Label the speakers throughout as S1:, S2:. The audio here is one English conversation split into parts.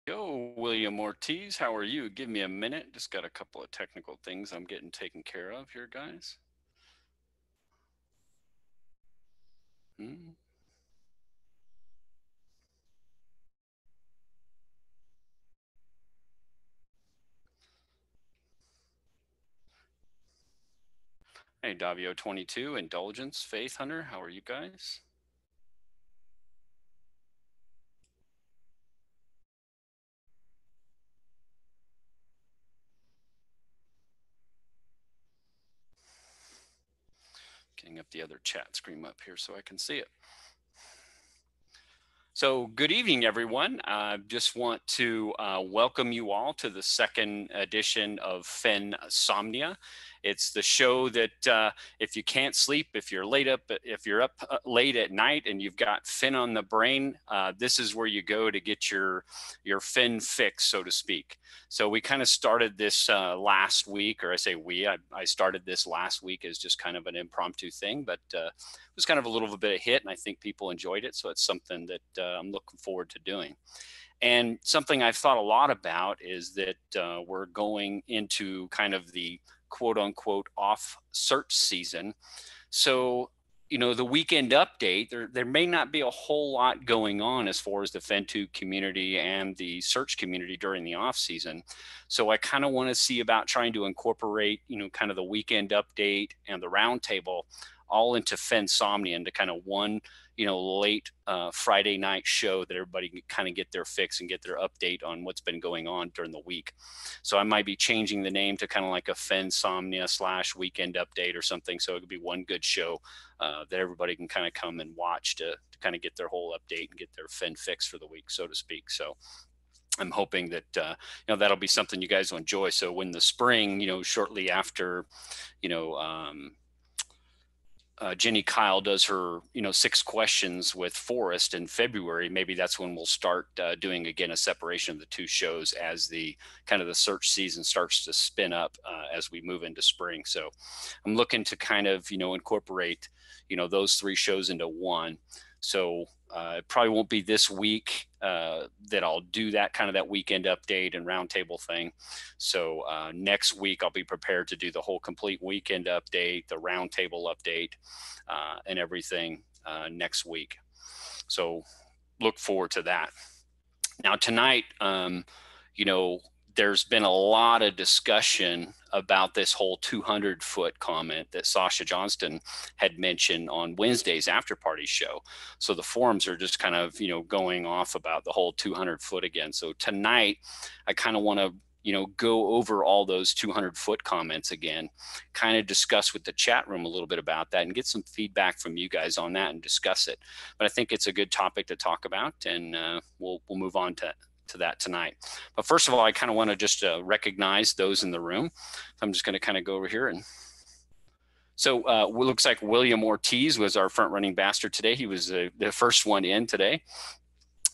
S1: Yo, William Ortiz, how are you? Give me a minute. Just got a couple of technical things I'm getting taken care of here, guys. Hmm. Hey, Davio22, Indulgence, Faith Hunter, how are you guys? Getting up the other chat screen up here so I can see it. So, good evening, everyone. I just want to welcome you all to the second edition of Fennsomnia. It's the show that if you can't sleep, if you're up late at night and you've got Fin on the brain, this is where you go to get your Fin fix, so to speak. So we kind of started this last week, or I say I started this last week as just kind of an impromptu thing, but was kind of a little bit of hit, and I think people enjoyed it. So it's something that I'm looking forward to doing. And something I've thought a lot about is that we're going into kind of the quote unquote off search season. So, the weekend update, there may not be a whole lot going on as far as the Fentube community and the search community during the off season. So I kind of want to see about trying to incorporate, kind of the weekend update and the roundtable all into Fennsomnia into kind of one, late Friday night show that everybody can kind of get their fix and get their update on what's been going on during the week. So I might be changing the name to kind of like a Fennsomnia / weekend update or something. So it could be one good show that everybody can kind of come and watch to kind of get their whole update and get their Fen fix for the week, so to speak. So I'm hoping that that'll be something you guys will enjoy. So when the spring, shortly after, you know, Jenny Kyle does her, 6 questions with Forrest in February, maybe that's when we'll start doing again a separation of the two shows as the kind of the search season starts to spin up as we move into spring. So I'm looking to kind of, incorporate, those 3 shows into one. So it probably won't be this week that I'll do that kind of that weekend update and roundtable thing. So next week I'll be prepared to do the whole complete weekend update, the roundtable update, and everything next week. So look forward to that. Now tonight, you know, there's been a lot of discussion about this whole 200-foot comment that Sasha Johnston had mentioned on Wednesday's after party show. So the forums are just kind of, going off about the whole 200-foot again. So tonight, I kind of want to, go over all those 200-foot comments again, kind of discuss with the chat room a little bit about that and get some feedback from you guys on that and discuss it. But I think it's a good topic to talk about, and we'll move on to that tonight. But first of all, I kind of want to just recognize those in the room. So I'm just going to kind of go over here. And so it looks like William Ortiz was our front running bastard today. He was the first one in today.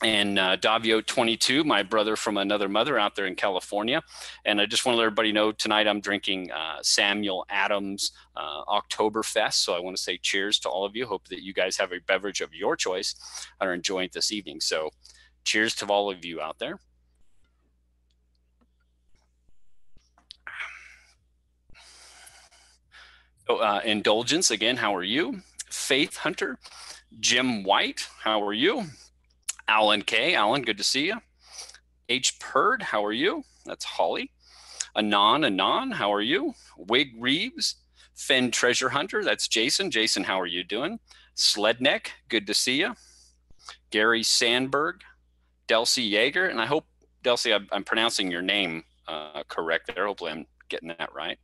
S1: And Davio22, my brother from another mother out there in California. And I just want to let everybody know tonight I'm drinking Samuel Adams Oktoberfest. So I want to say cheers to all of you. Hope that you guys have a beverage of your choice and are enjoying it this evening. So cheers to all of you out there. So, Indulgence, again, how are you? Faith Hunter, Jim White, how are you? Alan K. Alan, good to see you. H. Purd, how are you? That's Holly. Anon, how are you? Wig Reeves, Fenn Treasure Hunter, that's Jason. Jason, how are you doing? Sledneck, good to see you. Gary Sandberg, Delcy Yeager, and I hope, Delcy, I'm pronouncing your name correct there. Hopefully I'm getting that right.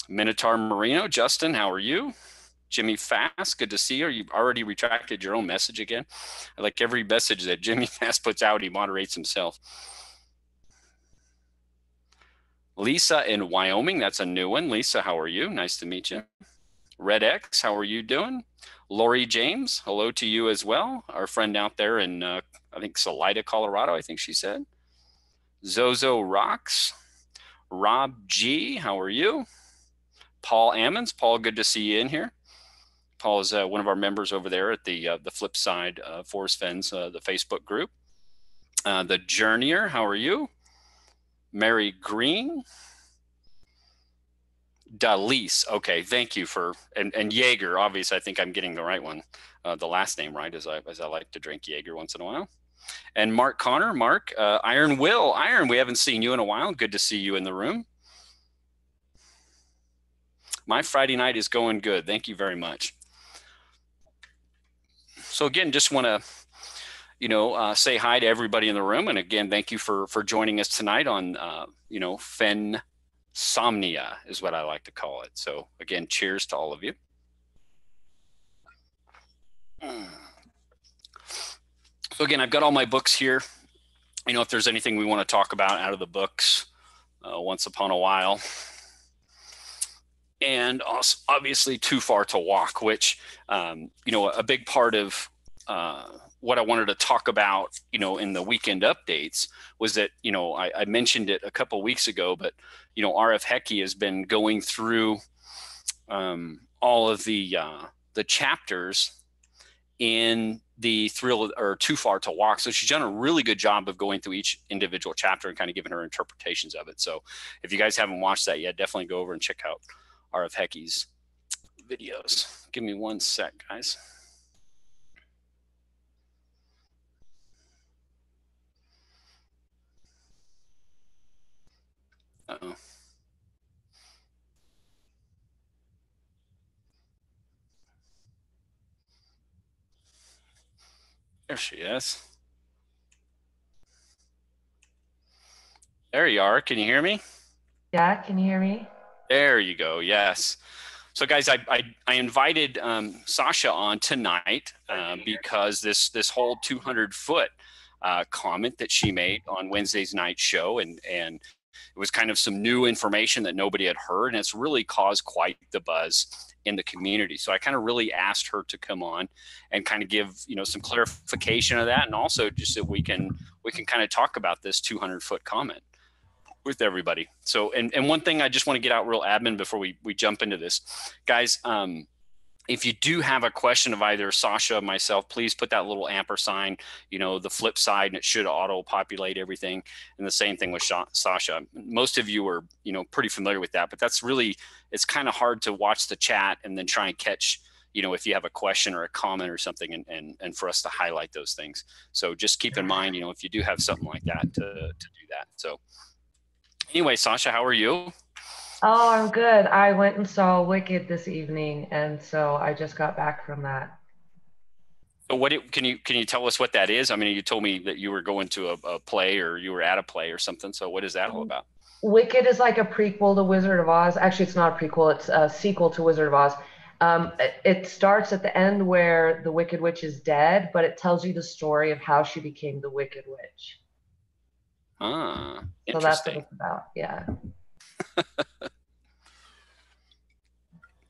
S1: Minotaur Marino, Justin, how are you? Jimmy Fast, good to see you. You've already retracted your own message again. I like every message that Jimmy Fast puts out, he moderates himself. Lisa in Wyoming, that's a new one. Lisa, how are you? Nice to meet you. Red X, how are you doing? Lori James, hello to you as well. Our friend out there in, I think, Salida, Colorado, I think she said. Zozo Rocks. Rob G, how are you? Paul Ammons, Paul, good to see you in here. Paul is one of our members over there at the Flip Side Forrest Fenn's, the Facebook group. The Journeyer, how are you? Mary Green. Dalise. Okay, thank you for, and Jaeger, obviously I think I'm getting the right one, the last name right, as I like to drink Jaeger once in a while. And Mark Connor, Mark, Iron Will. Iron, we haven't seen you in a while. Good to see you in the room. My Friday night is going good. Thank you very much. So again, just want to, say hi to everybody in the room. And again, thank you for joining us tonight on, Fennsomnia is what I like to call it. So again, cheers to all of you. So again, I've got all my books here. If there's anything we want to talk about out of the books, Once Upon a While. And also, obviously, Too Far to Walk, which, a big part of what I wanted to talk about, in the weekend updates was that, I mentioned it a couple of weeks ago, but, RF Hecky has been going through all of the chapters in the Thrill or Too Far to Walk. So she's done a really good job of going through each individual chapter and kind of giving her interpretations of it. So if you guys haven't watched that yet, definitely go over and check out RF Hecky's videos. Give me one sec, guys. Uh-oh. There she is. There you are. Can you hear me?
S2: Yeah, can you hear me?
S1: There you go. Yes. So, guys, I invited Sasha on tonight because this whole 200-foot comment that she made on Wednesday's night show, and it was kind of some new information that nobody had heard, and it's really caused quite the buzz in the community. So I kind of really asked her to come on and kind of give some clarification of that, and also just that we can kind of talk about this 200-foot comment with everybody. So, and one thing I just want to get out real admin before we jump into this, guys. If you do have a question of either Sasha or myself, please put that little ampersand, the flip side, and it should auto-populate everything. And the same thing with Sasha. Most of you are, pretty familiar with that, but that's really, it's kind of hard to watch the chat and then try and catch, if you have a question or a comment or something, and for us to highlight those things. So just keep in mind, if you do have something like that, to do that. So anyway, Sasha, how are you?
S2: Oh, I'm good. I went and saw Wicked this evening, and so I just got back from that.
S1: So can you tell us what that is? I mean, you told me that you were going to a play, or you were at a play or something. So what is that all about?
S2: Wicked is like a prequel to Wizard of Oz. Actually, it's not a prequel. It's a sequel to Wizard of Oz. It starts at the end where the Wicked Witch is dead, but it tells you the story of how she became the Wicked Witch.
S1: Ah, interesting.
S2: So that's what it's about. Yeah.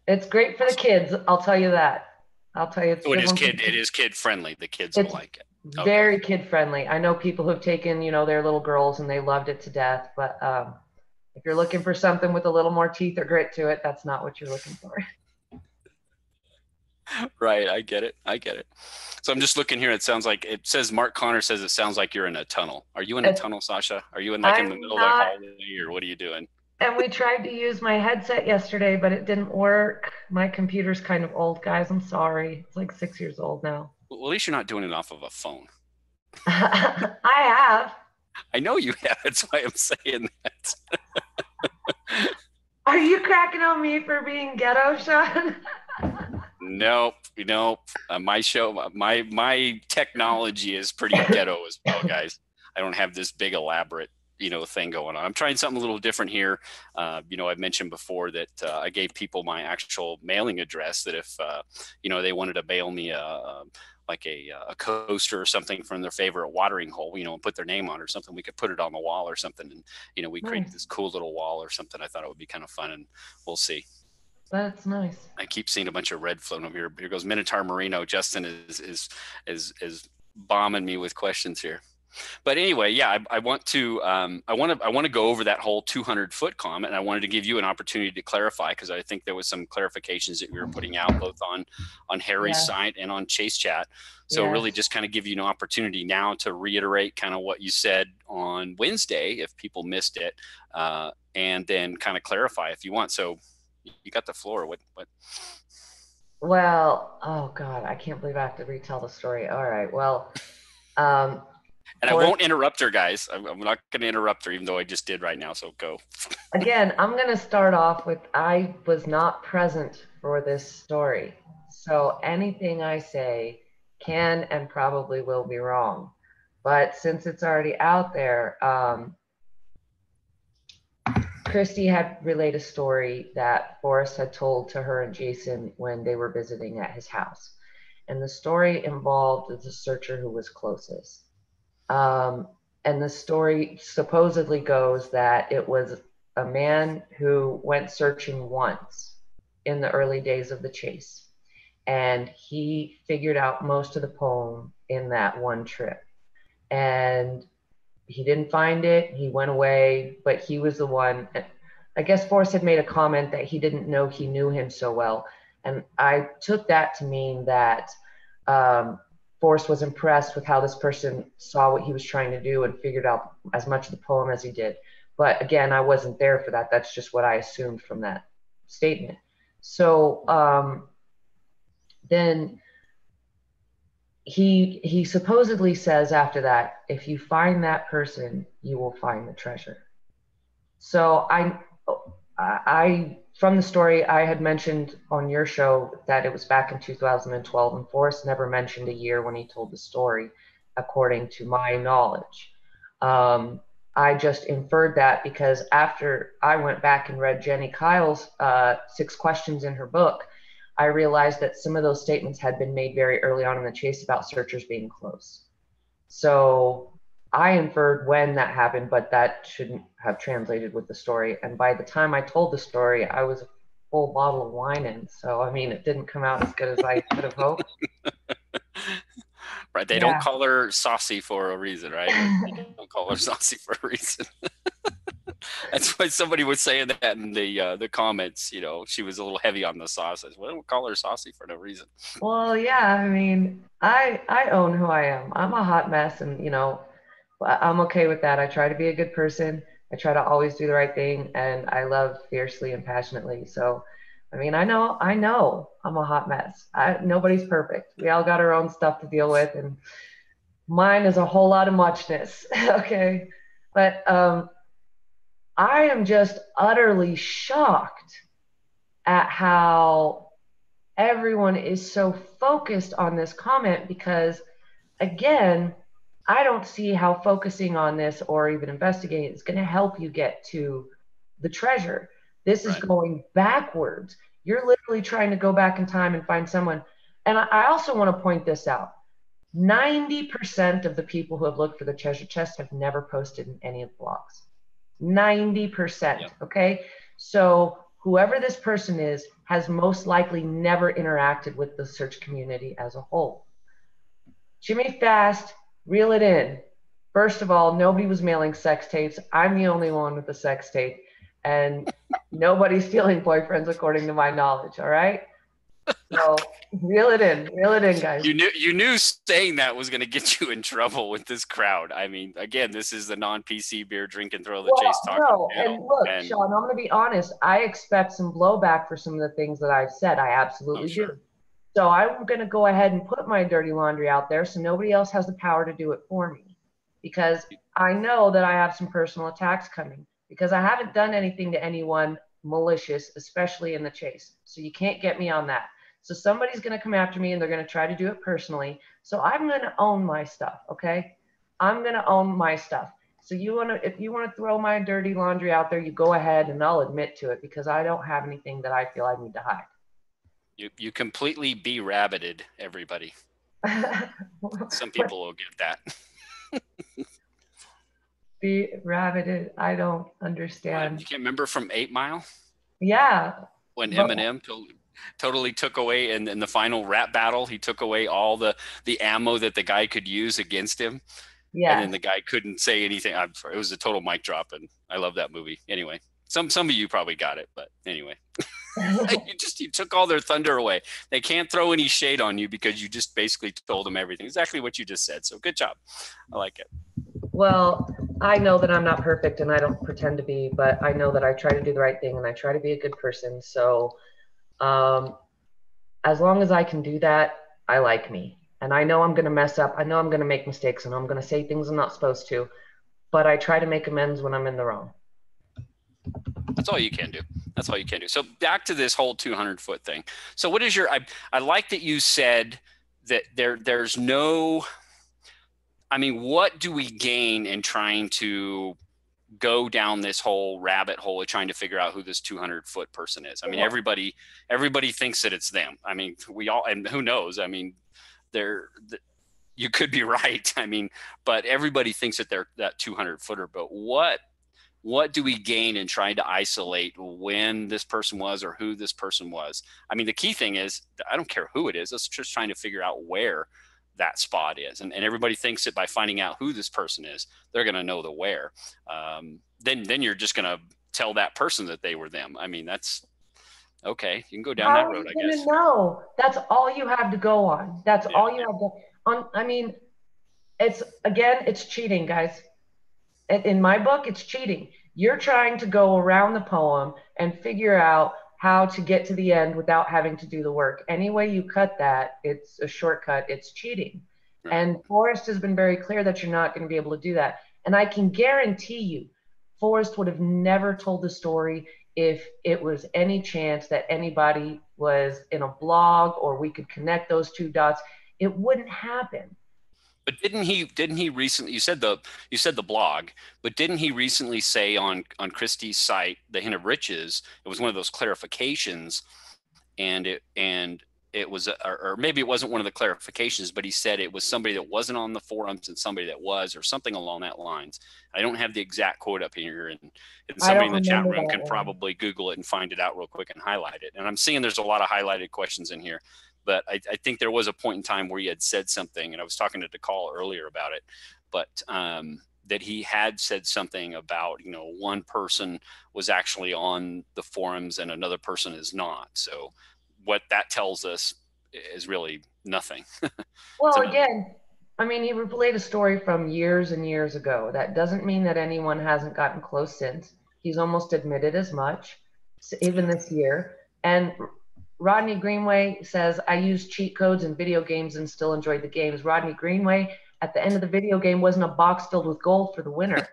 S2: It's great for the kids. I'll tell you that. I'll tell you.
S1: So it is kid friendly. The kids will like it.
S2: Okay. Very kid friendly. I know people who've taken, their little girls and they loved it to death. But if you're looking for something with a little more teeth or grit to it, that's not what you're looking for.
S1: Right. I get it. So I'm just looking here. It says Mark Connor says it sounds like you're in a tunnel. Are you in a tunnel, Sasha? Are you in in the middle of the hallway, or what are you doing?
S2: And we tried to use my headset yesterday, but it didn't work. My computer's kind of old, guys. I'm sorry. It's like 6 years old now.
S1: Well, at least you're not doing it off of a phone.
S2: I have.
S1: I know you have. That's why I'm saying that.
S2: Are you cracking on me for being ghetto, Sean?
S1: Nope. My technology is pretty ghetto as well, guys. I don't have this big elaborate thing going on. I'm trying something a little different here. I've mentioned before that I gave people my actual mailing address, that if they wanted to mail me a coaster or something from their favorite watering hole, and put their name on it or something, we could put it on the wall or something, and we created this cool little wall or something. I thought it would be kind of fun, and we'll see.
S2: That's nice.
S1: I keep seeing a bunch of red floating over here. Here goes Minotaur Marino. Justin is bombing me with questions here. But anyway, yeah, I want to I want to go over that whole 200-foot comment, and I wanted to give you an opportunity to clarify because I think there was some clarifications that we were putting out both on Harry's
S2: Yeah.
S1: site and on Chase Chat. So really,
S2: Yes.
S1: just kind of give you an opportunity now to reiterate kind of what you said on Wednesday if people missed it, and then kind of clarify if you want. So you got the floor. What?
S2: Well, oh God, I can't believe I have to retell the story. All right. Well, um,
S1: And I
S2: Forrest,
S1: won't interrupt her, guys. I'm not going to interrupt her, even though I just did right now. So go.
S2: again, I'm going to start off with I was not present for this story. So anything I say can and probably will be wrong. But since it's already out there, Christy had relayed a story that Forrest had told to her and Jason when they were visiting at his house. And the story involved the searcher who was closest. Um, and the story supposedly goes that it was a man who went searching once in the early days of the chase. And he figured out most of the poem in that one trip. And he didn't find it. He went away, but he was the one. I guess Forrest had made a comment that he didn't know he knew him so well. And I took that to mean that um, Forrest was impressed with how this person saw what he was trying to do and figured out as much of the poem as he did. But again, I wasn't there for that. That's just what I assumed from that statement. So then he supposedly says after that, if you find that person, you will find the treasure. So I from the story I had mentioned on your show that it was back in 2012, and Forrest never mentioned a year when he told the story, according to my knowledge. Um, I just inferred that because after I went back and read Jenny Kyle's 6 questions in her book, I realized that some of those statements had been made very early on in the chase about searchers being close. So I inferred when that happened, but that shouldn't have translated with the story. And by the time I told the story, I was a full bottle of wine in. So, I mean, it didn't come out as good as I could have hoped.
S1: Right? They don't
S2: Yeah.
S1: call her saucy for a reason, right? They don't call her saucy for a reason. That's why somebody was saying that in the comments. You know, she was a little heavy on the sauce. I said, well, don't call her saucy for no reason.
S2: Well, yeah, I mean, I own who I am. I'm a hot mess, and I'm okay with that. I try to be a good person. I try to always do the right thing, and I love fiercely and passionately. So, I mean, I know I'm a hot mess. Nobody's perfect. We all got our own stuff to deal with, and mine is a whole lot of muchness. Okay, but I am just utterly shocked at how everyone is so focused on this comment because, again, I don't see how focusing on this or even investigating is going to help you get to the treasure. This is
S1: Right.
S2: going backwards. You're literally trying to go back in time and find someone. And I also want to point this out. 90% of the people who have looked for the treasure chest have never posted in any of the blogs. 90%.
S1: Yep.
S2: Okay. So whoever this person is has most likely never interacted with the search community as a whole. Jimmy Fast, reel it in. First of all, nobody was mailing sex tapes. I'm the only one with a sex tape, and nobody's stealing boyfriends, according to my knowledge. All right. So reel it in, guys.
S1: You knew saying that was going to get you in trouble with this crowd. I mean, again, this is the non-PC beer drink and throw the chase
S2: Well,
S1: talking
S2: no, and
S1: channel,
S2: look,
S1: and
S2: Sean, I'm going to be honest. I expect some blowback for some of the things that I've said. I
S1: oh
S2: absolutely do.
S1: sure,
S2: So I'm going to go ahead and put my dirty laundry out there so nobody else has the power to do it for me. Because I know that I have some personal attacks coming because I haven't done anything to anyone malicious, especially in the chase. So you can't get me on that. So somebody's going to come after me and they're going to try to do it personally. So I'm going to own my stuff, okay? I'm going to own my stuff. So if you want to throw my dirty laundry out there, you go ahead and I'll admit to it because I don't have anything that I feel I need to hide.
S1: you completely be-rabbited everybody. Some
S2: What
S1: people will get that.
S2: be rabbited? I don't
S1: What,
S2: understand.
S1: you can't remember from 8 Mile
S2: Yeah,
S1: when
S2: but
S1: Eminem totally took away in the final rap battle. He took away all the ammo that the guy could use against him. And then
S2: Yes.
S1: the guy couldn't say anything. I'm sorry, it was a total mic drop, and I love that movie. Anyway, some of you probably got it, but anyway, you took all their thunder away. They can't throw any shade on you because you just basically told them everything, exactly what you just said. So good job. I like it.
S2: Well, I know that I'm not perfect and I don't pretend to be, but I know that I try to do the right thing and I try to be a good person. So, um, as long as I can do that, I like me. And I know I'm going to mess up. I know I'm going to make mistakes. And I'm going to say things I'm not supposed to. But I try to make amends when I'm in the wrong.
S1: That's all you can do. That's all you can do. So back to this whole 200-foot thing. So what is your? I like that you said that there's no. I mean, what do we gain in trying to go down this whole rabbit hole of trying to figure out who this 200-foot person is? I mean, everybody thinks that it's them. I mean, we all, and who knows? I mean, they're you could be right. I mean, but everybody thinks that they're that 200-footer. But what do we gain in trying to isolate when this person was or who this person was? I mean, the key thing is, I don't care who it is. It's just trying to figure out where that spot is. And everybody thinks that by finding out who this person is, they're going to know the where. Then you're just going to tell that person that they were them. I mean, that's okay. You can go down
S2: How
S1: that
S2: are
S1: road,
S2: you
S1: I
S2: going to
S1: guess.
S2: know? That's all you have to go on. That's
S1: Yeah.
S2: all you have to on. I mean, it's again, it's cheating, guys. In my book, it's cheating. You're trying to go around the poem and figure out how to get to the end without having to do the work. Any way you cut that, it's a shortcut, it's cheating.
S1: Right.
S2: And Forrest has been very clear that you're not going to be able to do that. And I can guarantee you, Forrest would have never told the story if it was any chance that anybody was in a blog or we could connect those two dots. It wouldn't happen.
S1: But didn't he recently, you said the blog, but didn't he recently say on Christie's site, The Hint of Riches, it was one of those clarifications, and it was, or maybe it wasn't one of the clarifications, but he said it was somebody that wasn't on the forums and somebody that was, or something along that lines. I don't have the exact quote up here, and
S2: I
S1: somebody
S2: don't
S1: in the chat
S2: remember
S1: room
S2: that
S1: can
S2: one.
S1: probably Google it and find it out real quick and highlight it. And I'm seeing there's a lot of highlighted questions in here, but I think there was a point in time where he had said something, and I was talking to DeCall earlier about it, but that he had said something about, one person was actually on the forums and another person is not. So what that tells us is really nothing.
S2: Well,
S1: To know that.
S2: again, I mean, he replayed a story from years and years ago. That doesn't mean that anyone hasn't gotten close since. He's almost admitted as much, even this year. And Rodney Greenway says, I use cheat codes in video games and still enjoyed the games. Rodney Greenway, at the end of the video game, wasn't a box filled with gold for the winner.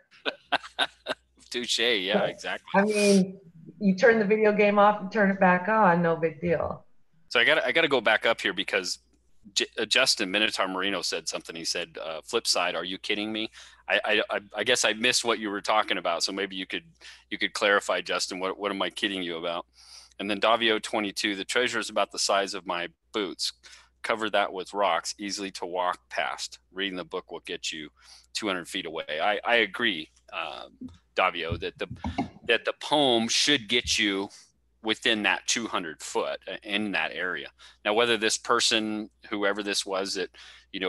S1: Touche. Yeah, exactly.
S2: I mean, you turn the video game off and turn it back on, no big deal.
S1: So I got to go back up here because Justin Minotaur Marino said something. He said, "Flip side, are you kidding me?" I guess I missed what you were talking about. So maybe you could clarify, Justin. What am I kidding you about? And then Davio 22, the treasure is about the size of my boots. Cover that with rocks, easily to walk past. Reading the book will get you 200 feet away. I agree, Davio, that the poem should get you within that 200 foot in that area. Now, whether this person, whoever this was, that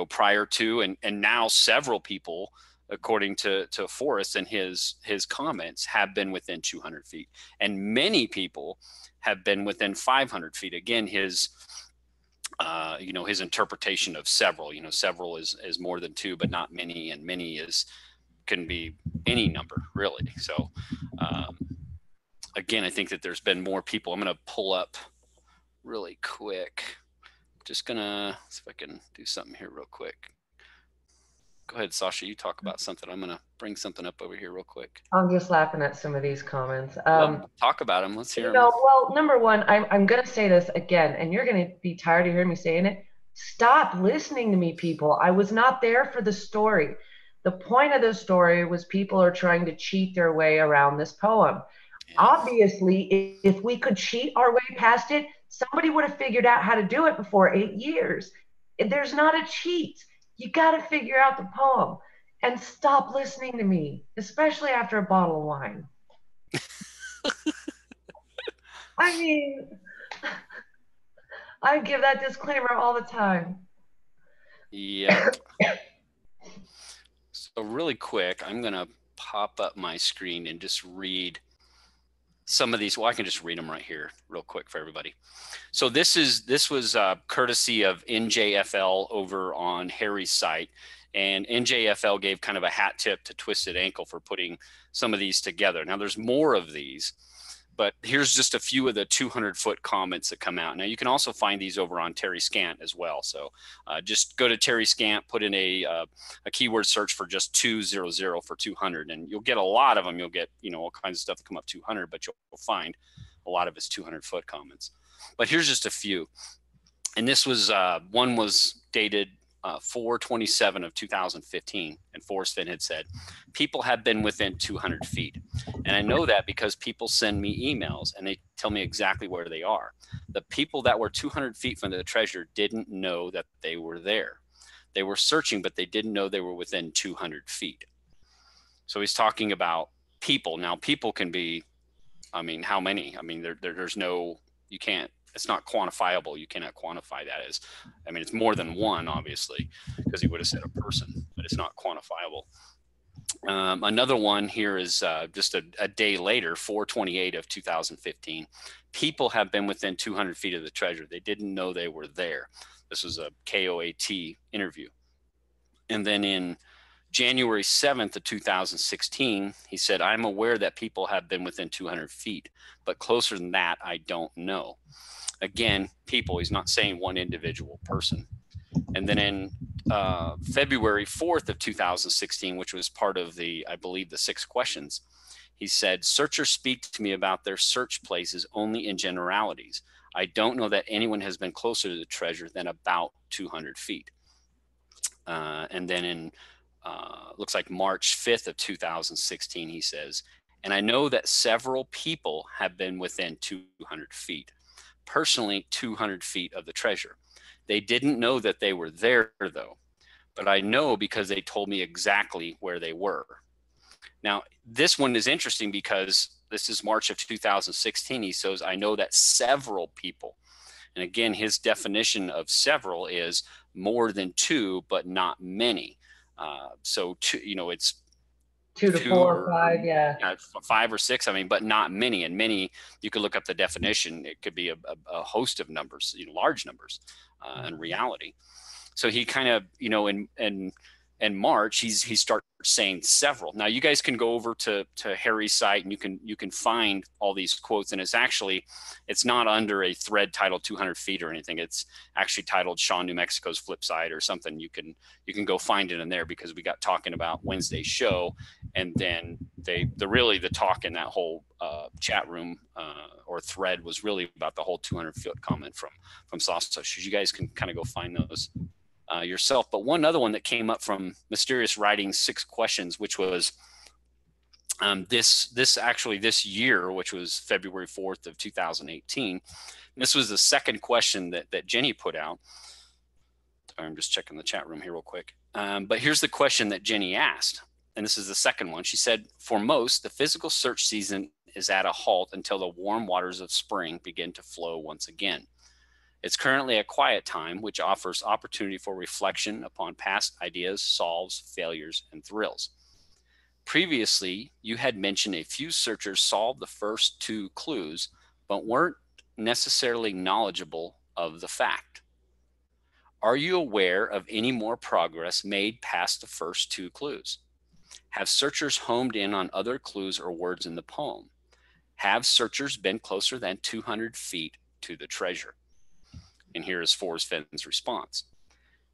S1: prior to and now several people, according to Forrest and his comments, have been within 200 feet, and many people have been within 500 feet. Again, his interpretation of several. Several is more than two, but not many, and many can be any number really. So again, I think that there's been more people. I'm going to pull up really quick. I'm just going to see if I can do something here real quick. Go ahead, Sasha. You talk about something. I'm going to bring something up over here real quick.
S2: I'm just laughing at some of these comments.
S1: Well, talk about them. Let's hear them.
S2: Well, number one, I'm going to say this again, and you're going to be tired of hearing me saying it. Stop listening to me, people. I was not there for the story. The point of the story was people are trying to cheat their way around this poem.
S1: Yeah.
S2: Obviously, if we could cheat our way past it, somebody would have figured out how to do it before 8 years. There's not a cheat. You got to figure out the poem and stop listening to me, especially after a bottle of wine. I mean, I give that disclaimer all the time.
S1: Yep. So really quick, I'm going to pop up my screen and just read some of these. Well, I can just read them right here real quick for everybody. So this was courtesy of NJFL over on Harry's site, and NJFL gave kind of a hat tip to Twisted Ankle for putting some of these together. Now there's more of these, but here's just a few of the 200-foot comments that come out. Now you can also find these over on Terry Scant as well. So just go to Terry Scant, put in a keyword search for just 200 for 200, and you'll get a lot of them. You'll get all kinds of stuff that come up 200, but you'll find a lot of his 200-foot comments. But here's just a few. And this was one was dated 4/27 of 2015, and Forrest Fenn had said, people have been within 200 feet. And I know that because people send me emails and they tell me exactly where they are. The people that were 200 feet from the treasure didn't know that they were there. They were searching, but they didn't know they were within 200 feet. So he's talking about people. Now, people can be, I mean, how many? I mean, there's no, you can't, it's not quantifiable. You cannot quantify that as, I mean, it's more than one, obviously, because he would have said a person, but it's not quantifiable. Another one here is just a day later, 4/28 of 2015. People have been within 200 feet of the treasure. They didn't know they were there. This was a KOAT interview. And then in January 7th of 2016, he said, I'm aware that people have been within 200 feet, but closer than that, I don't know. Again, people, he's not saying one individual person. And then in February 4th of 2016, which was part of the, I believe, the 6 questions, he said, searchers speak to me about their search places only in generalities. I don't know that anyone has been closer to the treasure than about 200 feet. And then in looks like March 5th of 2016, he says, and I know that several people have been within 200 feet, personally 200 feet of the treasure. They didn't know that they were there though, but I know because they told me exactly where they were. Now, this one is interesting because this is March of 2016. He says, I know that several people, and again, his definition of several is more than 2, but not many. So it's
S2: 2 to
S1: 2
S2: 4 or
S1: or
S2: 5, yeah.
S1: 5 or 6. I mean, but not many. And many, you could look up the definition. It could be a host of numbers, large numbers in reality. So he kind of, in March, he starts saying several. Now you guys can go over to Harry's site and you can find all these quotes, and it's not under a thread titled 200 feet or anything. It's actually titled Sean, New Mexico's Flip Side or something. You can go find it in there because we got talking about Wednesday's show, and then the talk in that whole chat room or thread was really about the whole 200-foot comment from Sauce. So you guys can kind of go find those yourself. But one other one that came up from Mysterious Writings 6 questions, which was this year, which was February 4th of 2018. This was the second question that Jenny put out. I'm just checking the chat room here real quick. But here's the question that Jenny asked. And this is the second one. She said, for most, the physical search season is at a halt until the warm waters of spring begin to flow once again. It's currently a quiet time, which offers opportunity for reflection upon past ideas, solves, failures, and thrills. Previously, you had mentioned a few searchers solved the first 2 clues, but weren't necessarily knowledgeable of the fact. Are you aware of any more progress made past the first 2 clues? Have searchers homed in on other clues or words in the poem? Have searchers been closer than 200 feet to the treasure? And here is Forrest Fenn's response.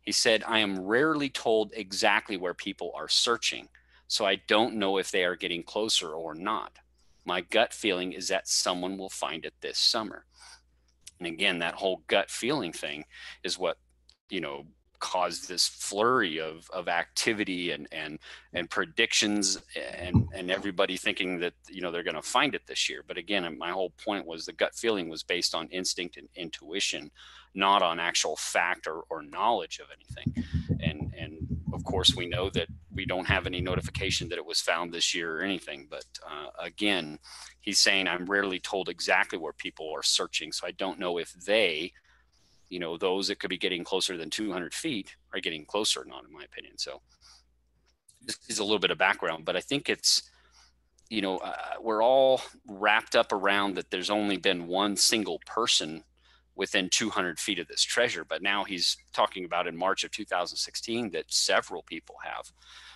S1: He said, I am rarely told exactly where people are searching, so I don't know if they are getting closer or not. My gut feeling is that someone will find it this summer. And again, that whole gut feeling thing is what, caused this flurry of activity and predictions and everybody thinking that, they're going to find it this year. But again, my whole point was the gut feeling was based on instinct and intuition, not on actual fact or knowledge of anything. And of course, we know that we don't have any notification that it was found this year or anything. But again, he's saying I'm rarely told exactly where people are searching. So I don't know if they, those that could be getting closer than 200 feet are getting closer or not, in my opinion. So This is a little bit of background, but I think it's, we're all wrapped up around that there's only been one single person within 200 feet of this treasure. But now he's talking about in March of 2016 that several people have.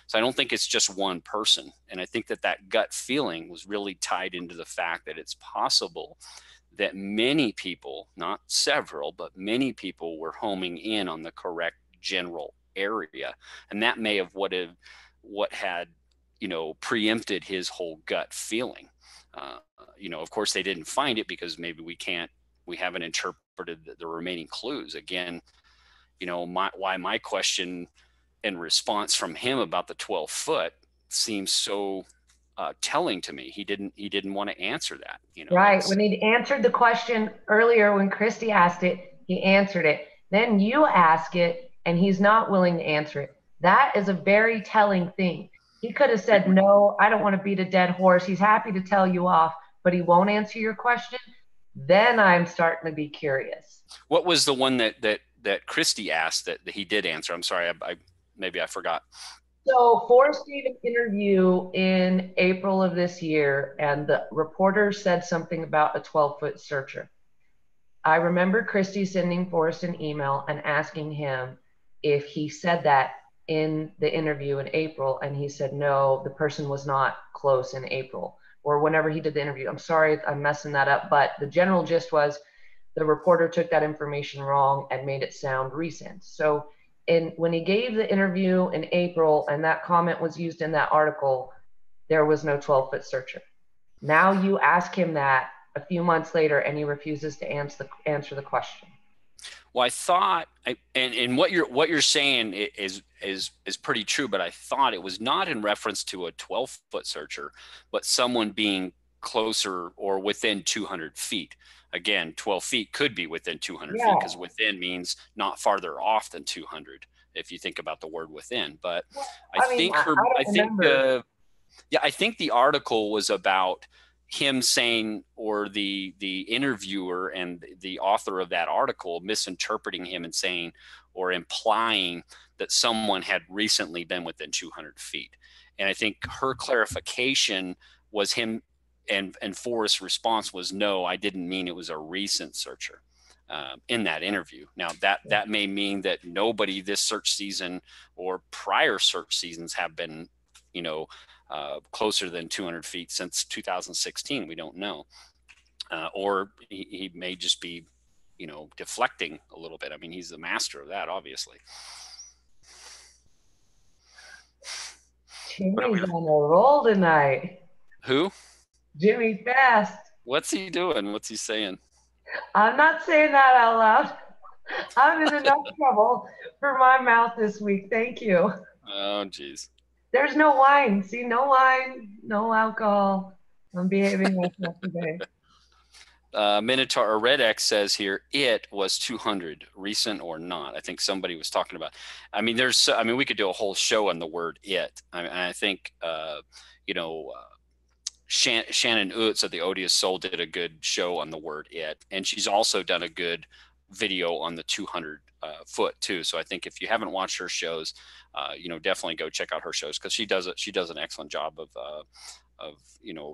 S1: So I don't think it's just one person. And I think that that gut feeling was really tied into the fact that it's possible that many people, not several, but many people were homing in on the correct general area. And that may have what had, preempted his whole gut feeling. Of course they didn't find it because maybe we haven't interpreted the remaining clues. Again, why my question and response from him about the 12 foot seems so telling to me. He didn't want to answer that.
S2: Right. When he answered the question earlier, when Christy asked it, he answered it. Then you ask it, and he's not willing to answer it. That is a very telling thing. He could have said, no, I don't want to beat a dead horse. He's happy to tell you off, but he won't answer your question. Then I'm starting to be curious.
S1: What was the one that Christy asked that he did answer? I'm sorry, maybe I forgot.
S2: So Forrest gave an interview in April of this year, and the reporter said something about a 12-foot searcher. I remember Christy sending Forrest an email and asking him if he said that in the interview in April, and he said no, the person was not close in April or whenever he did the interview. I'm sorry, I'm messing that up, but the general gist was the reporter took that information wrong and made it sound recent. So when he gave the interview in April and that comment was used in that article, there was no 12-foot searcher. Now you ask him that a few months later and he refuses to answer the question.
S1: Well, I thought, and what you're saying is pretty true, but I thought it was not in reference to a 12-foot searcher, but someone being closer or within 200 feet. Again, 12 feet could be within 200 feet because within means not farther off than 200 if you think about the word within. But I think the article was about him saying, or the interviewer and the author of that article misinterpreting him and saying or implying that someone had recently been within 200 feet. And I think her clarification was him, and Forrest's response was, no, I didn't mean it was a recent searcher in that interview. Now that may mean that nobody this search season or prior search seasons have been, closer than 200 feet since 2016. We don't know. Or he may just be, deflecting a little bit. I mean, he's the master of that, obviously.
S2: Jimmy's on a roll tonight.
S1: Who?
S2: Jimmy Fast.
S1: What's he doing? What's he saying?
S2: I'm not saying that out loud. I'm in enough trouble for my mouth this week. Thank you.
S1: Oh, geez.
S2: There's no wine. See, no wine, no alcohol. I'm behaving myself today.
S1: Minotaur or Red X says here, it was 200, recent or not. I think somebody was talking about. I mean, we could do a whole show on the word it. I think, Shannon Utz of the Odious Soul did a good show on the word it, and she's also done a good video on the 200 foot too. So I think if you haven't watched her shows, definitely go check out her shows because she does an excellent job of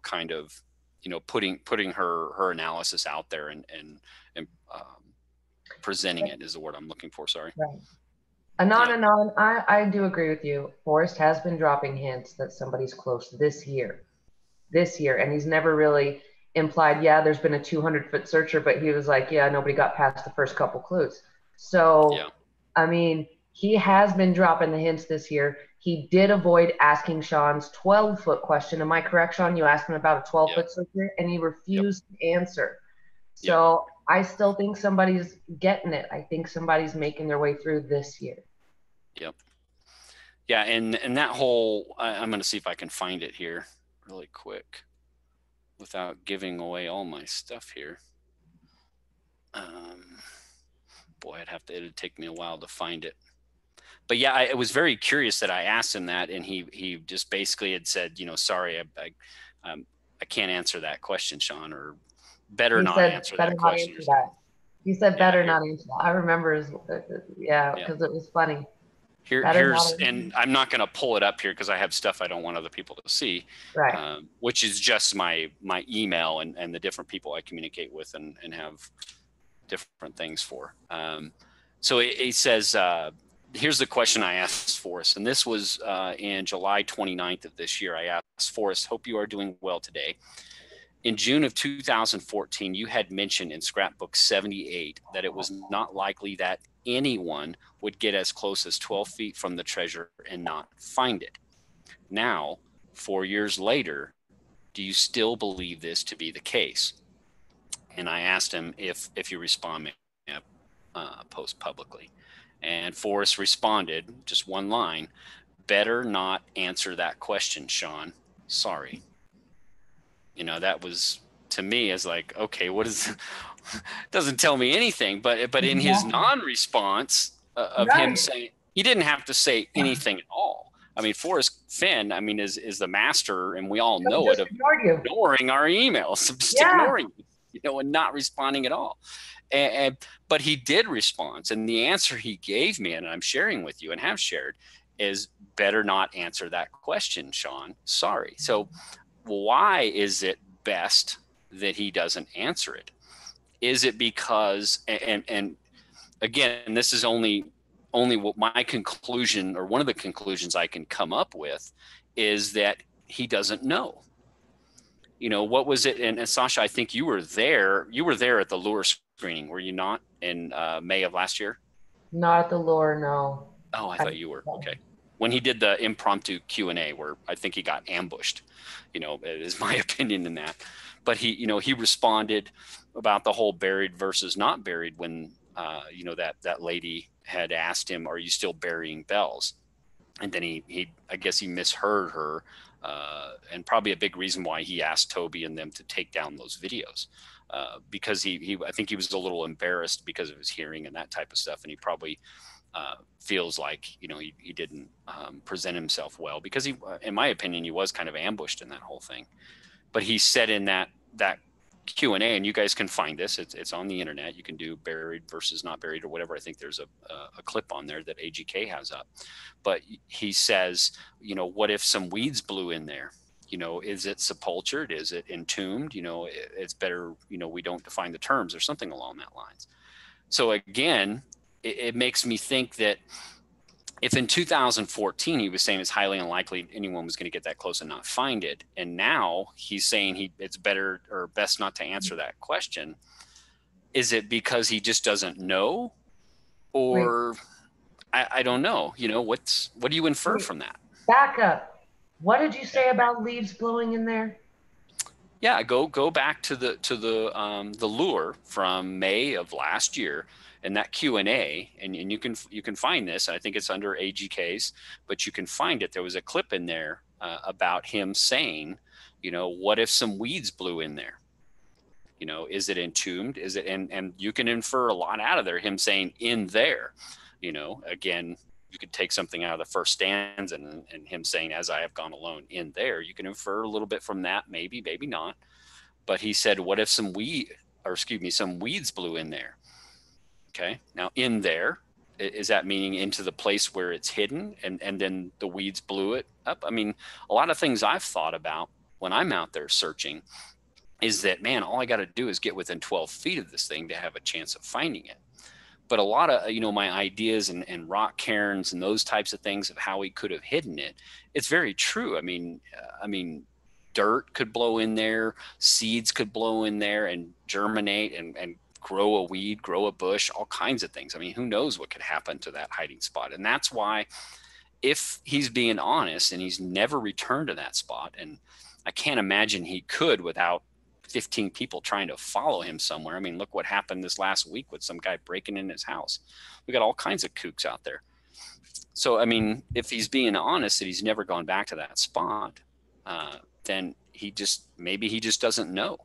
S1: kind of putting her analysis out there and presenting it is the word I'm looking for. Sorry.
S2: Right. Anon, I do agree with you. Forrest has been dropping hints that somebody's close this year, and he's never really implied, yeah, there's been a 200-foot searcher, but he was like, yeah, nobody got past the first couple clues. So, yeah. I mean, he has been dropping the hints this year. He did avoid asking Sean's 12-foot question. Am I correct, Sean? You asked him about a 12-foot searcher, and he refused to answer. So I still think somebody's getting it. I think somebody's making their way through this year.
S1: Yep. Yeah, and that whole, I'm going to see if I can find it here really quick without giving away all my stuff here. Boy, it'd take me a while to find it. But yeah, I was very curious that I asked him that, and he just basically had said, sorry, I can't answer that question, Sean, or better not answer that question.
S2: He said better not answer that. I remember because it was funny. Better
S1: here's,
S2: not.
S1: and I'm not going to pull it up here because I have stuff I don't want other people to see,
S2: Right.
S1: which is just my email and the different people I communicate with and have different things for. So it says, here's the question I asked Forrest, and this was in July 29th of this year. I asked Forrest, hope you are doing well today. In June of 2014, you had mentioned in scrapbook 78 that it was not likely that anyone would get as close as 12 feet from the treasure and not find it. Now, 4 years later, do you still believe this to be the case? And I asked him if you respond, may post publicly. And Forrest responded, just one line, better not answer that question, Sean. Sorry. That was to me as like, okay, what is doesn't tell me anything, but in his
S2: Exactly.
S1: non-response of him
S2: Right.
S1: saying, he didn't have to say anything at all. I mean, Forrest Fenn, I mean, is the master, and we all
S2: Could
S1: know it,
S2: just
S1: of
S2: ignored you.
S1: ignoring our emails, just
S2: Yeah.
S1: ignoring, and not responding at all. But he did respond, and the answer he gave me, and I'm sharing with you and have shared, is better not answer that question, Sean. Sorry. So why is it best that he doesn't answer it? Is it because, and again, this is only what my conclusion, or one of the conclusions I can come up with, is that he doesn't know. What was it? And Sasha, I think you were there. You were there at the lure screening, were you not, in May of last year?
S2: Not at the lure, no.
S1: Oh, I
S2: I,
S1: thought you were. Okay. When he did the impromptu Q&A, where I think he got ambushed, is my opinion in that. But he responded about the whole buried versus not buried when, that lady had asked him, are you still burying bells? And then I guess he misheard her, and probably a big reason why he asked Toby and them to take down those videos, because I think he was a little embarrassed because of his hearing and that type of stuff, and he probably feels like he didn't present himself well, because in my opinion, he was kind of ambushed in that whole thing. But he said in that Q&A, and you guys can find this, it's on the internet, you can do buried versus not buried or whatever. I think there's a clip on there that AGK has up. But he says, what if some weeds blew in there? Is it sepultured? Is it entombed? It's better, we don't define the terms or something along that lines. So again, it makes me think that if in 2014 he was saying it's highly unlikely anyone was going to get that close and not find it, and now he's saying it's better or best not to answer that question, is it because he just doesn't know?
S2: wait,
S1: Or I don't know. What do you infer
S2: wait.
S1: from that?
S2: Back up. What did you
S1: Okay.
S2: say about leaves blowing in there?
S1: Yeah, go back to the lure from May of last year, and that Q&A, and you can find this. I think it's under AGKs, but you can find it. There was a clip in there about him saying, what if some weeds blew in there? Is it entombed? Is it, and you can infer a lot out of there. Him saying in there, again, you could take something out of the first stanza and him saying, as I have gone alone in there, you can infer a little bit from that, maybe not. But he said, what if some weeds blew in there? Okay. Now in there, is that meaning into the place where it's hidden and then the weeds blew it up? I mean, a lot of things I've thought about when I'm out there searching is that, man, all I got to do is get within 12 feet of this thing to have a chance of finding it. But a lot of, my ideas and rock cairns and those types of things of how he could have hidden it, it's very true. I mean, dirt could blow in there, seeds could blow in there and germinate and grow a weed, grow a bush, all kinds of things. I mean, who knows what could happen to that hiding spot? And that's why, if he's being honest and he's never returned to that spot, and I can't imagine he could without 15 people trying to follow him somewhere. I mean, look what happened this last week with some guy breaking in his house. We got all kinds of kooks out there. So, I mean, if he's being honest that he's never gone back to that spot, then maybe he just doesn't know.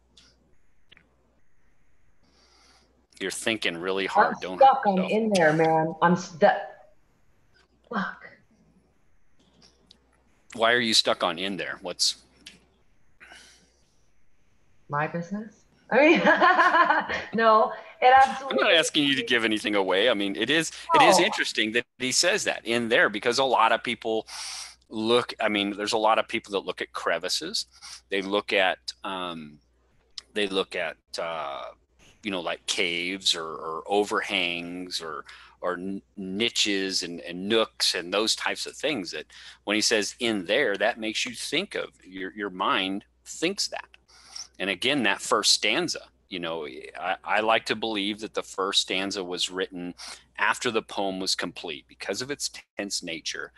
S1: You're thinking really
S2: I'm
S1: hard, don't hurt
S2: stuck on
S1: yourself.
S2: in there, man. I'm stuck. Fuck.
S1: Why are you stuck on in there? What's
S2: My business? I mean, no. It
S1: I'm not
S2: absolutely
S1: asking you to give anything away. I mean, it is
S2: no.
S1: interesting that he says that in there because a lot of people look. I mean, there's a lot of people that look at crevices. They look at they look at like caves or overhangs or niches and nooks and those types of things. That when he says in there, that makes you think of your mind thinks that. And again, that first stanza, I like to believe that the first stanza was written after the poem was complete because of its tense nature.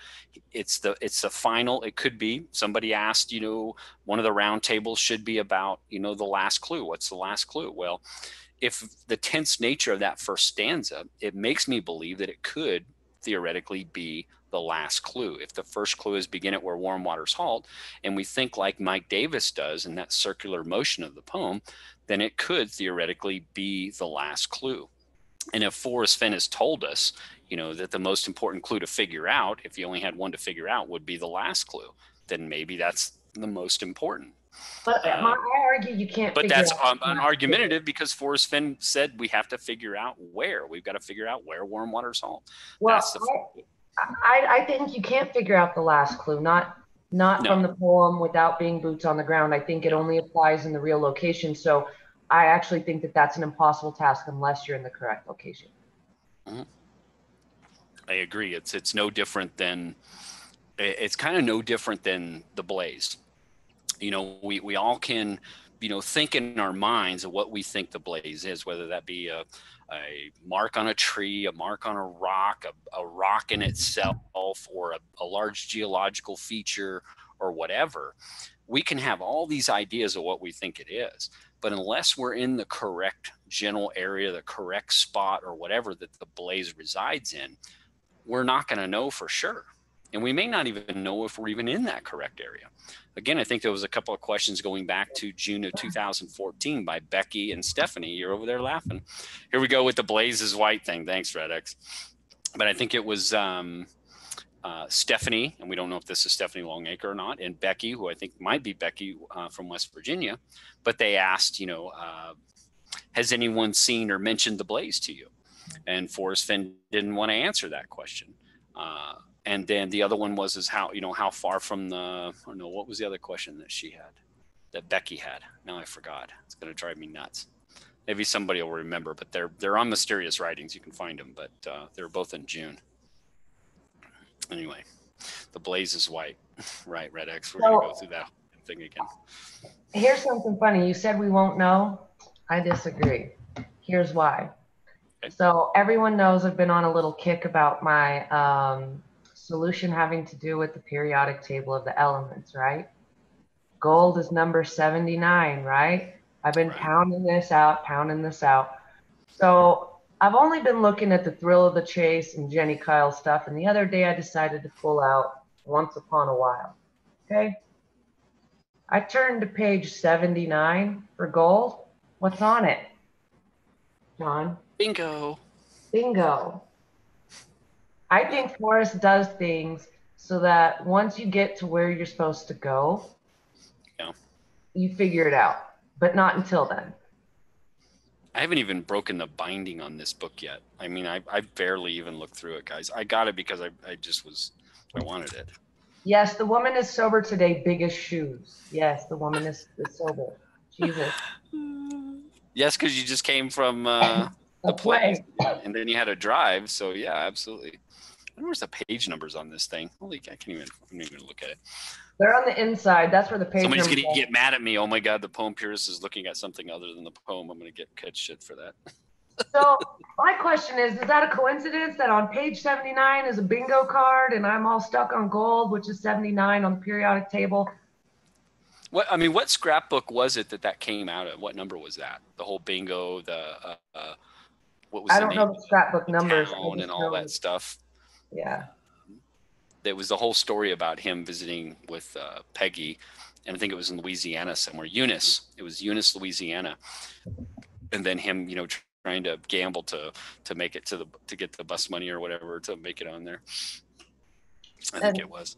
S1: It's the final. It could be somebody asked, one of the round tables should be about, the last clue. What's the last clue? Well, if the tense nature of that first stanza, it makes me believe that it could theoretically be the last clue. If the first clue is begin at where warm waters halt, and we think like Mike Davis does in that circular motion of the poem, then it could theoretically be the last clue. And if Forrest Fenn has told us, that the most important clue to figure out, if you only had one to figure out, would be the last clue, then maybe that's the most important.
S2: But
S1: Uh,
S2: I argue you can't
S1: but
S2: figure
S1: that's
S2: out the
S1: an
S2: last clue.
S1: argumentative because Forrest Fenn said we have to figure out where. We've got to figure out where warm waters halt. That's
S2: Well,
S1: the
S2: I think you can't figure out the last clue, not
S1: no.
S2: from the poem without being boots on the ground. I think it
S1: Yeah.
S2: only applies in the real location. So I actually think that that's an impossible task unless you're in the correct location.
S1: Mhm. I agree. It's no different than it's kind of no different than the blaze. We all can, think in our minds of what we think the blaze is, whether that be a mark on a tree, a mark on a rock in itself, or a large geological feature, or whatever. We can have all these ideas of what we think it is. But unless we're in the correct general area, the correct spot, or whatever that the blaze resides in, we're not going to know for sure. And we may not even know if we're even in that correct area. Again, I think there was a couple of questions going back to June of 2014 by Becky and Stephanie. You're over there laughing. Here we go with the Blaze is White thing. Thanks, Redex. But I think it was Stephanie, and we don't know if this is Stephanie Longacre or not, and Becky, who I think might be Becky from West Virginia. But they asked, has anyone seen or mentioned the Blaze to you? And Forrest Fenn didn't want to answer that question. And then the other one was how far from what was the other question that she had, that Becky had? Now I forgot. It's going to drive me nuts. Maybe somebody will remember, but they're on Mysterious Writings. You can find them, but they're both in June. Anyway, the Blaze is White, right? Red X. We're going to go
S2: So
S1: through that thing again.
S2: here's something funny. You said we won't know. I disagree. Here's why.
S1: Okay.
S2: So everyone knows I've been on a little kick about my solution having to do with the periodic table of the elements, right? Gold is number 79, right? I've been
S1: Right.
S2: pounding this out. So I've only been looking at the Thrill of the Chase and Jenny Kyle stuff, and the other day I decided to pull out Once Upon a While. Okay? I turned to page 79 for gold. What's on it, John?
S1: Bingo.
S2: Bingo. I think Forrest does things so that once you get to where you're supposed to go,
S1: Yeah.
S2: you figure it out, but not until then.
S1: I haven't even broken the binding on this book yet. I mean, I barely even looked through it, guys. I got it because I wanted it.
S2: Yes, the woman is sober today, big as shoes. Yes, the woman is sober. Jesus.
S1: Yes, because you just came from
S2: A
S1: the play,
S2: play.
S1: and then you had to drive. So yeah, absolutely. Where's the page numbers on this thing? Holy, I'm not even look at it.
S2: They're on the inside. That's where the page
S1: Somebody's
S2: numbers
S1: gonna
S2: are.
S1: get mad at me. Oh my god, the poem purist is looking at something other than the poem. I'm gonna get catch shit for that.
S2: So my question is that a coincidence that on page 79 is a bingo card and I'm all stuck on gold, which is 79 on the periodic table?
S1: What scrapbook was it that came out of? What number was that? The whole bingo, what was
S2: I
S1: the
S2: don't
S1: name?
S2: know the scrapbook
S1: The
S2: numbers. I
S1: town and
S2: just
S1: all
S2: know,
S1: that stuff.
S2: yeah.
S1: There was the whole story about him visiting with Peggy, and I think it was in Louisiana somewhere. Eunice. It was Eunice, Louisiana, and then him, trying to gamble to make it to get the bus money or whatever to make it on there. I think
S2: And
S1: it was.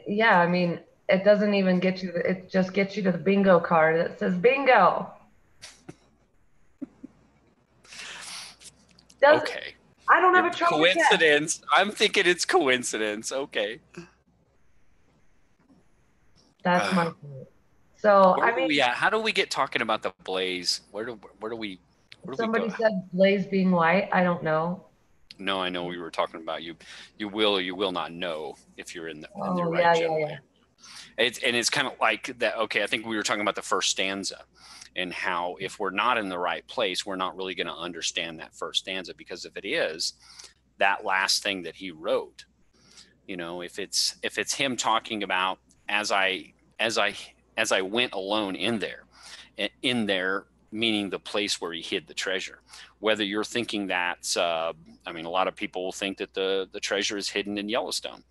S2: yeah, I mean, it doesn't even get you, it just gets you to the bingo card that says bingo. Does
S1: Okay.
S2: I don't have a treasure chest.
S1: Coincidence. I'm thinking it's coincidence. Okay.
S2: That's my
S1: Uh,
S2: point. So
S1: where
S2: I
S1: were we
S2: mean,
S1: at? How do we get talking about the blaze? Where do we go?
S2: somebody said Blaze being white. I don't know.
S1: No, I know we were talking about you. You will or you will not know if you're in the
S2: Oh
S1: right
S2: yeah, yeah,
S1: general
S2: yeah.
S1: area. It's kind of like that. Okay, I think we were talking about the first stanza and how if we're not in the right place, we're not really going to understand that first stanza, because if it is that last thing that he wrote, if it's him talking about as I as I as I went alone in there, meaning the place where he hid the treasure. Whether you're thinking that's, I mean, a lot of people will think that the treasure is hidden in Yellowstone.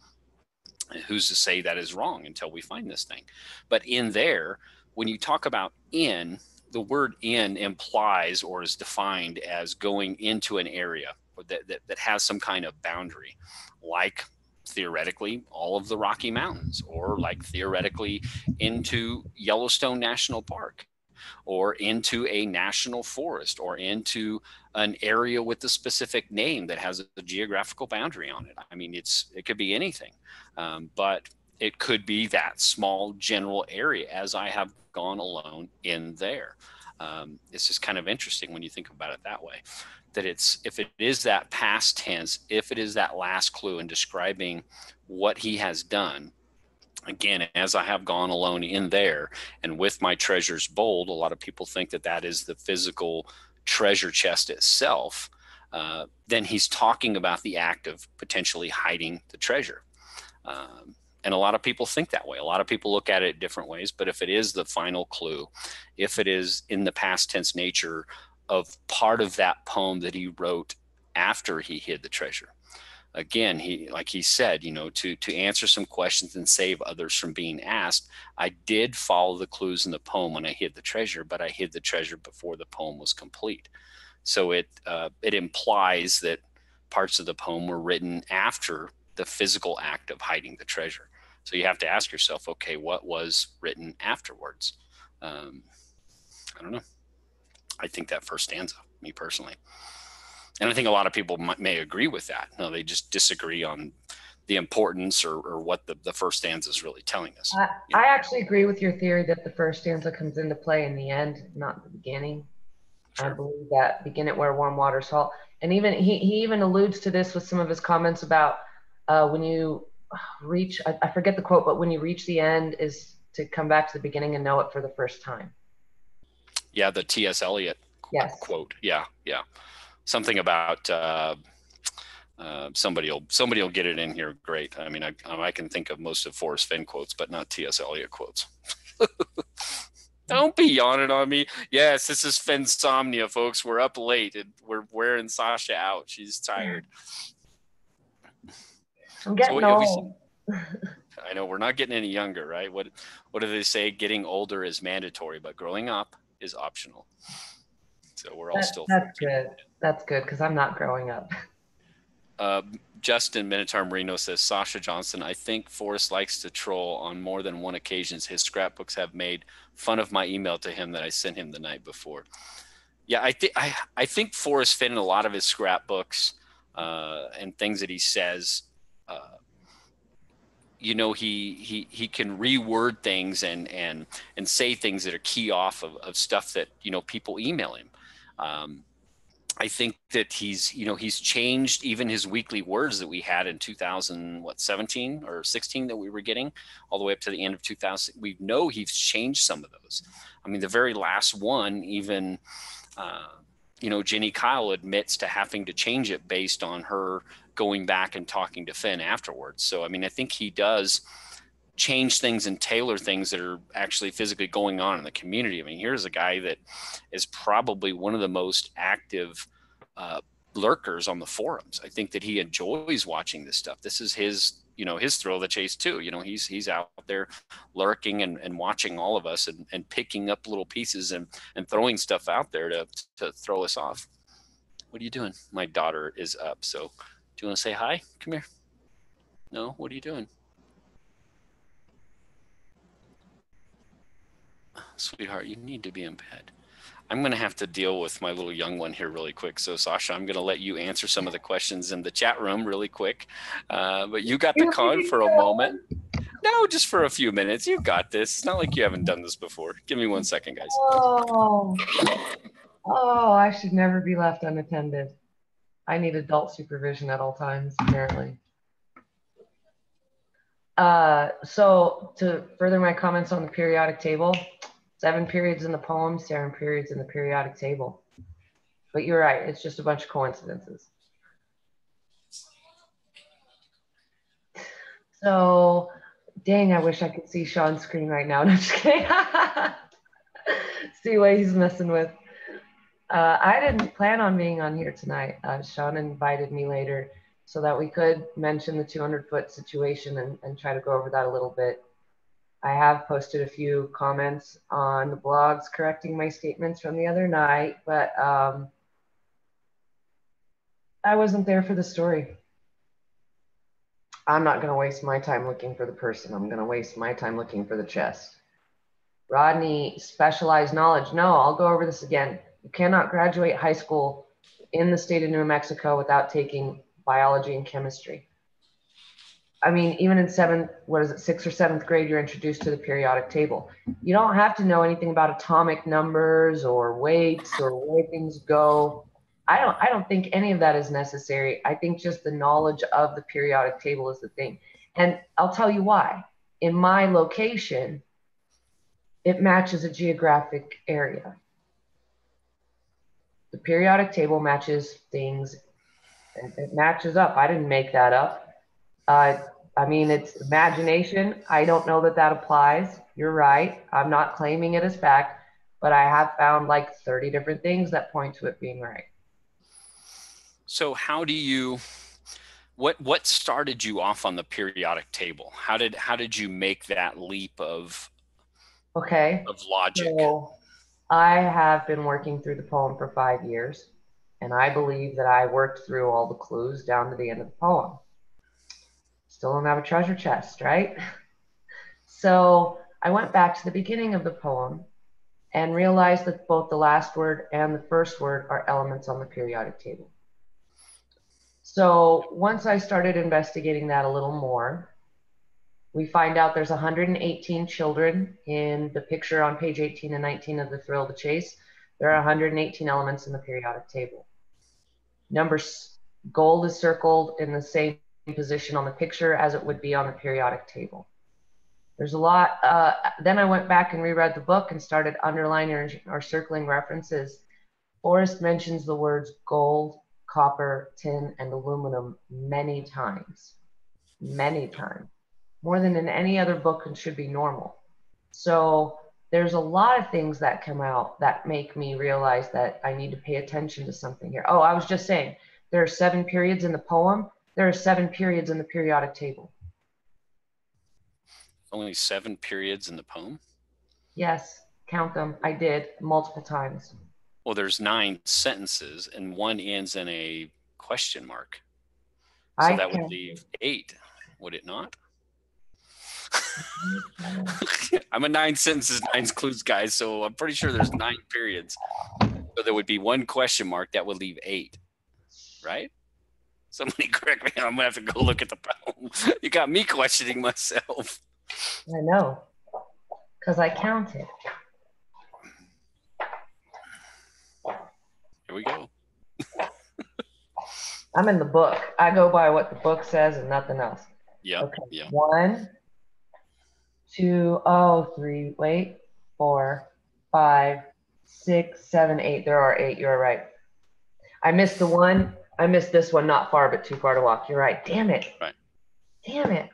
S1: Who's to say that is wrong until we find this thing? But in there, when you talk about in, the word in implies or is defined as going into an area that has some kind of boundary, like theoretically all of the Rocky Mountains, or like theoretically into Yellowstone National Park, or into a national forest, or into an area with a specific name that has a geographical boundary on it. I mean, it could be anything, but it could be that small general area as I have gone alone in there. It's just kind of interesting when you think about it that way. That it's, if it is that past tense, if it is that last clue in describing what he has done, again, as I have gone alone in there and with my treasures bold, a lot of people think that that is the physical treasure chest itself. Then he's talking about the act of potentially hiding the treasure. And a lot of people think that way. A lot of people look at it different ways. But if it is the final clue, if it is in the past tense nature of part of that poem that he wrote after he hid the treasure, again, he, like he said, to answer some questions and save others from being asked, I did follow the clues in the poem when I hid the treasure, but I hid the treasure before the poem was complete. So it implies that parts of the poem were written after the physical act of hiding the treasure. So you have to ask yourself, okay, what was written afterwards? um, I don't know. I think that first stanza, me personally. And I think a lot of people may agree with that. No, they just disagree on the importance, or what the first stanza is really telling us.
S2: I, I actually agree with your theory that the first stanza comes into play in the end, not the beginning. I
S1: Sure.
S2: believe that begin it where warm waters halt. And even he even alludes to this with some of his comments about when you reach, I forget the quote, but when you reach the end is to come back to the beginning and know it for the first time.
S1: Yeah, the T.S. Eliot
S2: Yes.
S1: quote. Yeah, yeah. Something about somebody'll get it in here. Great. I mean, I can think of most of Forrest Fenn quotes, but not T.S. Eliot quotes. Don't be yawning on me. Yes, this is Fennsomnia, folks. We're up late and we're wearing Sasha out. She's tired.
S2: I'm
S1: So
S2: getting
S1: have we?
S2: old.
S1: I know we're not getting any younger, right? What do they say? Getting older is mandatory, but growing up is optional. So we're all still
S2: That's
S1: 14.
S2: good. That's good because I'm not growing up.
S1: Uh, Justin Minotaur Marino says, Sasha Johnson, I think Forrest likes to troll on more than one occasions. His scrapbooks have made fun of my email to him that I sent him the night before. Yeah, I think Forrest Fenn in a lot of his scrapbooks and things that he says, he can reword things and say things that are key off of stuff that people email him. I think that he's changed even his weekly words that we had in 2017 or 16 that we were getting all the way up to the end of 2000. We know he's changed some of those. I mean, the very last one, even Jenny Kyle admits to having to change it based on her going back and talking to Fenn afterwards. So I mean, I think he does change things and tailor things that are actually physically going on in the community. I mean, here's a guy that is probably one of the most active lurkers on the forums. I think that he enjoys watching this stuff. This is his thrill of the chase too. He's out there lurking and watching all of us and picking up little pieces and throwing stuff out there to throw us off. What are you doing? My daughter is up. So do you want to say hi? Come here. No, what are you doing? Sweetheart, you need to be in bed. I'm going to have to deal with my little young one here really quick. So, Sasha, I'm going to let you answer some of the questions in the chat room really quick. But you got the
S2: You leave
S1: con
S2: me
S1: for a moment.
S2: alone.
S1: No, just for a few minutes. You got this. It's not like you haven't done this before. Give me 1 second, guys.
S2: Oh, oh, I should never be left unattended. I need adult supervision at all times, apparently. So to further my comments on the periodic table, 7 periods in the poem, 7 periods in the periodic table. But you're right, it's just a bunch of coincidences. So, dang, I wish I could see Sean's screen right now. No, just kidding. See what he's messing with. I didn't plan on being on here tonight. Sean invited me later so that we could mention the 200-foot situation and try to go over that a little bit. I have posted a few comments on the blogs correcting my statements from the other night, but I wasn't there for the story. I'm not going to waste my time looking for the person. I'm going to waste my time looking for the chest. Rodney, specialized knowledge. No, I'll go over this again. You cannot graduate high school in the state of New Mexico without taking biology and chemistry. I mean, even in 6th or 7th grade, you're introduced to the periodic table. You don't have to know anything about atomic numbers or weights or where things go. I don't think any of that is necessary. I think just the knowledge of the periodic table is the thing. And I'll tell you why. In my location, it matches a geographic area. The periodic table matches things, and it matches up. I didn't make that up. I mean, it's imagination. I don't know that that applies. You're right. I'm not claiming it as fact, but I have found like 30 different things that point to it being right.
S1: So how do you, what started you off on the periodic table? How did you make that leap of logic?
S2: So I have been working through the poem for 5 years, and I believe that I worked through all the clues down to the end of the poem. Still don't have a treasure chest, right? So I went back to the beginning of the poem and realized that both the last word and the first word are elements on the periodic table. So once I started investigating that a little more, we find out there's 118 children in the picture on page 18 and 19 of the Thrill to Chase. There are 118 elements in the periodic table. Gold is circled in the same position on the picture as it would be on the periodic table. There's a lot. Then I went back and reread the book and started underlining or circling references. Forrest mentions the words gold, copper, tin, and aluminum many times, more than in any other book and should be normal. So there's a lot of things that come out that make me realize that I need to pay attention to something here. Oh, I was just saying, there are 7 periods in the poem. There are 7 periods in the periodic table.
S1: Only 7 periods in the poem?
S2: Yes, count them. I did multiple times.
S1: Well, there's 9 sentences and one ends in a question mark. So that would leave 8, would it not? I'm a 9 sentences, 9 clues guy, so I'm pretty sure there's 9 periods. So there would be 1 question mark that would leave 8, right? Somebody correct me. I'm gonna have to go look at the poem. You got me questioning myself.
S2: I know, because I counted.
S1: Here we go.
S2: I'm in the book. I go by what the book says and nothing else.
S1: Yeah.
S2: Okay.
S1: Yeah.
S2: 1, 2, oh, 3, wait, 4, 5, 6, 7, 8. There are 8. You're right. I missed the one. I missed this one. Not far, but too far to walk. You're right. Damn it.
S1: Right.
S2: Damn it.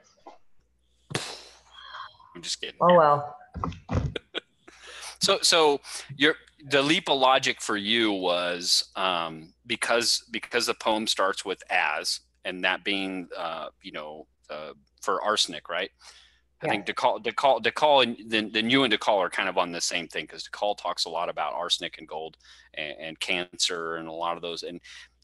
S1: I'm just kidding.
S2: Oh well.
S1: So the leap of logic for you was because the poem starts with as, and that being for arsenic, right? I think DeCall and then you and DeCall are kind of on the same thing, because DeCall talks a lot about arsenic and gold and cancer and a lot of those,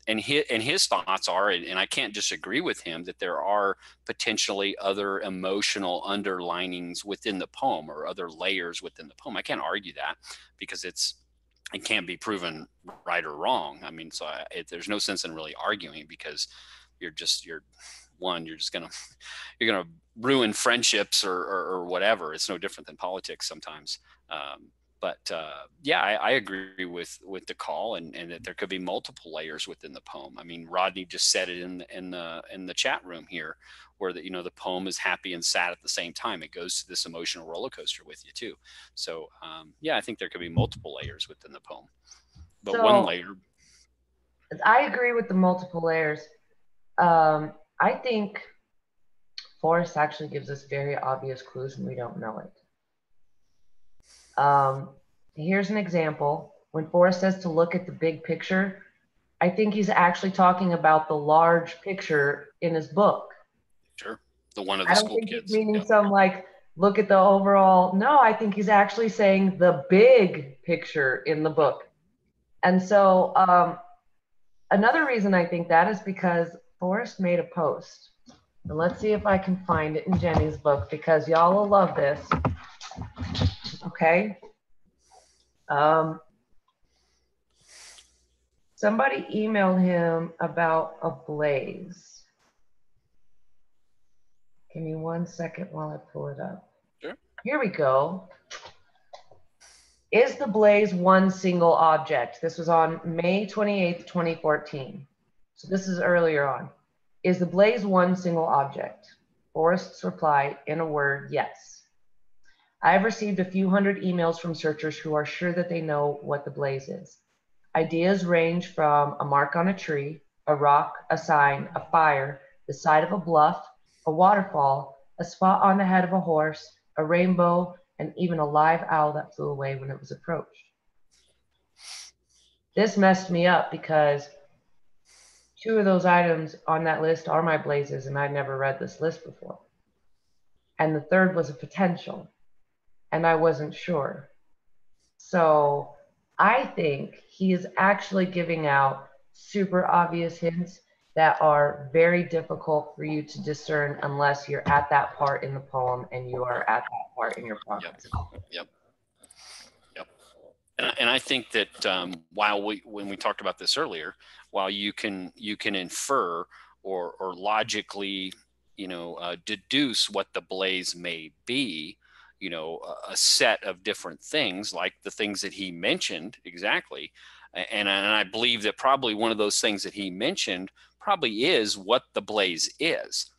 S1: and his thoughts are, and I can't disagree with him, that there are potentially other emotional underlinings within the poem or other layers within the poem. I can't argue that, because it's it can't be proven right or wrong. I mean, so there's no sense in really arguing, because you're just gonna you're gonna ruin friendships, or whatever. It's no different than politics sometimes. But yeah, I agree with the call, and that there could be multiple layers within the poem. I mean, Rodney just said it in the chat room here, where the poem is happy and sad at the same time. It goes to this emotional roller coaster with you too. So yeah, I think there could be multiple layers within the poem, but one
S2: So
S1: layer.
S2: I agree with the multiple layers. I think Forrest actually gives us very obvious clues and we don't know it. Um, Here's an example. When Forrest says to look at the big picture, I think he's actually talking about the large picture in his book.
S1: Sure, the one of
S2: I
S1: the
S2: don't
S1: school
S2: think he's
S1: kids.
S2: meaning
S1: Yep.
S2: some like look at the overall. No, I think he's actually saying the big picture in the book. And so another reason I think that is because Forrest made a post. And let's see if I can find it in Jenny's book because y'all will love this. Okay. Um, Somebody emailed him about a blaze. Give me 1 second while I pull it up.
S1: Sure.
S2: Here we go. Is the blaze one single object? This was on May 28th, 2014. So this is earlier on. Is the blaze one single object? Forrest's reply, in a word, yes. I have received a few hundred emails from searchers who are sure that they know what the blaze is. Ideas range from a mark on a tree, a rock, a sign, a fire, the side of a bluff, a waterfall, a spot on the head of a horse, a rainbow, and even a live owl that flew away when it was approached. This messed me up because two of those items on that list are my blazes, and I'd never read this list before. And the third was a potential, and I wasn't sure. So I think he is actually giving out super obvious hints that are very difficult for you to discern unless you're at that part in the poem and you are at that part in your
S1: Yep.
S2: progress.
S1: Yep. Yep. And I think that when we talked about this earlier, while you can infer or logically, deduce what the blaze may be, a set of different things, like the things that he mentioned exactly. And I believe that probably one of those things that he mentioned probably is what the blaze is.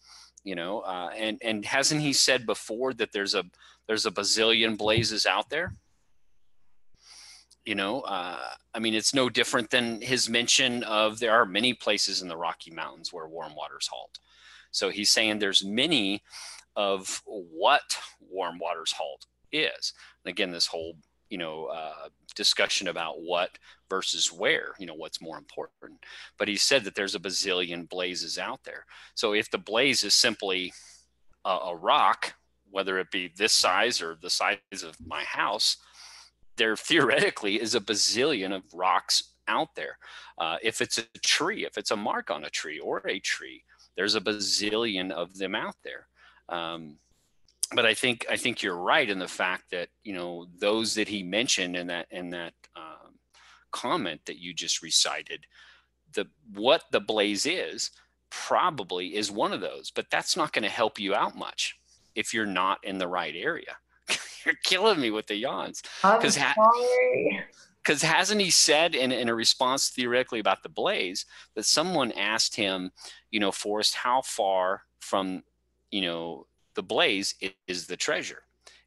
S1: And hasn't he said before that there's a bazillion blazes out there? I mean, it's no different than his mention of there are many places in the Rocky Mountains where warm waters halt. So he's saying there's many of what warm waters halt is. And again, this whole discussion about what versus where, what's more important. But he said that there's a bazillion blazes out there. So if the blaze is simply a rock, whether it be this size or the size of my house, there theoretically is a bazillion of rocks out there. If it's a tree, if it's a mark on a tree or a tree, there's a bazillion of them out there. But I think you're right in the fact that those that he mentioned in that comment that you just recited, what the blaze is probably is one of those. But that's not going to help you out much if you're not in the right area. You're killing me with the yawns.
S2: I'm
S1: Because
S2: sorry.
S1: hasn't he said in a response theoretically about the blaze that someone asked him, Forrest, how far from, the blaze is the treasure?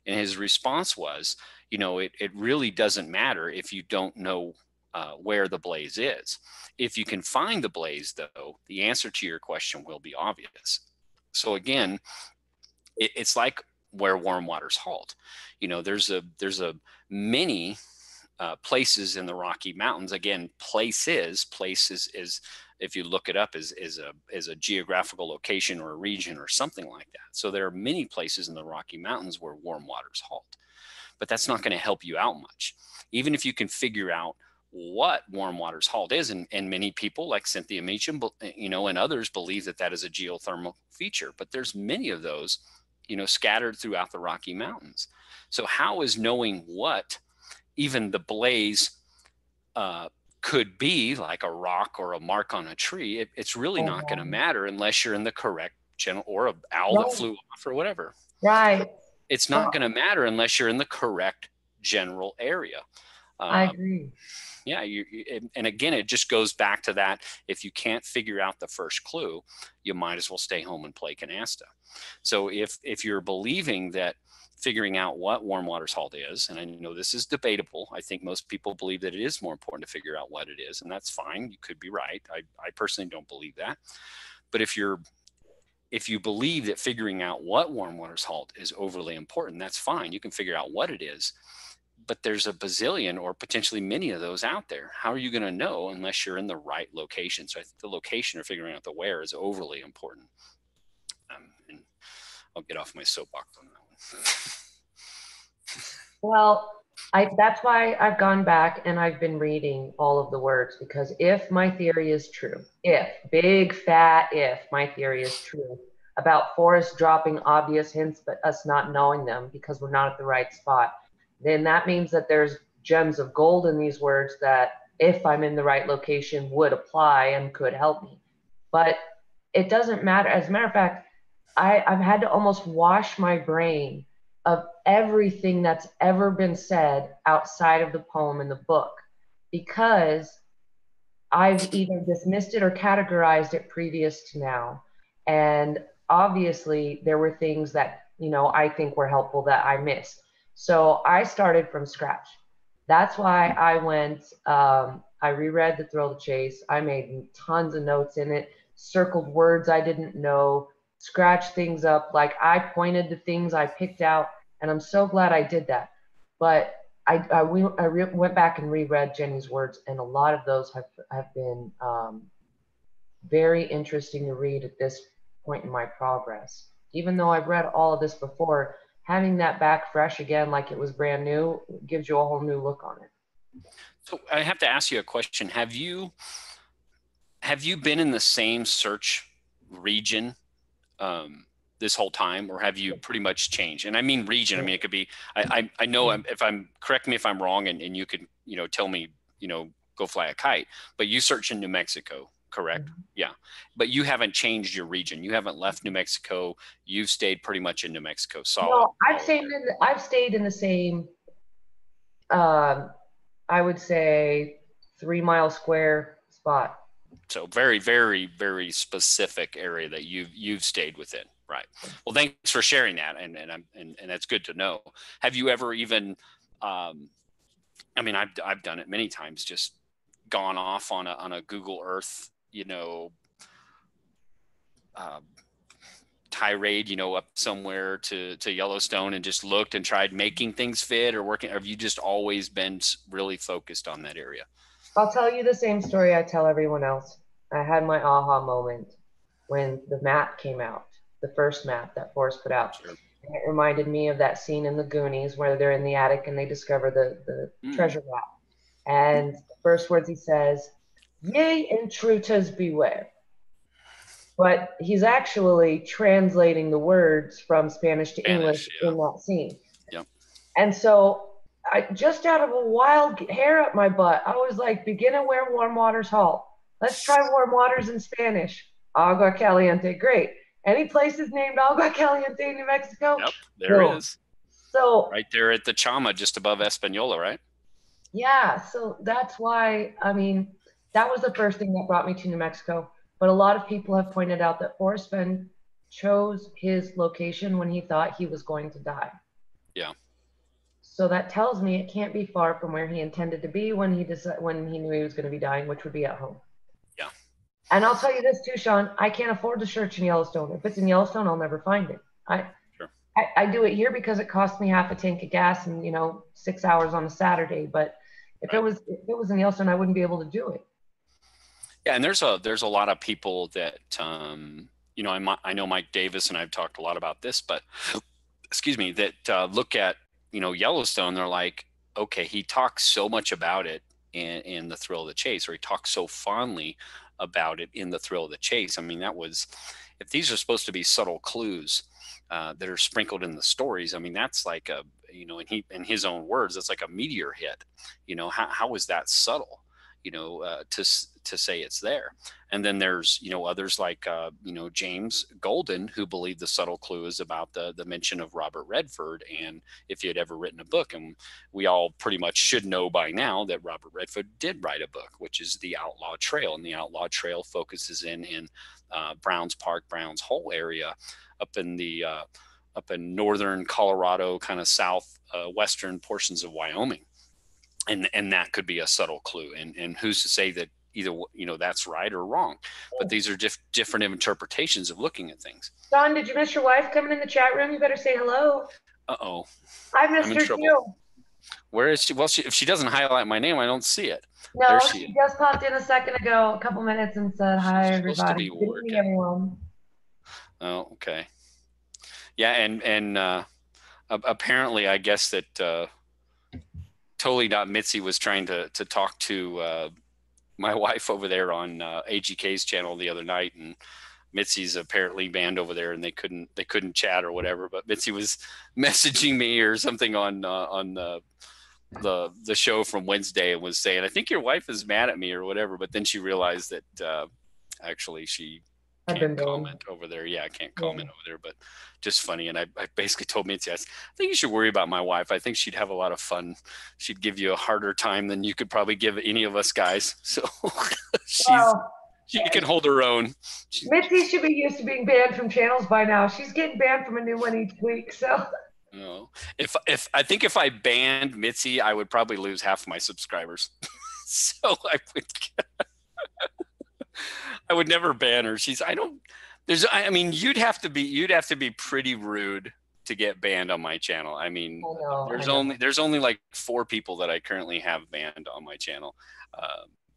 S1: And his response was, it really doesn't matter if you don't know where the blaze is. If you can find the blaze, though, the answer to your question will be obvious. So again, it's like where warm waters halt. There's a many places in the Rocky Mountains. Again, places is if you look it up is a geographical location or a region or something like that. So there are many places in the Rocky Mountains where warm waters halt, but that's not going to help you out much. Even if you can figure out what warm waters halt is, and many people like Cynthia Meacham, and others believe that is a geothermal feature, but there's many of those, scattered throughout the Rocky Mountains. So how is knowing what even the blaze uh, could be like a rock or a mark on a tree. It's really not going to
S2: Oh,
S1: matter unless you're in the correct general, or an owl that
S2: right,
S1: flew off or whatever.
S2: right.
S1: It's
S2: So
S1: not going to matter unless you're in the correct general area.
S2: I
S1: Um,
S2: agree.
S1: yeah, and again, it just goes back to that. If you can't figure out the first clue, you might as well stay home and play canasta. So if you're believing that figuring out what warm water salt is, and I know this is debatable, I think most people believe that it is more important to figure out what it is, and that's fine. You could be right. I personally don't believe that. But if you believe that figuring out what warm water salt is overly important, that's fine. You can figure out what it is, but there's a bazillion or potentially many of those out there. How are you going to know unless you're in the right location? So I think the location or figuring out the where is overly important. And I'll get off my soapbox on that one.
S2: Well, that's why I've gone back and I've been reading all of the words, because if my theory is true, if, big fat if my theory is true about Forrest dropping obvious hints but us not knowing them because we're not at the right spot, then that means that there's gems of gold in these words that, if I'm in the right location, would apply and could help me. But it doesn't matter. As a matter of fact, I've had to almost wash my brain of everything that's ever been said outside of the poem in the book, because I've either dismissed it or categorized it previous to now. And obviously, there were things that, I think were helpful that I missed. So I started from scratch. That's why I went, I reread The Thrill of the Chase. I made tons of notes in it, circled words I didn't know, scratched things up. Like, I pointed to things I picked out, and I'm so glad I did that. But went back and reread Jenny's words, and a lot of those have been very interesting to read at this point in my progress. Even though I've read all of this before, having that back fresh again, like it was brand new, gives you a whole new look on it.
S1: So I have to ask you a question. Have you been in the same search region this whole time, or have you pretty much changed? And I mean region. I mean, it could be. I know if I'm correct me if I'm wrong, and you could tell me go fly a kite. But you search in New Mexico, correct?
S2: Mm-hmm.
S1: Yeah. But you haven't changed your region. You haven't left New Mexico. You've stayed pretty much in New Mexico, solid.
S2: No, I've stayed in the same. Um, I would say 3 mile square spot.
S1: So very, very, very specific area that you've stayed within, right? Well, thanks for sharing that, and that's good to know. Have you ever even, I mean, I've done it many times, just gone off on a Google Earth, uh, tirade, up somewhere to Yellowstone, and just looked and tried making things fit or working. Or have you just always been really focused on that area?
S2: I'll tell you the same story I tell everyone else. I had my aha moment when the map came out, the first map that Forrest put out.
S1: Sure.
S2: And it reminded me of that scene in the Goonies where they're in the attic and they discover the treasure map. And the first words he says, "Ye intruders beware." But he's actually translating the words from Spanish to English
S1: Spanish, yeah.
S2: in that scene.
S1: Yep.
S2: And so just out of a wild hair up my butt, I was like, begin at where warm waters halt. Let's try warm waters in Spanish. Agua Caliente, great. Any places named Agua Caliente, New Mexico?
S1: Yep, there
S2: No.
S1: is.
S2: So
S1: Right there at the Chama, just above Espanola, right?
S2: yeah, so that's why, I mean, that was the first thing that brought me to New Mexico. But a lot of people have pointed out that Forrest Fenn chose his location when he thought he was going to die.
S1: Yeah.
S2: So that tells me it can't be far from where he intended to be when he knew he was going to be dying, which would be at home.
S1: Yeah.
S2: And I'll tell you this too, Sean. I can't afford to search in Yellowstone. If it's in Yellowstone, I'll never find it.
S1: Sure.
S2: I do it here because it costs me half a tank of gas and 6 hours on a Saturday. But if
S1: Right.
S2: it was in Yellowstone, I wouldn't be able to do it.
S1: Yeah, and there's a lot of people that I know Mike Davis, and I've talked a lot about this, but excuse me, that look at Yellowstone. They're like, okay, he talks so much about it in The Thrill of the Chase, or he talks so fondly about it in The Thrill of the Chase. I mean, if these are supposed to be subtle clues that are sprinkled in the stories, I mean, that's like in his own words, that's like a meteor hit. How is that subtle? to say it's there. And then there's others like James Golden, who believe the subtle clue is about the mention of Robert Redford, and if he had ever written a book. And we all pretty much should know by now that Robert Redford did write a book, which is The Outlaw Trail, and The Outlaw Trail focuses in Browns Park, Browns Hole area, up in the up in northern Colorado, kind of south western portions of Wyoming. And that could be a subtle clue. And who's to say that either that's right or wrong? But these are different interpretations of looking at things.
S2: Don, did you miss your wife coming in the chat room? You better say hello.
S1: Uh-oh.
S2: I
S1: I'm
S2: missed
S1: in
S2: her
S1: trouble.
S2: too.
S1: Where is she? Well, if she doesn't highlight my name, I don't see it.
S2: No,
S1: There she
S2: she
S1: is.
S2: just popped in a second ago, a couple minutes, and said hi,
S1: She's supposed to
S2: everybody.
S1: be
S2: Good evening,
S1: working.
S2: everyone.
S1: Oh, okay. Yeah, and apparently, I guess that Totally Not Mitzi was trying to talk to my wife over there on AGK's channel the other night, and Mitzi's apparently banned over there, and they couldn't chat or whatever. But Mitzi was messaging me or something on the show from Wednesday, and was saying, "I think your wife is mad at me or whatever." But then she realized that actually she
S2: I've
S1: can't
S2: been banned.
S1: comment over there. Yeah, I can't
S2: Yeah.
S1: comment over there, but just funny. And I basically told Mitzi, I think you should worry about my wife. I think she'd have a lot of fun. She'd give you a harder time than you could probably give any of us guys. So
S2: Well,
S1: she can hold her own.
S2: Mitzi should be used to being banned from channels by now. She's getting banned from a new one each week. So,
S1: No. If I think if I banned Mitzi, I would probably lose half of my subscribers. So I would never ban her. I mean, you'd have to be pretty rude to get banned on my channel. I mean,
S2: I know.
S1: there's only like 4 people that I currently have banned on my channel.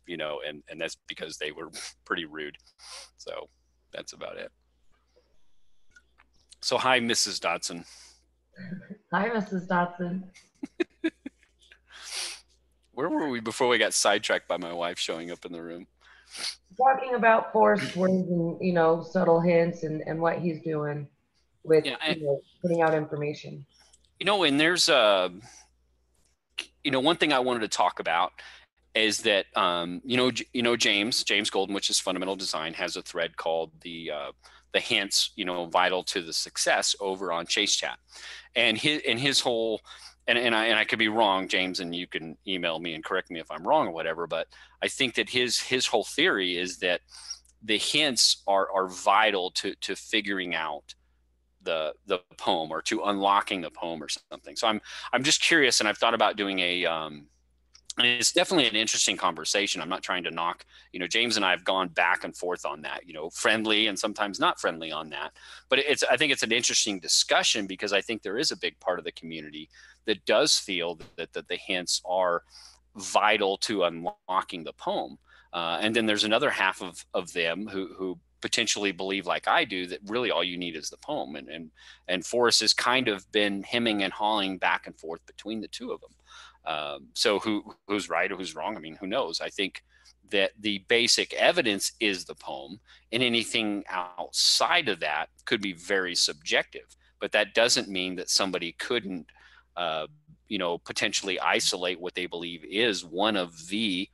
S1: And that's because they were pretty rude. So that's about it. So hi, Mrs. Dotson.
S2: Hi, Mrs. Dotson.
S1: Where were we before we got sidetracked by my wife showing up in the room?
S2: Talking about Forrest words and subtle hints and what he's doing with putting out information.
S1: And there's one thing I wanted to talk about is that James Golden, which is Fundamental Design, has a thread called the hints vital to the success over on Chase Chat, and his whole and I could be wrong, James, and you can email me and correct me if I'm wrong or whatever, but I think that his whole theory is that the hints are vital to figuring out the poem, or to unlocking the poem or something. So I'm just curious, and I've thought about doing and it's definitely an interesting conversation. I'm not trying to knock, James and I have gone back and forth on that, friendly and sometimes not friendly on that. But I think it's an interesting discussion, because I think there is a big part of the community that does feel that the hints are vital to unlocking the poem. And then there's another half of them who potentially believe, like I do, that really all you need is the poem. And Forrest has kind of been hemming and hawing back and forth between the two of them. So who's right or who's wrong? I mean, who knows? I think that the basic evidence is the poem, and anything outside of that could be very subjective. But that doesn't mean that somebody couldn't, potentially isolate what they believe is one of the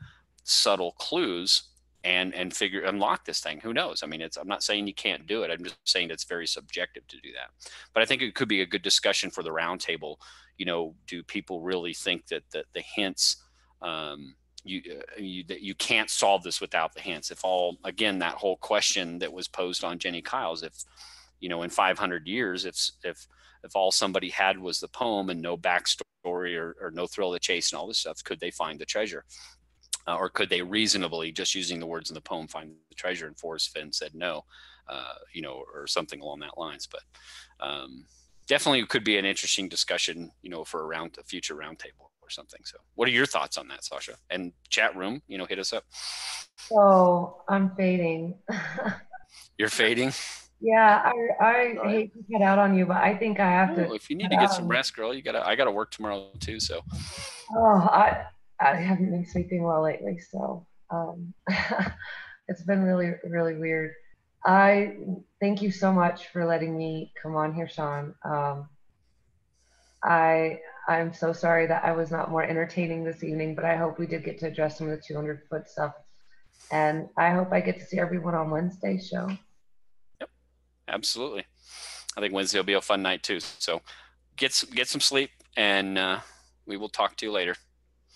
S1: subtle clues and unlock this thing. Who knows? I mean, I'm not saying you can't do it. I'm just saying it's very subjective to do that. But I think it could be a good discussion for the roundtable. Do people really think that the hints, that you can't solve this without the hints? Again, that whole question that was posed on Jenny Kyle's, if in 500 years, if all somebody had was the poem and no backstory or no thrill of the chase and all this stuff, could they find the treasure? Or could they reasonably, just using the words in the poem, find the treasure? And Forrest Fenn said no, or something along that lines. But definitely could be an interesting discussion, for a future roundtable or something. So what are your thoughts on that, Sasha? And chat room, hit us up.
S2: So I'm fading.
S1: You're fading?
S2: Yeah, I hate to cut out on you, but I think I have to.
S1: If you need to get some rest, girl, I gotta work tomorrow too. So.
S2: Oh, I haven't been sleeping well lately, so it's been really, really weird. I thank you so much for letting me come on here, Sean. I I'm so sorry that I was not more entertaining this evening, but I hope we did get to address some of the 200-foot stuff. And I hope I get to see everyone on Wednesday's show.
S1: Yep, absolutely. I think Wednesday will be a fun night too. So get some sleep, and we will talk to you later.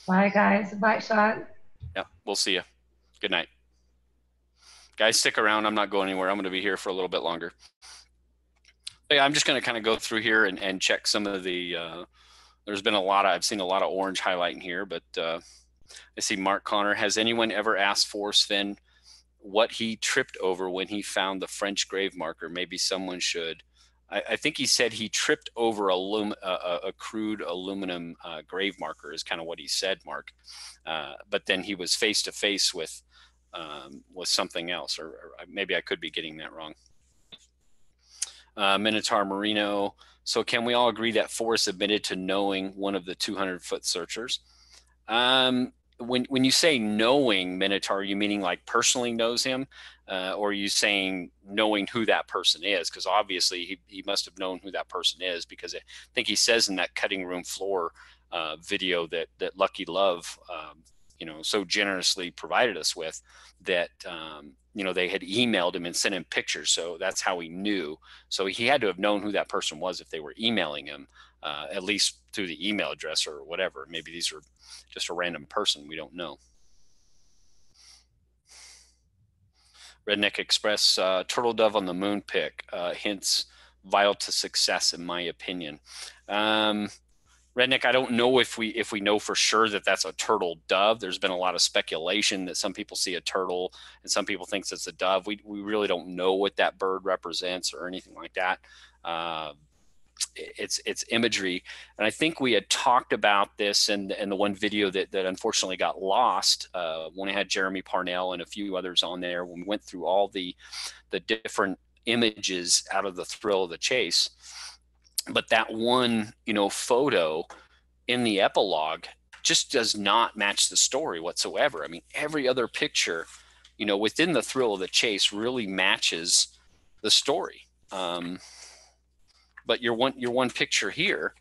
S2: Bye, guys. Bye, Sean.
S1: Yeah, we'll see you. Good night. Guys, stick around. I'm not going anywhere. I'm going to be here for a little bit longer. But yeah, I'm just going to kind of go through here and check some of the, there's been I've seen a lot of orange highlighting here, but I see Mark Connor. Has anyone ever asked Forrest Fenn what he tripped over when he found the French grave marker? Maybe someone should. I think he said he tripped over a crude aluminum grave marker is kind of what he said, Mark. But then he was face to face with something else, or maybe I could be getting that wrong. Minotaur Marino. So can we all agree that Forrest admitted to knowing one of the 200-foot searchers? When you say knowing Minotaur, are you meaning like personally knows him, or are you saying knowing who that person is? Because obviously he must have known who that person is, because I think he says in that cutting room floor video that Lucky Love so generously provided us with, that they had emailed him and sent him pictures, so that's how he knew. So he had to have known who that person was if they were emailing him, at least through the email address or whatever. Maybe these are just a random person, we don't know. Redneck Express, turtle dove on the moon pic, hints vital to success in my opinion. Redneck, I don't know if we know for sure that that's a turtle dove. There's been a lot of speculation that some people see a turtle and some people think it's a dove. We really don't know what that bird represents or anything like that. It's imagery, and I think we had talked about this in the one video that unfortunately got lost when I had Jeremy Parnell and a few others on there, when we went through all the different images out of the Thrill of the Chase. But that one photo in the epilogue just does not match the story whatsoever. I mean, every other picture within the Thrill of the Chase really matches the story. But your one picture here,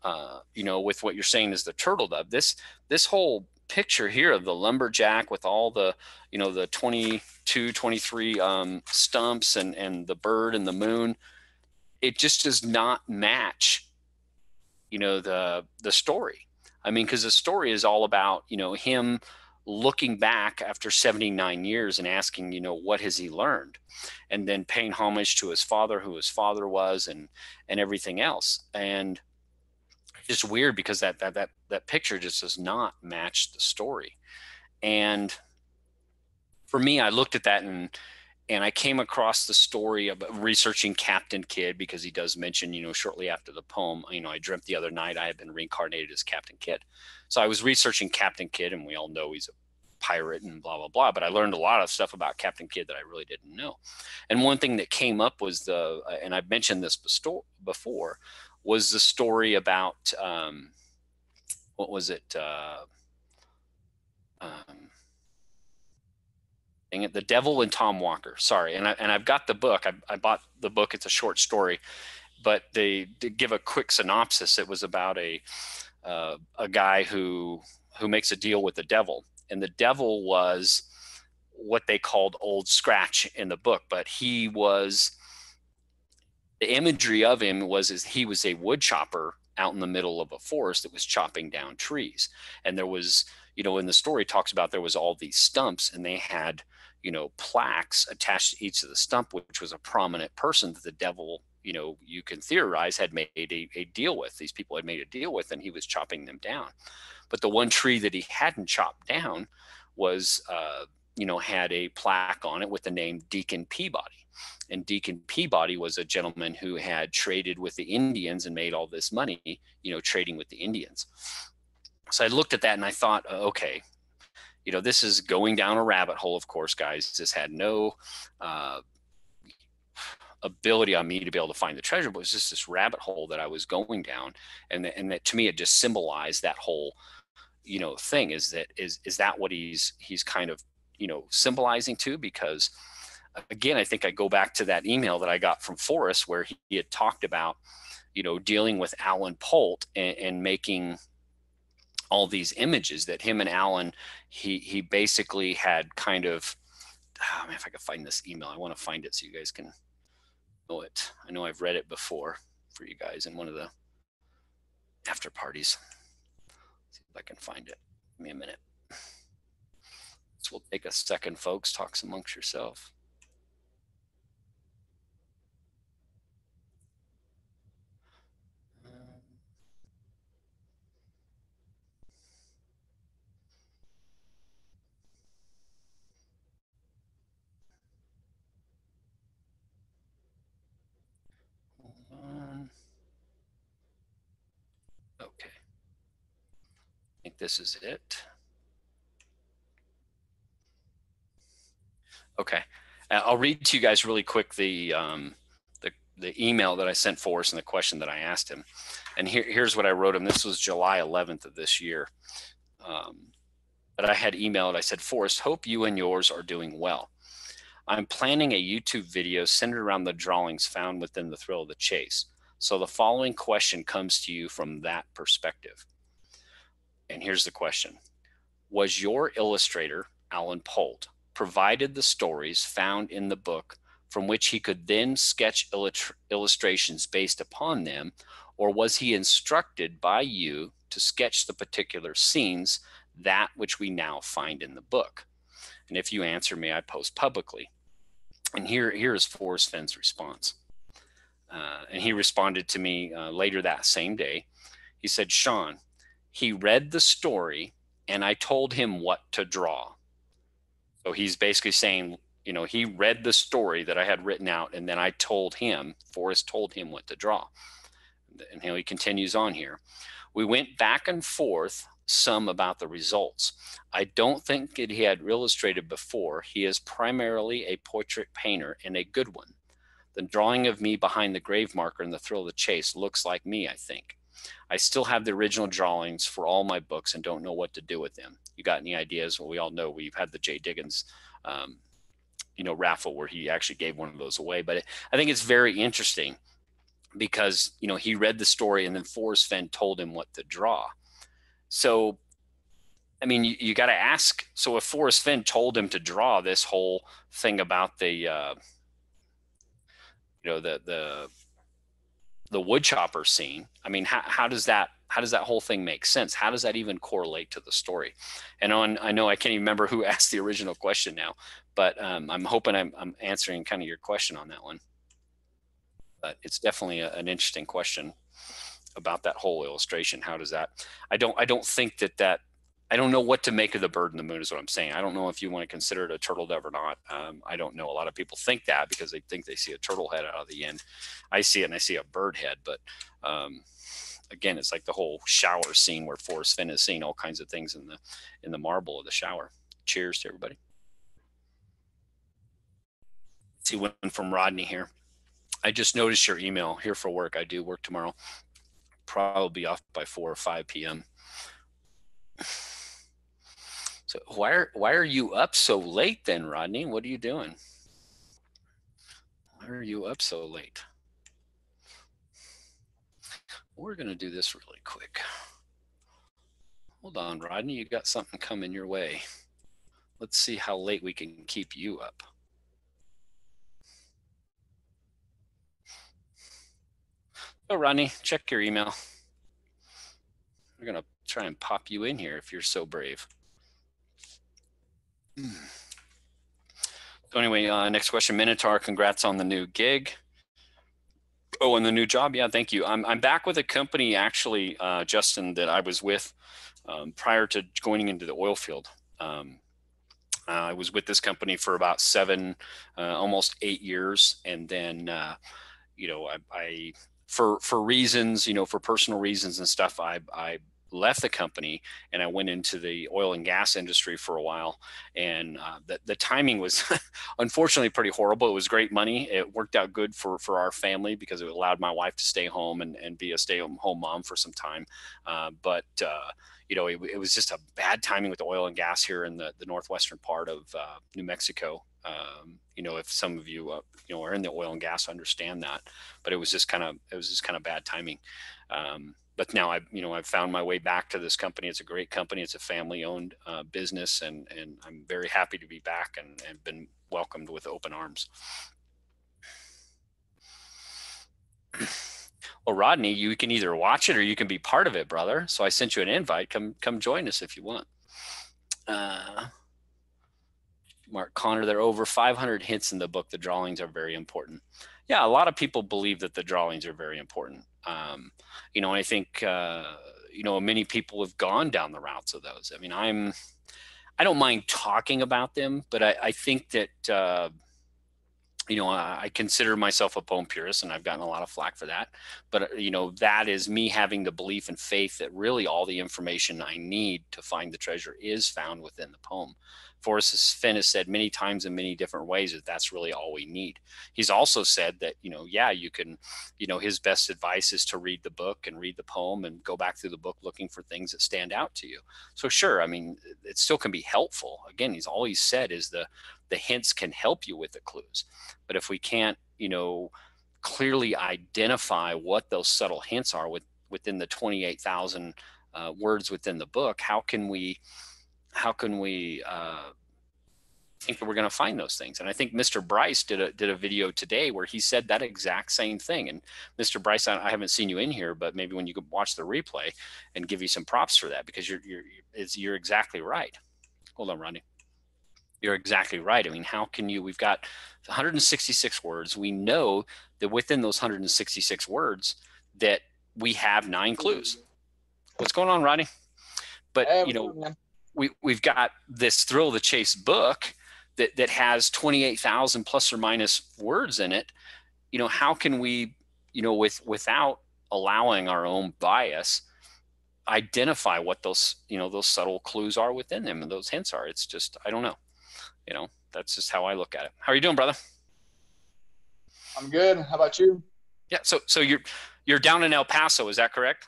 S1: with what you're saying is the turtle dove, this whole picture here of the lumberjack with all the the 22 23 stumps and the bird and the moon, it just does not match the story. I mean, because the story is all about him looking back after 79 years and asking what has he learned, and then paying homage to his father, who his father was, and everything else. And it's weird because that picture just does not match the story. And for me, I looked at that and I came across the story of researching Captain Kidd, because he does mention, shortly after the poem, I dreamt the other night I had been reincarnated as Captain Kidd. So I was researching Captain Kidd, and we all know he's a pirate and blah, blah, blah. But I learned a lot of stuff about Captain Kidd that I really didn't know. And one thing that came up was and I've mentioned this before, was the story about, what was it? The Devil and Tom Walker. Sorry, and I've got the book. I bought the book. It's a short story, but they did give a quick synopsis. It was about a guy who makes a deal with the devil, and the devil was what they called Old Scratch in the book, but the imagery of him was he was a wood chopper out in the middle of a forest that was chopping down trees, and there was in the story talks about there was all these stumps, and they had plaques attached to each of the stump, which was a prominent person that the devil, you can theorize, had made a deal with. These people had made a deal with, and he was chopping them down. But the one tree that he hadn't chopped down was, had a plaque on it with the name Deacon Peabody. And Deacon Peabody was a gentleman who had traded with the Indians and made all this money, trading with the Indians. So I looked at that and I thought, okay, this is going down a rabbit hole, of course, guys. This had no ability on me to be able to find the treasure, but it was just this rabbit hole that I was going down. And that to me, it just symbolized that whole, thing. Is that what he's kind of, symbolizing too? Because again, I think I go back to that email that I got from Forrest, where he had talked about, dealing with Alan Polt and making all these images that him and Alan, he basically had kind of, oh man, if I could find this email, I want to find it so you guys can know it. I know I've read it before for you guys in one of the after parties. Let's see if I can find it. Give me a minute. This will take a second, folks. Talk amongst yourself. Okay. I think this is it. Okay. I'll read to you guys really quick the email that I sent Forrest and the question that I asked him. And here's what I wrote him. This was July 11th of this year. But I had emailed, I said, Forrest, hope you and yours are doing well. I'm planning a YouTube video centered around the drawings found within the Thrill of the Chase. So the following question comes to you from that perspective. And here's the question. Was your illustrator, Alan Polt, provided the stories found in the book from which he could then sketch illustrations based upon them, or was he instructed by you to sketch the particular scenes, that which we now find in the book? And if you answer me, I post publicly. And here is Forrest Fenn's response. And he responded to me later that same day. He said, Sean, he read the story and I told him what to draw. So he's basically saying, he read the story that I had written out, and then I told him, Forrest told him what to draw. And he continues on here. We went back and forth some about the results. I don't think that he had illustrated before. He is primarily a portrait painter and a good one. The drawing of me behind the grave marker in the Thrill of the Chase looks like me, I think. I still have the original drawings for all my books and don't know what to do with them. You got any ideas? Well, we all know we've had the Jay Diggins, raffle where he actually gave one of those away. But I think it's very interesting because, he read the story and then Forrest Fenn told him what to draw. So, I mean, you got to ask. So if Forrest Fenn told him to draw this whole thing about the wood chopper scene, I mean, how does that whole thing make sense? How does that even correlate to the story? And I know I can't even remember who asked the original question now, but I'm hoping I'm answering kind of your question on that one. But it's definitely an interesting question about that whole illustration. How does that? I don't think that I don't know what to make of the bird and the moon is what I'm saying. I don't know if you want to consider it a turtle dove or not. I don't know. A lot of people think that because they think they see a turtle head out of the end. I see it and I see a bird head. But again, it's like the whole shower scene where Forrest Fenn is seeing all kinds of things in the marble of the shower. Cheers to everybody. Let's see one from Rodney here. I just noticed your email here for work. I do work tomorrow. Probably off by 4 or 5 p.m. So why are you up so late then, Rodney? What are you doing? Why are you up so late? We're going to do this really quick. Hold on, Rodney. You got something coming your way. Let's see how late we can keep you up. Oh, Rodney, check your email. We're going to try and pop you in here if you're so brave. So anyway, next question, Minotaur, congrats on the new gig. Oh, and the new job. Yeah, thank you. I'm back with a company actually, Justin, that I was with prior to going into the oil field. I was with this company for about 7, almost 8 years. And then, I for reasons, for personal reasons and stuff, I left the company and I went into the oil and gas industry for a while. And the timing was unfortunately pretty horrible. It was great money. It worked out good for our family because it allowed my wife to stay home and be a stay-at-home mom for some time. But it was just a bad timing with the oil and gas here in the northwestern part of New Mexico. If some of you, are in the oil and gas, understand that, but it was just kind of bad timing. But now I've found my way back to this company. It's a great company. It's a family-owned business, and I'm very happy to be back and been welcomed with open arms. Well, Rodney, you can either watch it or you can be part of it, brother. So I sent you an invite. Come join us if you want. Mark Connor, there are over 500 hints in the book. The drawings are very important. Yeah, a lot of people believe that the drawings are very important. And I think many people have gone down the routes of those. I mean, I don't mind talking about them, but I think that I consider myself a poem purist, and I've gotten a lot of flack for that. But, that is me having the belief and faith that really all the information I need to find the treasure is found within the poem. Forrest Fenn has said many times in many different ways that that's really all we need. He's also said that, you can, his best advice is to read the book and read the poem and go back through the book looking for things that stand out to you. So sure, I mean, it still can be helpful. Again, he's always said is the hints can help you with the clues. But if we can't, clearly identify what those subtle hints are within the 28,000 words within the book, how can we think that we're going to find those things? And I think Mr. Bryce did a video today where he said that exact same thing. And Mr. Bryce, I haven't seen you in here, but maybe when you could watch the replay and give you some props for that, because you're exactly right. Hold on, Rodney. You're exactly right. I mean, how can we've got 166 words. We know that within those 166 words that we have 9 clues. What's going on, Rodney? But, we've got this Thrill of the Chase book that has 28,000 plus or minus words in it. How can we, without allowing our own bias, identify what those subtle clues are within them and those hints are? It's just, I don't know. That's just how I look at it. How are you doing, brother?
S3: I'm good. How about you?
S1: Yeah. So you're down in El Paso, is that correct?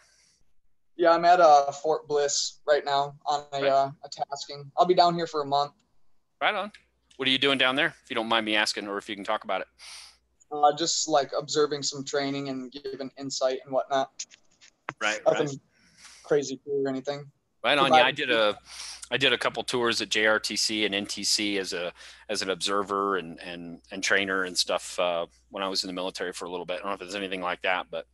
S3: Yeah, I'm at Fort Bliss right now on a tasking. I'll be down here for a month.
S1: Right on. What are you doing down there, if you don't mind me asking, or if you can talk about it?
S3: Just like observing some training and giving insight and whatnot.
S1: Right.
S3: Nothing crazy cool or anything.
S1: Right on. Yeah, I did a couple tours at JRTC and NTC as an observer and trainer and stuff when I was in the military for a little bit. I don't know if there's anything like that, but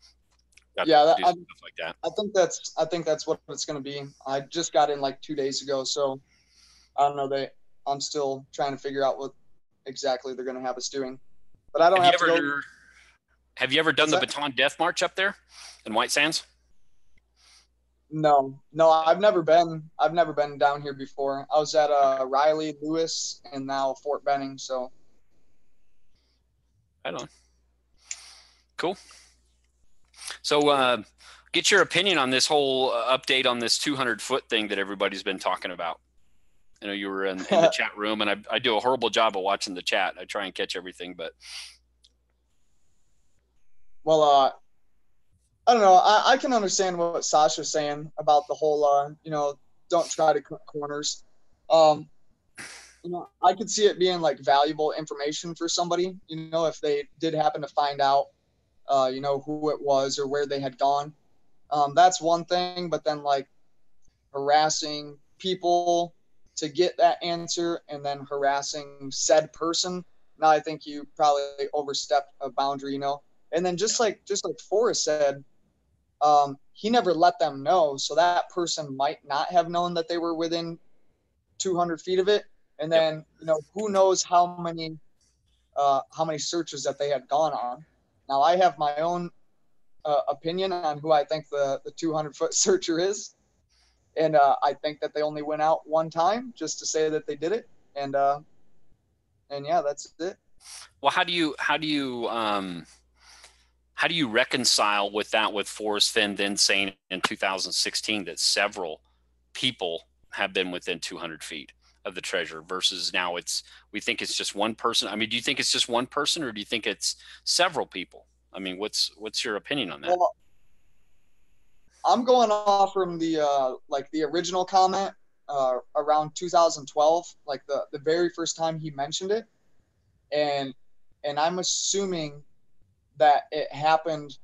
S3: yeah,
S1: stuff like that.
S3: I think that's what it's going to be. I just got in like 2 days ago, so I don't know. I'm still trying to figure out what exactly they're going to have us doing. But I don't have to go.
S1: Have you ever done the Baton Death March up there in White Sands?
S3: No, I've never been down here before. I was at Riley, Lewis, and now Fort Benning. So,
S1: right on. Cool. So, get your opinion on this whole update on this 200-foot thing that everybody's been talking about. I know you were in the chat room, and I do a horrible job of watching the chat. I try and catch everything, but.
S3: Well, I don't know. I can understand what Sasha's saying about the whole, don't try to cut corners. I could see it being like valuable information for somebody, if they did happen to find out, who it was or where they had gone. That's one thing, but then like harassing people to get that answer and then harassing said person. Now I think you probably overstepped a boundary, and then just like Forrest said, he never let them know. So that person might not have known that they were within 200 feet of it. And then, who knows how many searches that they had gone on. Now I have my own opinion on who I think the 200-foot searcher is. And I think that they only went out one time just to say that they did it. And yeah, that's it.
S1: Well, how do you reconcile with that, with Forrest Fenn then saying in 2016 that several people have been within 200 feet of the treasure versus now we think it's just one person? I mean, do you think it's just one person or do you think it's several people? I mean, what's your opinion on that?
S3: Well, I'm going off from the original comment around 2012, like the very first time he mentioned it. and I'm assuming that it happened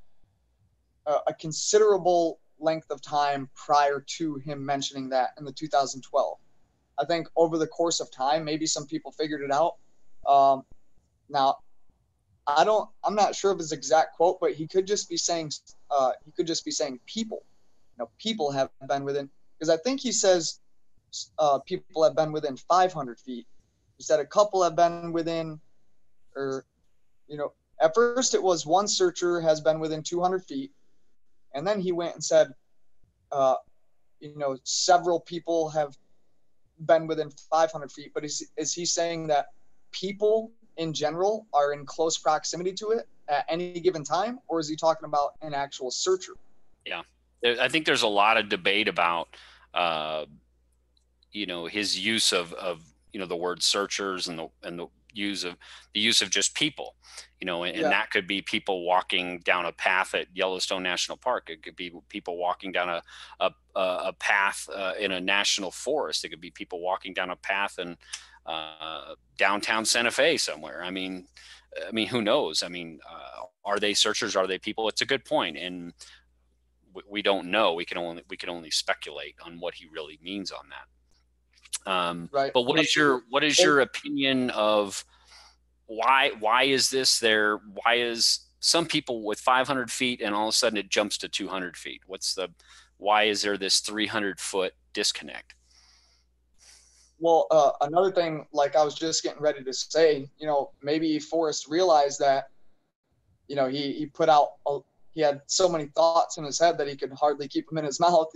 S3: a considerable length of time prior to him mentioning that in the 2012. I think over the course of time, maybe some people figured it out. Now, I'm not sure of his exact quote, but he could just be saying people. People have been within, because I think he says people have been within 500 feet. He said a couple have been within, or at first it was one searcher has been within 200 feet, and then he went and said, several people have been within 500 feet. But is he saying that people in general are in close proximity to it at any given time, or is he talking about an actual searcher?
S1: Yeah, I think there's a lot of debate about, his use of the word searchers and the use of just people, and that could be people walking down a path at Yellowstone National Park. It could be people walking down a path in a national forest. It could be people walking down a path in downtown Santa Fe somewhere. I mean, who knows? Are they searchers? Are they people? It's a good point, and we don't know. We can only speculate on what he really means on that.
S3: Right.
S1: But what is your opinion of why is this there? Why is some people with 500 feet and all of a sudden it jumps to 200 feet? Why is there this 300-foot disconnect?
S3: Well, another thing, like I was just getting ready to say, maybe Forrest realized that, he put out, he had so many thoughts in his head that he could hardly keep them in his mouth,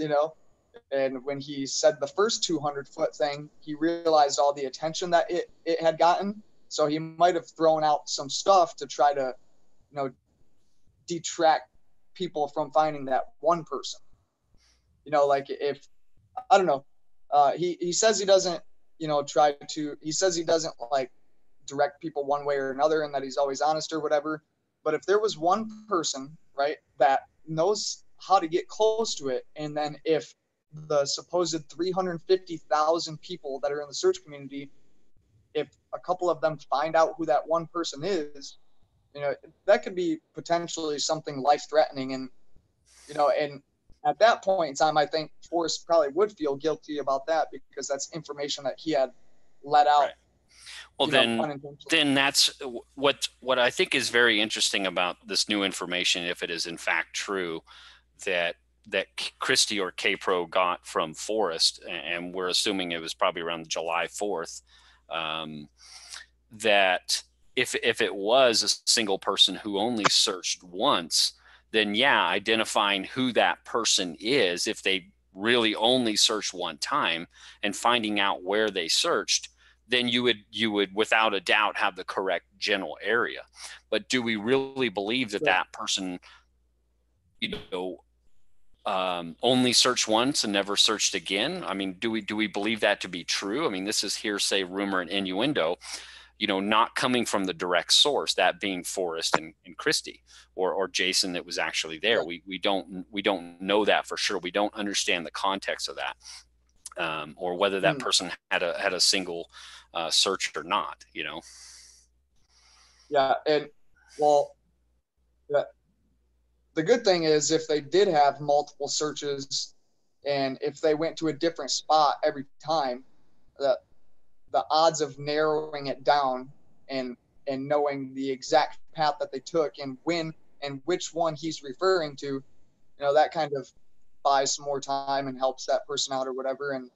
S3: And when he said the first 200-foot thing, he realized all the attention that it had gotten. So he might have thrown out some stuff to try to, detract people from finding that one person. Like if, I don't know, he says he doesn't, he says he doesn't like direct people one way or another and that he's always honest or whatever. But if there was one person, right, that knows how to get close to it, and then if the supposed 350,000 people that are in the search community, if a couple of them find out who that one person is, that could be potentially something life-threatening. And, and at that point in time, I think Forrest probably would feel guilty about that because that's information that he had let out. Right.
S1: Well, then that's what I think is very interesting about this new information, if it is in fact true, that Christie or K-Pro got from Forrest, and we're assuming it was probably around July 4th, that if it was a single person who only searched once, then identifying who that person is, if they really only searched one time and finding out where they searched, then you would without a doubt have the correct general area. But do we really believe that person, only searched once and never searched again? Do we believe that to be true? This is hearsay, rumor, and innuendo, not coming from the direct source, that being Forrest and Christie or Jason that was actually there. Yeah. We don't know that for sure. We don't understand the context of that, or whether that person had a single search or not.
S3: Yeah, and well, the good thing is if they did have multiple searches and if they went to a different spot every time, that the odds of narrowing it down and knowing the exact path that they took and when and which one he's referring to, that kind of buys some more time and helps that person out or whatever. And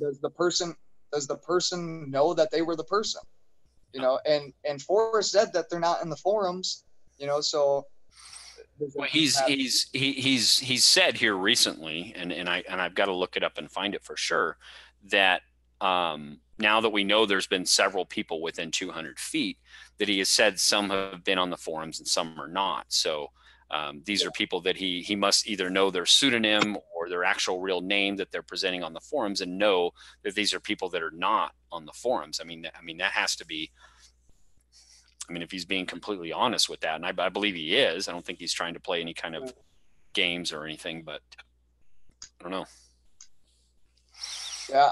S3: does the person know that they were the person? And Forrest said that they're not in the forums. So
S1: well, he's said here recently, and I've got to look it up and find it for sure, that now that we know there's been several people within 200 feet, that he has said some have been on the forums and some are not. So these are people that he must either know their pseudonym or their actual real name that they're presenting on the forums, and know that these are people that are not on the forums. That has to be. If he's being completely honest with that, and I believe he is, I don't think he's trying to play any kind of games or anything, but I don't know.
S3: Yeah,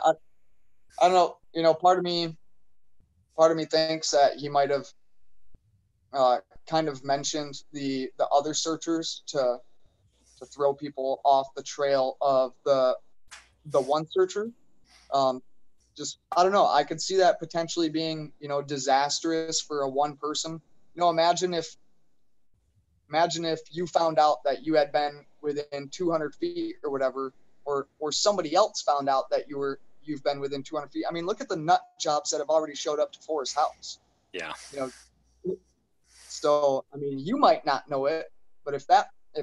S3: I don't know. Part of me, part of me thinks that he might have kind of mentioned the other searchers to throw people off the trail of the one searcher. Just I don't know. I could see that potentially being, you know, disastrous for a one person. You know, imagine if you found out that you had been within 200 feet or whatever, or somebody else found out that you've been within 200 feet. I mean, look at the nut jobs that have already showed up to Forrest's house.
S1: Yeah.
S3: You know, so I mean, you might not know it, but if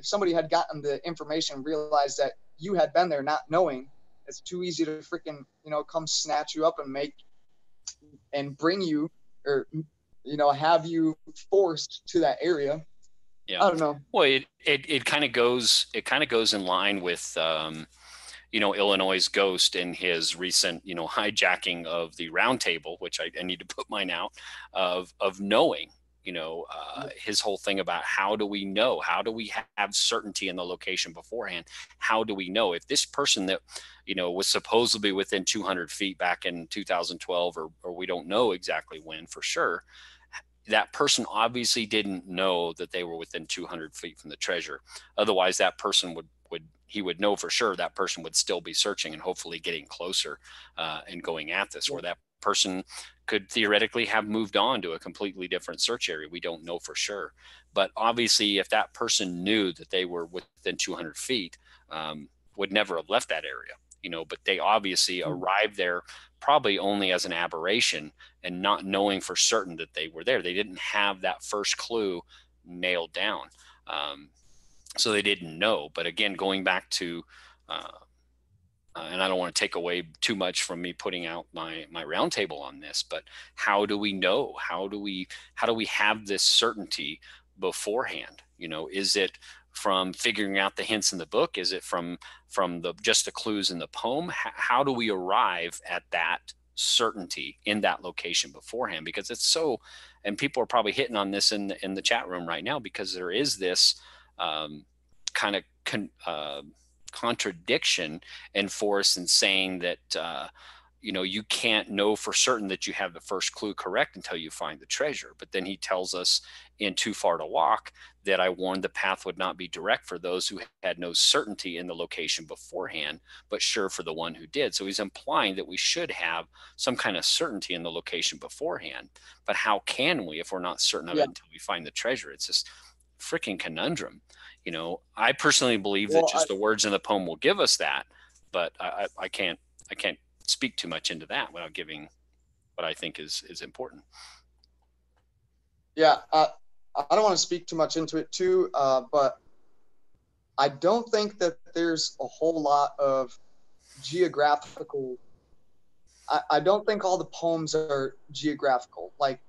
S3: somebody had gotten the information and realized that you had been there not knowing, it's too easy to freaking, you know, come snatch you up and bring you, or, you know, have you forced to that area.
S1: Yeah.
S3: I don't know.
S1: Well, it kind of goes in line with you know, Illinois' Ghost in his recent, you know, hijacking of the round table, which I need to put mine out, of knowing, you know, his whole thing about how do we know? How do we have certainty in the location beforehand? How do we know if this person that, you know, was supposedly within 200 feet back in 2012, or we don't know exactly when for sure, that person obviously didn't know that they were within 200 feet from the treasure. Otherwise, that person would know for sure that person would still be searching and hopefully getting closer and going at this, where that person could theoretically have moved on to a completely different search area. We don't know for sure. But obviously, if that person knew that they were within 200 feet, would never have left that area, you know, but they obviously arrived there probably only as an aberration and not knowing for certain that they were there. They didn't have that first clue nailed down. So they didn't know. But again, going back to, and I don't want to take away too much from me putting out my roundtable on this, but how do we know? How do we have this certainty beforehand? You know, is it from figuring out the hints in the book? Is it from just the clues in the poem? How do we arrive at that certainty in that location beforehand? Because it's so, and people are probably hitting on this in the chat room right now, because there is this kind of contradiction in Forrest in saying that you know, you can't know for certain that you have the first clue correct until you find the treasure. But then he tells us in Too Far to Walk that I warned the path would not be direct for those who had no certainty in the location beforehand, but sure for the one who did. So he's implying that we should have some kind of certainty in the location beforehand. But how can we if we're not certain of it until we find the treasure? It's just freaking conundrum. You know, I personally believe that just the words in the poem will give us that, but I can't speak too much into that without giving what I think is important.
S3: Yeah, I don't want to speak too much into it too, but I don't think that there's a whole lot of geographical. I don't think all the poems are geographical. Like,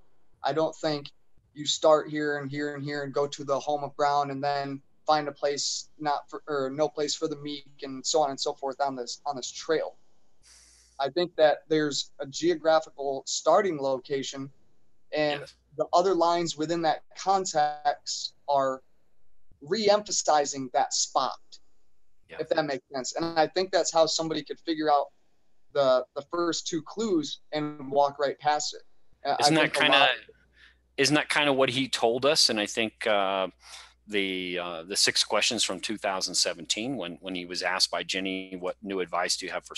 S3: I don't think you start here and here and here and go to the home of Brown and then find a place or no place for the meek and so on and so forth on this trail. I think that there's a geographical starting location, and the other lines within that context are re-emphasizing that spot, if that makes sense. And I think that's how somebody could figure out the first two clues and walk right past it.
S1: Isn't that kind of what he told us? And I think the 6 questions from 2017, when he was asked by Jenny, what new advice do you have for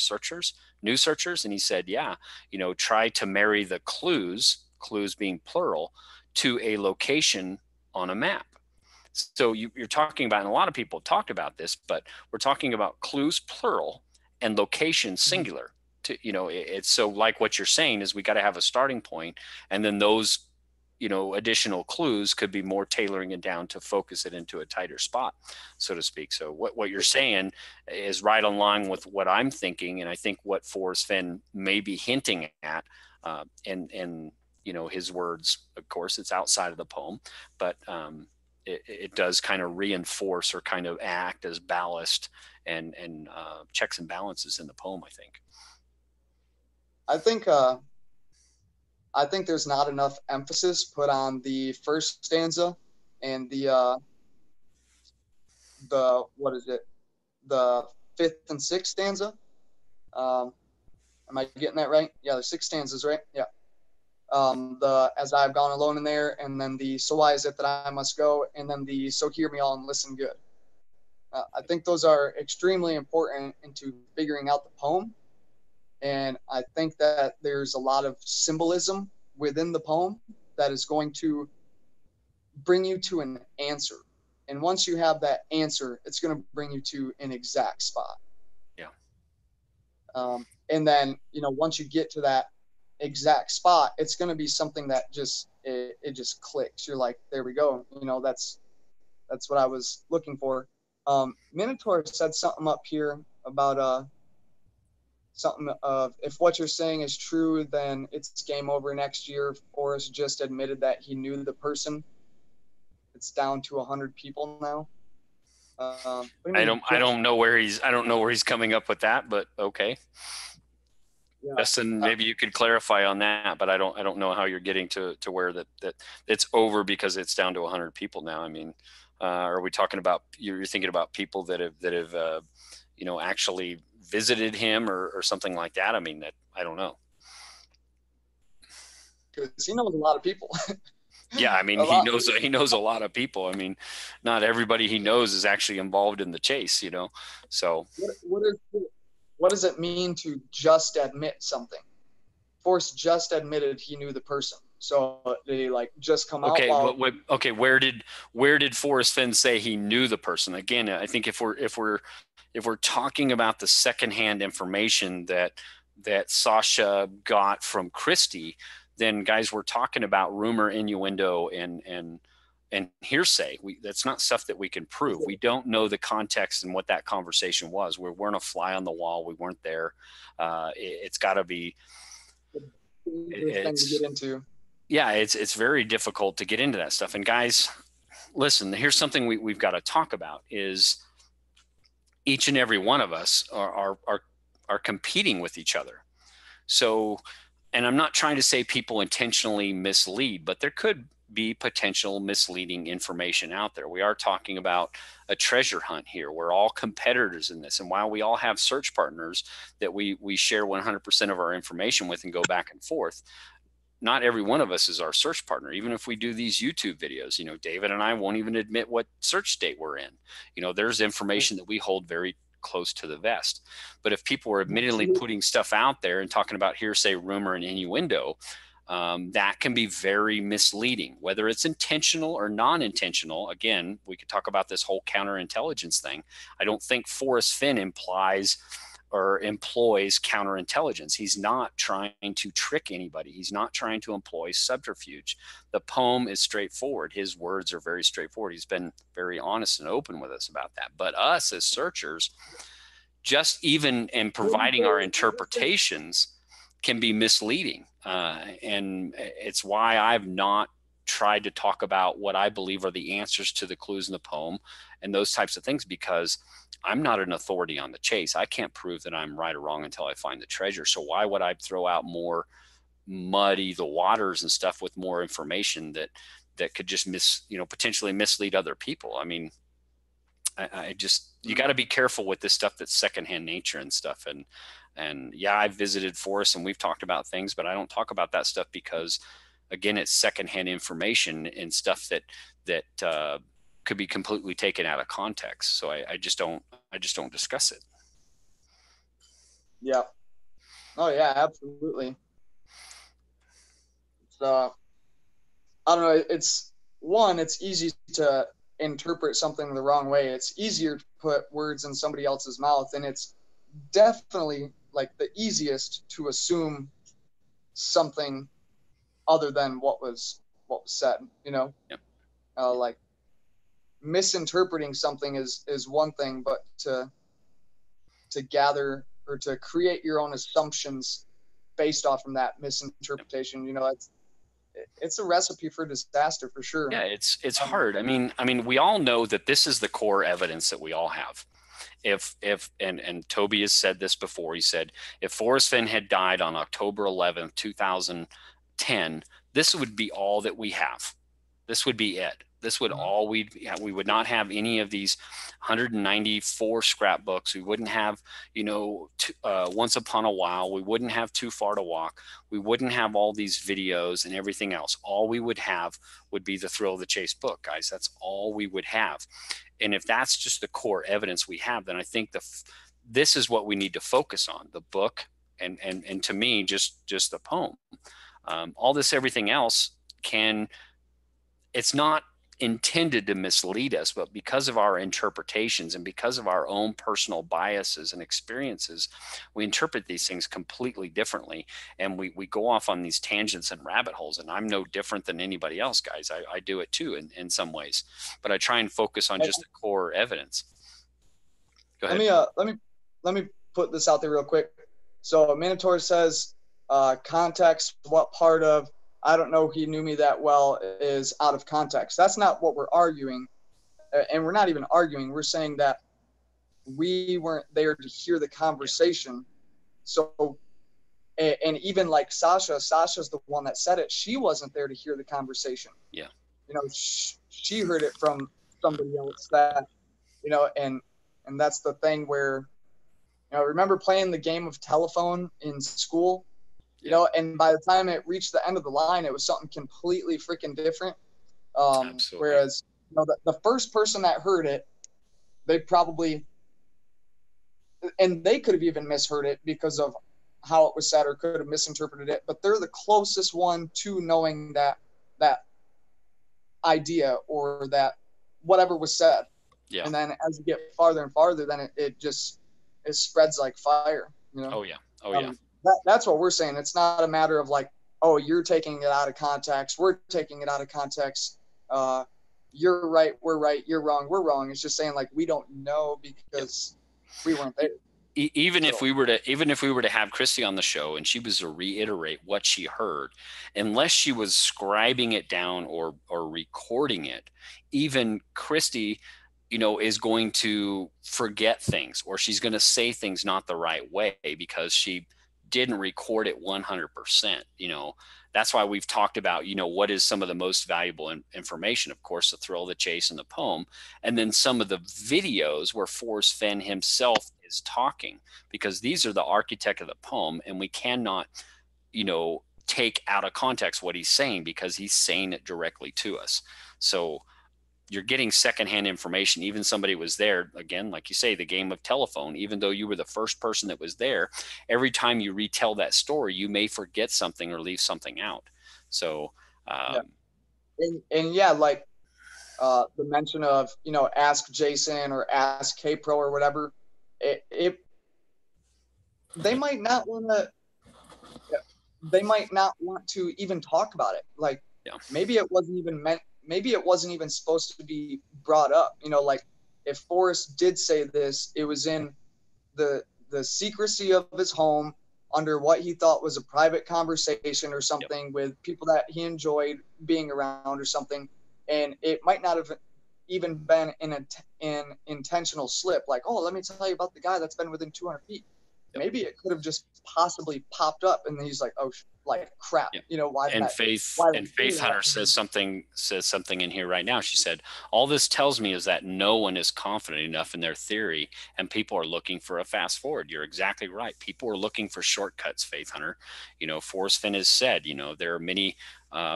S1: new searchers? And he said, yeah, you know, try to marry the clues being plural, to a location on a map. So you're talking about, and a lot of people talked about this, but we're talking about clues plural and location singular. To, you know, it's so like what you're saying is we got to have a starting point, and then those, you know, additional clues could be more tailoring it down to focus it into a tighter spot, so to speak. So what you're saying is right on line with what I'm thinking, and I think what Forrest Fenn may be hinting at, and you know, his words, of course, it's outside of the poem, but it does kind of reinforce or kind of act as ballast and checks and balances in the poem, I think.
S3: I think there's not enough emphasis put on the first stanza and the what is it? The 5th and 6th stanza. Am I getting that right? Yeah, the 6 stanzas, right? Yeah. the As I've Gone Alone in there, and then the So Why Is It That I Must Go, and then the So Hear Me All and Listen Good. I think those are extremely important into figuring out the poem, and I think that there's a lot of symbolism within the poem that is going to bring you to an answer. And once you have that answer, it's going to bring you to an exact spot.
S1: Yeah.
S3: And then, once you get to that exact spot, it's going to be something that it just clicks. You're like, there we go. That's what I was looking for. Minotaur said something up here about something of, if what you're saying is true, then it's game over next year. Forrest just admitted that he knew the person. It's down to 100 people now.
S1: I don't know where he's coming up with that, but okay.
S3: Yeah.
S1: Justin, maybe you could clarify on that, but I don't know how you're getting to where that it's over because it's down to 100 people now. I mean, are we talking about, you're thinking about people that have actually visited him or something like that? I mean, that I don't know.
S3: Because he knows a lot of people.
S1: Yeah, I mean, he knows a lot of people. I mean, not everybody he knows is actually involved in the chase, So
S3: what does it mean to just admit something? Forrest just admitted he knew the person. So did he just come out?
S1: Okay. Where did Forrest Fenn say he knew the person? Again, I think if we're talking about the secondhand information that Sasha got from Christy, then guys, we're talking about rumor, innuendo, and hearsay. That's not stuff that we can prove. We don't know the context and what that conversation was. We weren't a fly on the wall. We weren't there. It's got to be.
S3: Thing to get into.
S1: Yeah, it's very difficult to get into that stuff. And guys, listen, here's something we've got to talk about is each and every one of us are competing with each other. So, and I'm not trying to say people intentionally mislead, but there could be potential misleading information out there. We are talking about a treasure hunt here. We're all competitors in this. And while we all have search partners that we share 100% of our information with and go back and forth, not every one of us is our search partner. Even if we do these YouTube videos, David and I won't even admit what search state we're in. There's information that we hold very close to the vest. But if people are admittedly putting stuff out there and talking about hearsay, rumor, and innuendo, that can be very misleading, whether it's intentional or non-intentional. Again, we could talk about this whole counterintelligence thing. I don't think Forrest Fenn implies or employs counterintelligence. He's not trying to trick anybody. He's not trying to employ subterfuge. The poem is straightforward. His words are very straightforward. He's been very honest and open with us about that. But us as searchers, just even in providing our interpretations, can be misleading. And it's why I've not tried to talk about what I believe are the answers to the clues in the poem and those types of things, because I'm not an authority on the chase. I can't prove that I'm right or wrong until I find the treasure. So why would I throw out more muddy the waters and stuff with more information that could just potentially mislead other people? I mean, I just, you got to be careful with this stuff that's secondhand nature and stuff. And yeah, I've visited Forrest and we've talked about things, but I don't talk about that stuff because, again, it's secondhand information and stuff that could be completely taken out of context. So I just don't discuss it.
S3: Yeah. Oh yeah, absolutely. I don't know. It's easy to interpret something the wrong way. It's easier to put words in somebody else's mouth, and it's definitely the easiest to assume something other than what was said. Yep. Misinterpreting something is one thing, but to gather or to create your own assumptions based off from that misinterpretation, it's a recipe for disaster for sure.
S1: Yeah, it's hard. I mean, we all know that this is the core evidence that we all have. And Toby has said this before. He said, if Forrest Fenn had died on October 11th, 2010, this would be all that we have. This would be it. This would all we would not have any of these 194 scrapbooks. We wouldn't have, Once Upon a While. We wouldn't have Too Far to Walk. We wouldn't have all these videos and everything else. All we would have would be the Thrill of the Chase book, guys. That's all we would have. And if that's just the core evidence we have, then I think this is what we need to focus on: the book, and to me, just the poem. All this, everything else it's not intended to mislead us, but because of our interpretations and because of our own personal biases and experiences, we interpret these things completely differently. And we go off on these tangents and rabbit holes. And I'm no different than anybody else, guys. I do it too in some ways, but I try and focus on just the core evidence. Go ahead.
S3: Let me put this out there real quick. So Minotaur says, context, what part of I don't know he knew me that well is out of context. That's not what we're arguing. And we're not even arguing. We're saying that we weren't there to hear the conversation. So, and even like Sasha's the one that said it. She wasn't there to hear the conversation.
S1: Yeah.
S3: She heard it from somebody else that, and that's the thing where, remember playing the game of telephone in school? And by the time it reached the end of the line, it was something completely freaking different. Whereas, the first person that heard it, they probably, and they could have even misheard it because of how it was said, or could have misinterpreted it, but they're the closest one to knowing that idea or that whatever was said.
S1: Yeah.
S3: And then as you get farther and farther, then it spreads like fire.
S1: Oh yeah.
S3: That's what we're saying. It's not a matter of like, oh, you're taking it out of context. We're taking it out of context. You're right. We're right. You're wrong. We're wrong. It's just saying like, we don't know because we weren't there.
S1: Even if we were to have Christy on the show and she was to reiterate what she heard, unless she was scribing it down or recording it, even Christy, is going to forget things, or she's going to say things not the right way because she didn't record it 100%. That's why we've talked about, what is some of the most valuable information. Of course, the Thrill of the Chase and the poem, and then some of the videos where Forrest Fenn himself is talking, because these are the architect of the poem, and we cannot, take out of context what he's saying because he's saying it directly to us. So you're getting secondhand information. Even somebody was there, again, like you say, the game of telephone, even though you were the first person that was there, every time you retell that story, you may forget something or leave something out. So,
S3: like the mention of, ask Jason or ask K-Pro or whatever, they might not want to even talk about it. Like, maybe it wasn't even supposed to be brought up. Like if Forrest did say this, it was in the secrecy of his home under what he thought was a private conversation or something with people that he enjoyed being around or something. And it might not have even been an intentional slip. Like, oh, let me tell you about the guy that's been within 200 feet. Maybe it could have just possibly popped up, and he's like, "Oh, like crap." Why?
S1: And Faith Hunter says something in here right now. She said, "All this tells me is that no one is confident enough in their theory, and people are looking for a fast forward." You're exactly right. People are looking for shortcuts. Faith Hunter, Forrest Fenn has said, there are many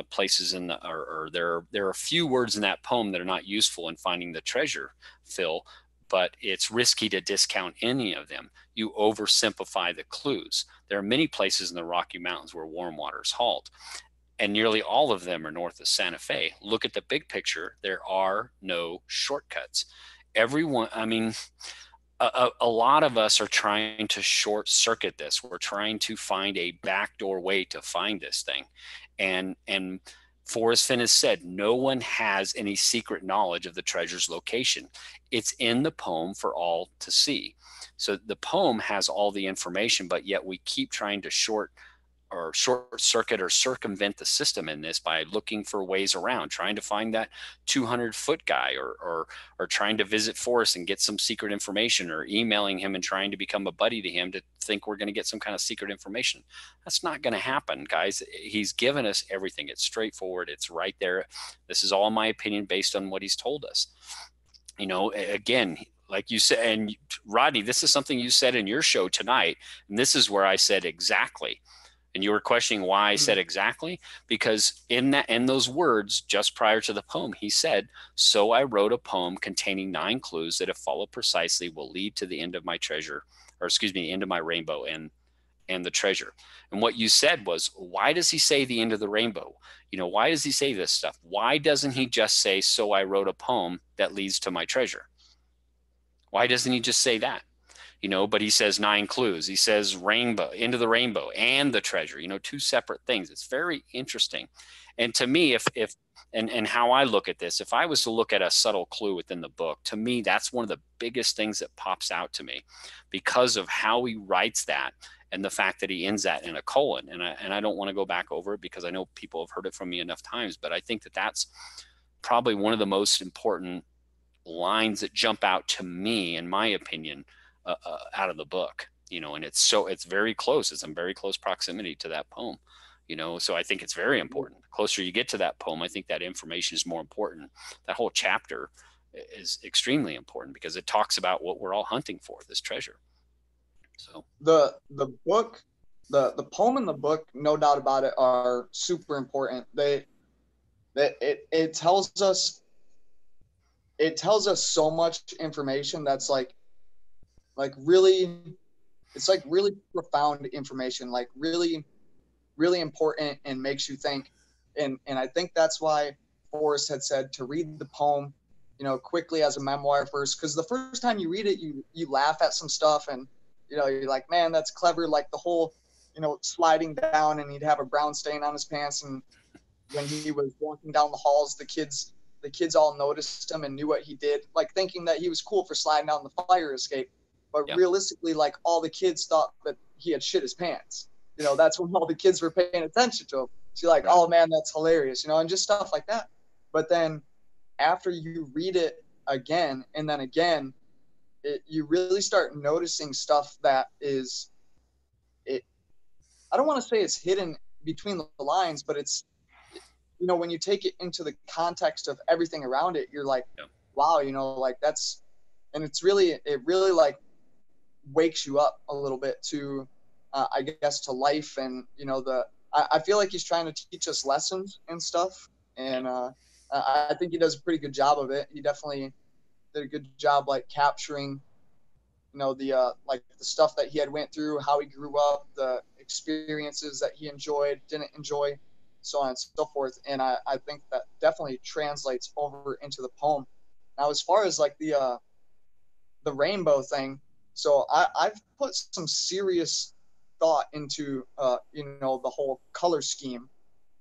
S1: places there are a few words in that poem that are not useful in finding the treasure, Phil. But it's risky to discount any of them. You oversimplify the clues. There are many places in the Rocky Mountains where warm waters halt, and nearly all of them are north of Santa Fe. Look at the big picture. There are no shortcuts. Everyone, a lot of us are trying to short circuit this. We're trying to find a backdoor way to find this thing. And Forrest Fenn has said, no one has any secret knowledge of the treasure's location. It's in the poem for all to see. So the poem has all the information, but yet we keep trying to short short circuit or circumvent the system in this by looking for ways around, trying to find that 200-foot guy, or trying to visit Forrest and get some secret information, or emailing him and trying to become a buddy to him to think we're going to get some kind of secret information. That's not going to happen, guys. He's given us everything. It's straightforward. It's right there. This is all my opinion based on what he's told us. You know, again, like you said, and Rodney, this is something you said in your show tonight, and this is where I said exactly. And you were questioning why I said exactly, because in those words, just prior to the poem, he said, "So I wrote a poem containing 9 clues that, if followed precisely, will lead to the end of my treasure, or excuse me, the end of my rainbow and the treasure." And what you said was, why does he say the end of the rainbow? You know, why does he say this stuff? Why doesn't he just say, "So I wrote a poem that leads to my treasure"? Why doesn't he just say that? You know, but he says 9 clues. He says rainbow, into the rainbow, and the treasure, you know, 2 separate things. It's very interesting. And to me, if and how I look at this, if I was to look at a subtle clue within the book, to me, that's one of the biggest things that pops out to me, because of how he writes that, and the fact that he ends that in a colon. And I don't want to go back over it, because I know people have heard it from me enough times, but I think that that's probably one of the most important lines that jump out to me, in my opinion, out of the book, you know. And it's very close. It's in very close proximity to that poem, you know. So I think it's very important. The closer you get to that poem, I think that information is more important. That whole chapter is extremely important, because it talks about what we're all hunting for, this treasure. So
S3: the book, the poem and the book, no doubt about it, are super important. It tells us so much information that's like really, it's like really profound information, like really, really important, and makes you think. And I think that's why Forrest had said to read the poem, you know, quickly as a memoir first, because the first time you read it, you laugh at some stuff, and you know, you're like, man, that's clever, like the whole, you know, sliding down, and he'd have a brown stain on his pants, and when he was walking down the halls, the kids all noticed him and knew what he did, like thinking that he was cool for sliding down the fire escape. But realistically, like, all the kids thought that he had shit his pants. You know, that's when all the kids were paying attention to him. So you're like, oh man, that's hilarious, you know, and just stuff like that. But then after you read it again and then again, you really start noticing stuff that is, I don't want to say it's hidden between the lines, but it's, you know, when you take it into the context of everything around it, you're like, wow, you know, like that's, and it really like wakes you up a little bit to, I guess, to life. And, you know, I feel like he's trying to teach us lessons and stuff. And I think he does a pretty good job of it. He definitely did a good job, like, capturing, you know, the like the stuff that he had went through, how he grew up, the experiences that he enjoyed, didn't enjoy, so on and so forth. And I think that definitely translates over into the poem. Now, as far as like the rainbow thing, so I've put some serious thought into you know, the whole color scheme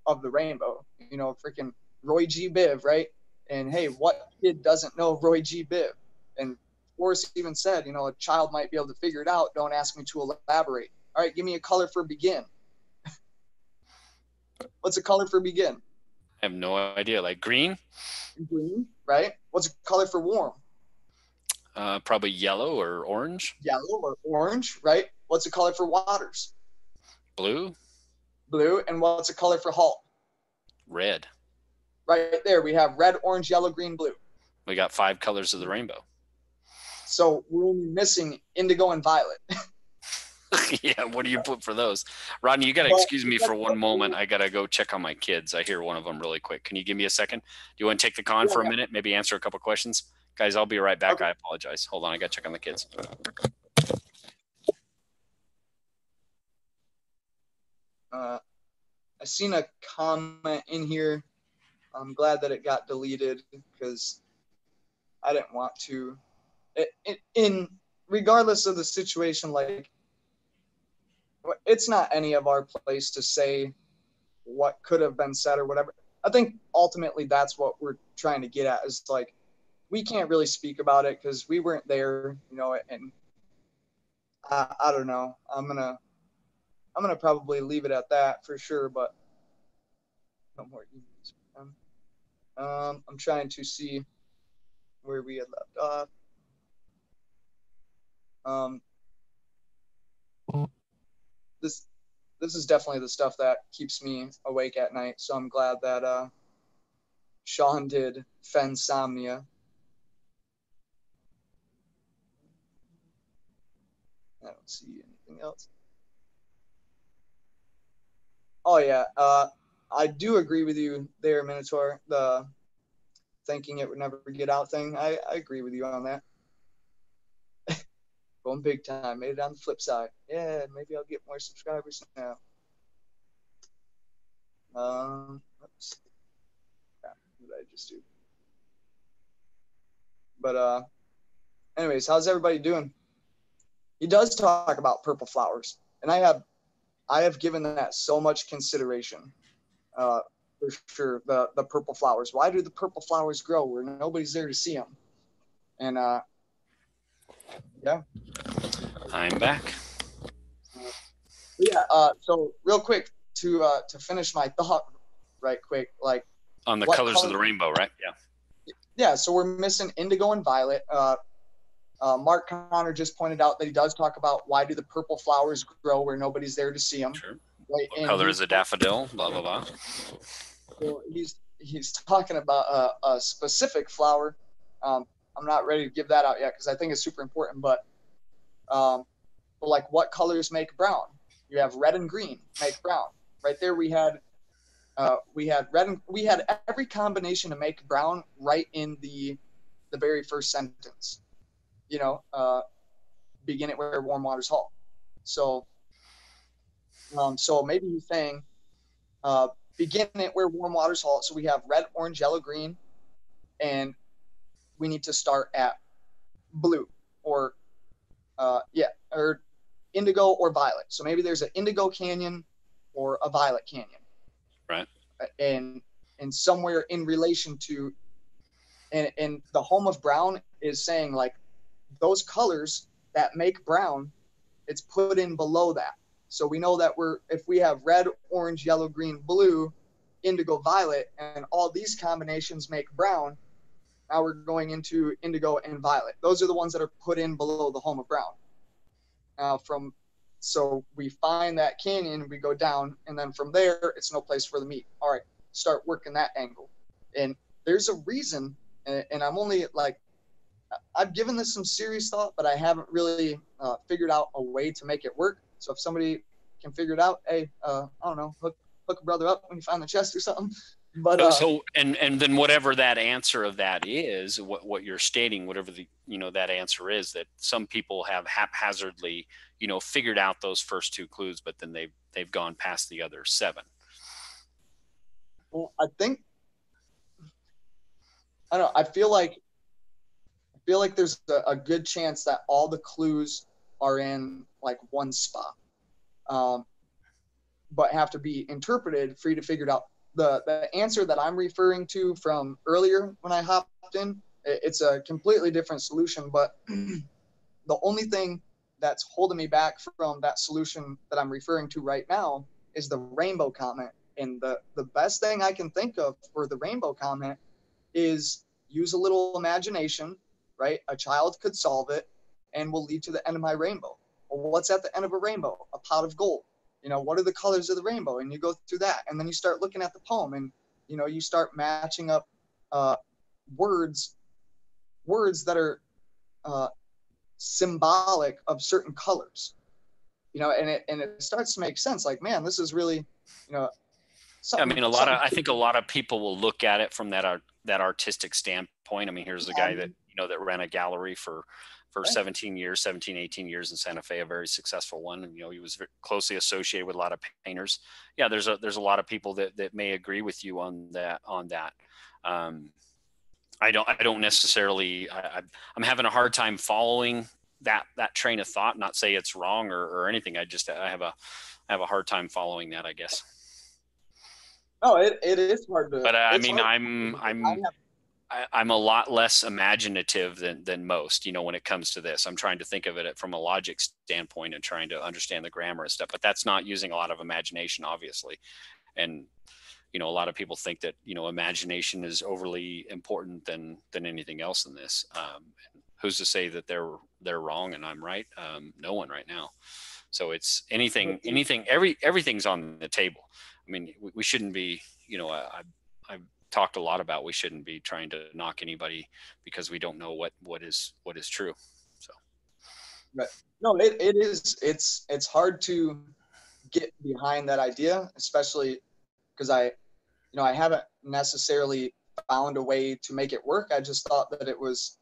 S3: of the rainbow. You know, freaking Roy G. Biv, right? And hey, what kid doesn't know Roy G. Biv? And Forrest even said, you know, a child might be able to figure it out. Don't ask me to elaborate. All right, give me a color for begin. What's a color for begin?
S1: I have no idea. Like green?
S3: Green, right? What's a color for warm?
S1: Probably yellow or orange.
S3: Yellow or orange, right? What's a color for waters?
S1: Blue.
S3: Blue. And what's a color for halt?
S1: Red.
S3: Right there, we have red, orange, yellow, green, blue.
S1: We got 5 colors of the rainbow.
S3: So we're only missing indigo and violet.
S1: Yeah, what do you put for those? Rodney, you got to excuse me for one moment. I got to go check on my kids. I hear one of them really quick. Can you give me a second? Do you want to take the con for a minute? Maybe answer a couple questions? Guys, I'll be right back. Okay. I apologize. Hold on. I got to check on the kids.
S3: I seen a comment in here. I'm glad that it got deleted because I didn't want to. In regardless of the situation, like, it's not any of our place to say what could have been said or whatever. I think ultimately that's what we're trying to get at, is like, we can't really speak about it because we weren't there, you know. And I don't know. I'm gonna I'm gonna probably leave it at that for sure. But no more emails. I'm trying to see where we had left off. This is definitely the stuff that keeps me awake at night. So I'm glad that Sean did Fennsomnia. I don't see anything else. Oh yeah, I do agree with you there, Minotaur. The thinking it would never get out thing. I agree with you on that. Going big time. Made it on the flip side. Yeah, maybe I'll get more subscribers now. Oops. What did I just do? But anyways, how's everybody doing? He does talk about purple flowers, and I have given that so much consideration. For sure, the purple flowers. Why do the purple flowers grow where nobody's there to see them? And yeah,
S1: I'm back.
S3: Yeah. So real quick to finish my thought, right quick, like
S1: on the colors of the rainbow, right? Yeah.
S3: Yeah. So we're missing indigo and violet. Mark Connor just pointed out that he does talk about why do the purple flowers grow where nobody's there to see them.
S1: Sure.
S3: Right?
S1: What color is a daffodil? Blah blah blah.
S3: So he's talking about a specific flower. I'm not ready to give that out yet because I think it's super important. But like what colors make brown? You have red and green make brown. Right there we had red and we had every combination to make brown right in the very first sentence. You know, begin it where warm waters halt. So so maybe he's saying begin it where warm waters halt. So we have red, orange, yellow, green, and we need to start at blue or or indigo or violet. So maybe there's an indigo canyon or a violet canyon.
S1: Right.
S3: And somewhere in relation to and the home of brown is saying like those colors that make brown, it's put in below that. So we know that if we have red, orange, yellow, green, blue, indigo, violet, and all these combinations make brown, now we're going into indigo and violet. Those are the ones that are put in below the home of brown. Now so we find that canyon, we go down, and then from there, it's no place for the meat. All right, start working that angle. And there's a reason, and I'm only like, I've given this some serious thought, but I haven't really figured out a way to make it work. So if somebody can figure it out, hey, I don't know, hook a brother up when you find the chest or something. But
S1: and then whatever that answer of that is, what you're stating, whatever that answer is, that some people have haphazardly, figured out those first two clues, but then they've gone past the other seven.
S3: Well, I don't know. I feel like there's a good chance that all the clues are in like one spot, but have to be interpreted for you to figure it out. The answer that I'm referring to from earlier when I hopped in, it's a completely different solution, but the only thing that's holding me back from that solution that I'm referring to right now is the rainbow comment. And the best thing I can think of for the rainbow comment is use a little imagination, right? A child could solve it and will lead to the end of my rainbow. Well, what's at the end of a rainbow? A pot of gold. What are the colors of the rainbow? And you go through that, and then you start looking at the poem, and you start matching up words that are symbolic of certain colors. And it starts to make sense. Like, man, this is really,
S1: I mean, I think a lot of people will look at it from that artistic standpoint. I mean, here's a guy that that ran a gallery for 17 years, 17, 18 years in Santa Fe, a very successful one. And, he was very closely associated with a lot of painters. Yeah, there's a lot of people that may agree with you on that. I don't necessarily, I'm having a hard time following that train of thought, not say it's wrong or anything. I have a hard time following that, I guess.
S3: No, it is hard to,
S1: but I mean, I'm I'm a lot less imaginative than most, when it comes to this. I'm trying to think of it from a logic standpoint and trying to understand the grammar and stuff, but that's not using a lot of imagination, obviously. And, a lot of people think that, imagination is overly important than anything else in this. Who's to say that they're wrong and I'm right? No one right now. So it's anything, everything's on the table. I mean, we shouldn't be, I've talked a lot about, we shouldn't be trying to knock anybody because we don't know what is true. So.
S3: Right. No, it is. It's hard to get behind that idea, especially because I haven't necessarily found a way to make it work. I just thought that it was,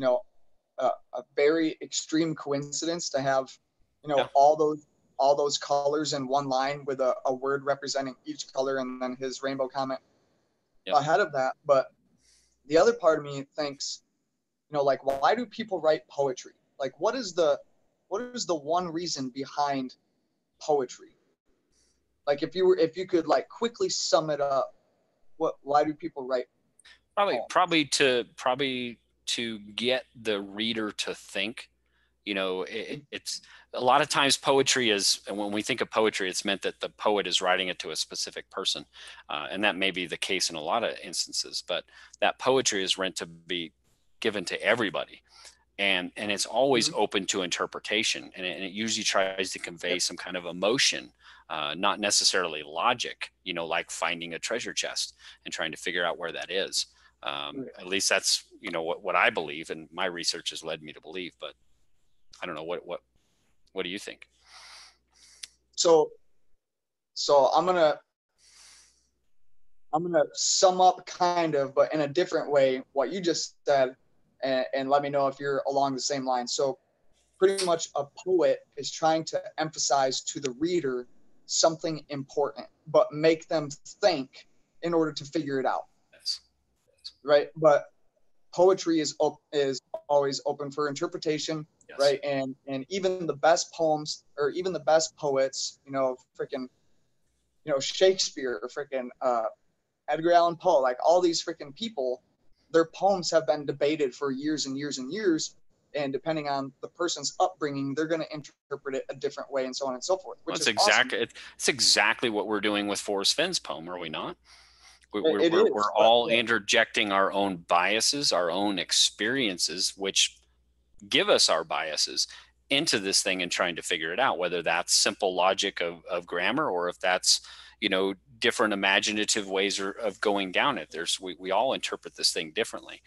S3: a very extreme coincidence to have, all those colors in one line with a word representing each color and then his rainbow comment ahead of that. But the other part of me thinks, like, why do people write poetry? Like, what is the one reason behind poetry? Like, if you could like quickly sum it up, why do people write poems?
S1: Probably to get the reader to think. It's a lot of times poetry is, and when we think of poetry, it's meant that the poet is writing it to a specific person. And that may be the case in a lot of instances, but that poetry is meant to be given to everybody. And it's always open to interpretation. And it usually tries to convey some kind of emotion, not necessarily logic, like finding a treasure chest and trying to figure out where that is. At least that's, what I believe, and my research has led me to believe, but I don't know what do you think?
S3: So I'm gonna sum up kind of, but in a different way, what you just said, and let me know if you're along the same line. So pretty much a poet is trying to emphasize to the reader something important, but make them think in order to figure it out.
S1: Yes.
S3: Right. But poetry is always open for interpretation. Yes. Right. And even the best poems, or even the best poets, Shakespeare, Edgar Allan Poe, like all these freaking people, their poems have been debated for years and years and years. And depending on the person's upbringing, they're going to interpret it a different way, and so on and so forth.
S1: It's exactly what we're doing with Forrest Fenn's poem, are we not? We're all interjecting our own biases, our own experiences, which give us our biases, into this thing and trying to figure it out, whether that's simple logic of grammar or if that's, different imaginative ways of going down it. We all interpret this thing differently.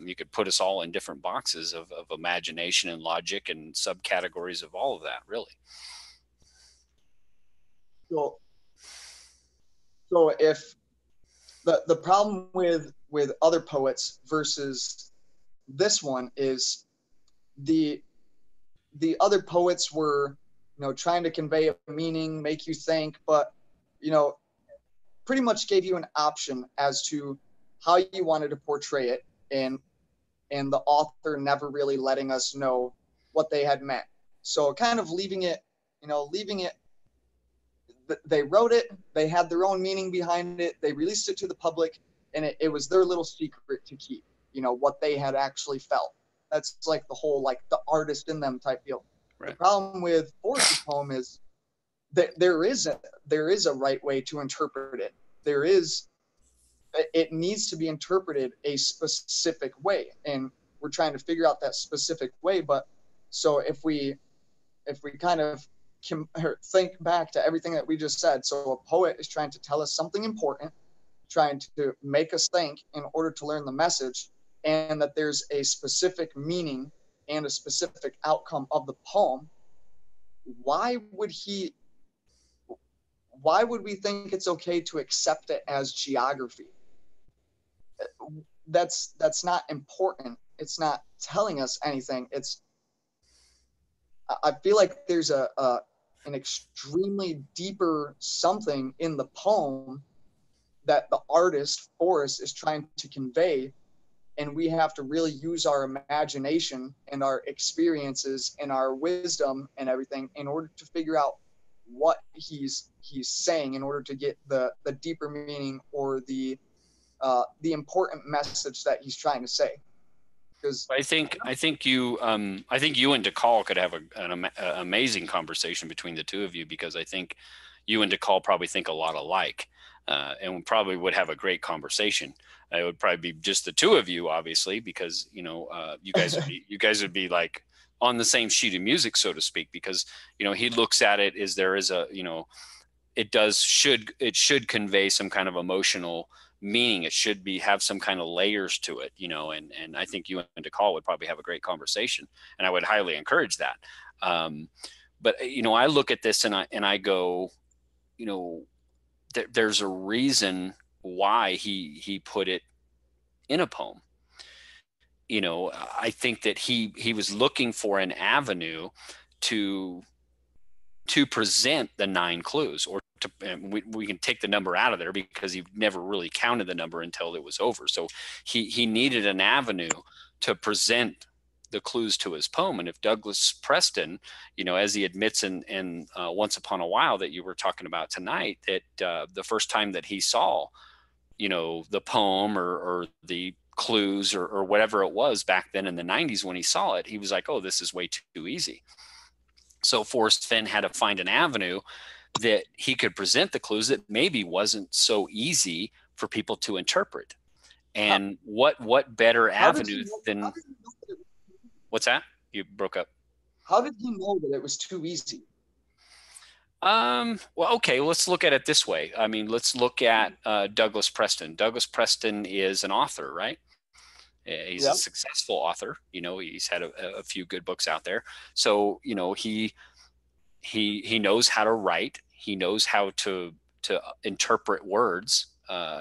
S1: You could put us all in different boxes of imagination and logic and subcategories of all of that, really.
S3: So if the problem with other poets versus this one is the other poets were, trying to convey a meaning, make you think, but, pretty much gave you an option as to how you wanted to portray it, and the author never really letting us know what they had meant. So kind of leaving it, they wrote it, they had their own meaning behind it, they released it to the public, and it was their little secret to keep, what they had actually felt. That's like the whole, like, the artist in them type deal. Right. The problem with Forrest's poem is that there is a right way to interpret it. It needs to be interpreted a specific way, and we're trying to figure out that specific way. But so if we kind of think back to everything that we just said, so a poet is trying to tell us something important, trying to make us think in order to learn the message, and that there's a specific meaning and a specific outcome of the poem. Why would we think it's okay to accept it as geography? That's not important. It's not telling us anything. I feel like there's an extremely deeper something in the poem that the artist Forrest is trying to convey, and we have to really use our imagination and our experiences and our wisdom and everything in order to figure out what he's saying, in order to get the deeper meaning or the the important message that he's trying to say. Because
S1: I think you and DeCall could have an amazing conversation between the two of you, because I think you and DeCall probably think a lot alike, and probably would have a great conversation. It would probably be just the two of you, obviously, because you guys would be like on the same sheet of music, so to speak, because he looks at it as there is a it should convey some kind of emotional meaning. It should have some kind of layers to it, and I think you and DeCall would probably have a great conversation, and I would highly encourage that. But I look at this and I go, there's a reason why he put it in a poem. I think that he was looking for an avenue to present the 9 clues, or we can take the number out of there because he never really counted the number until it was over. So he needed an avenue to present the clues to his poem. And if Douglas Preston, as he admits in Once Upon a While that you were talking about tonight, that the first time that he saw, the poem or the clues or whatever it was back then in the 90s when he saw it, he was like, oh, this is way too easy. So Forrest Fenn had to find an avenue that he could present the clues that maybe wasn't so easy for people to interpret. And what better avenue than what's that? You broke up.
S3: How did he know that it was too easy?
S1: Well, okay, let's look at it this way. I mean, let's look at Douglas Preston. Douglas Preston is an author, right? He's a successful author. He's had a few good books out there. So, he knows how to write. He knows how to interpret words.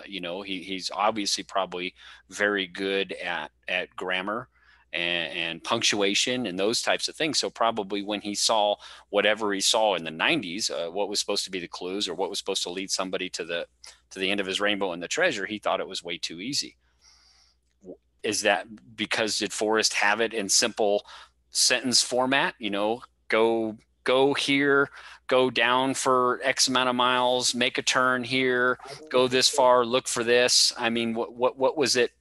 S1: He's obviously probably very good at grammar and punctuation and those types of things. So probably when he saw whatever he saw in the 90s, what was supposed to be the clues or what was supposed to lead somebody to the end of his rainbow and the treasure, he thought it was way too easy. Is that because did Forrest have it in simple sentence format? Go here, go down for X amount of miles, make a turn here, go this far, look for this. I mean, what was it?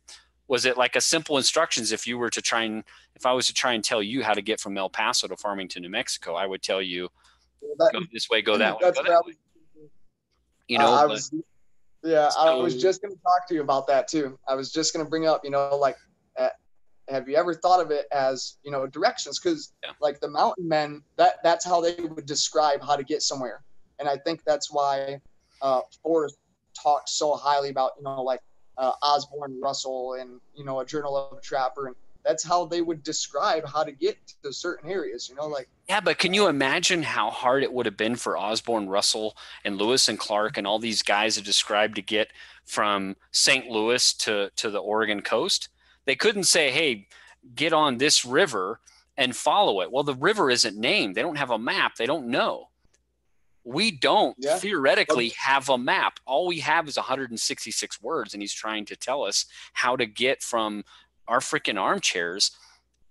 S1: Was it like a simple instructions? If I was to try and tell you how to get from El Paso to Farmington, New Mexico, I would tell you, go this way, go that way, go that way.
S3: I was just going to talk to you about that too. I was just going to bring up, have you ever thought of it as, directions? Because like the mountain men, that's how they would describe how to get somewhere. And I think that's why Forrest talks so highly about, Osborne Russell and, A Journal of a Trapper. And that's how they would describe how to get to certain areas,
S1: Yeah, but can you imagine how hard it would have been for Osborne Russell and Lewis and Clark and all these guys that described to get from St. Louis to the Oregon coast? They couldn't say, hey, get on this river and follow it. Well, the river isn't named. They don't have a map. They don't know. We don't theoretically have a map. All we have is 166 words, and he's trying to tell us how to get from our freaking armchairs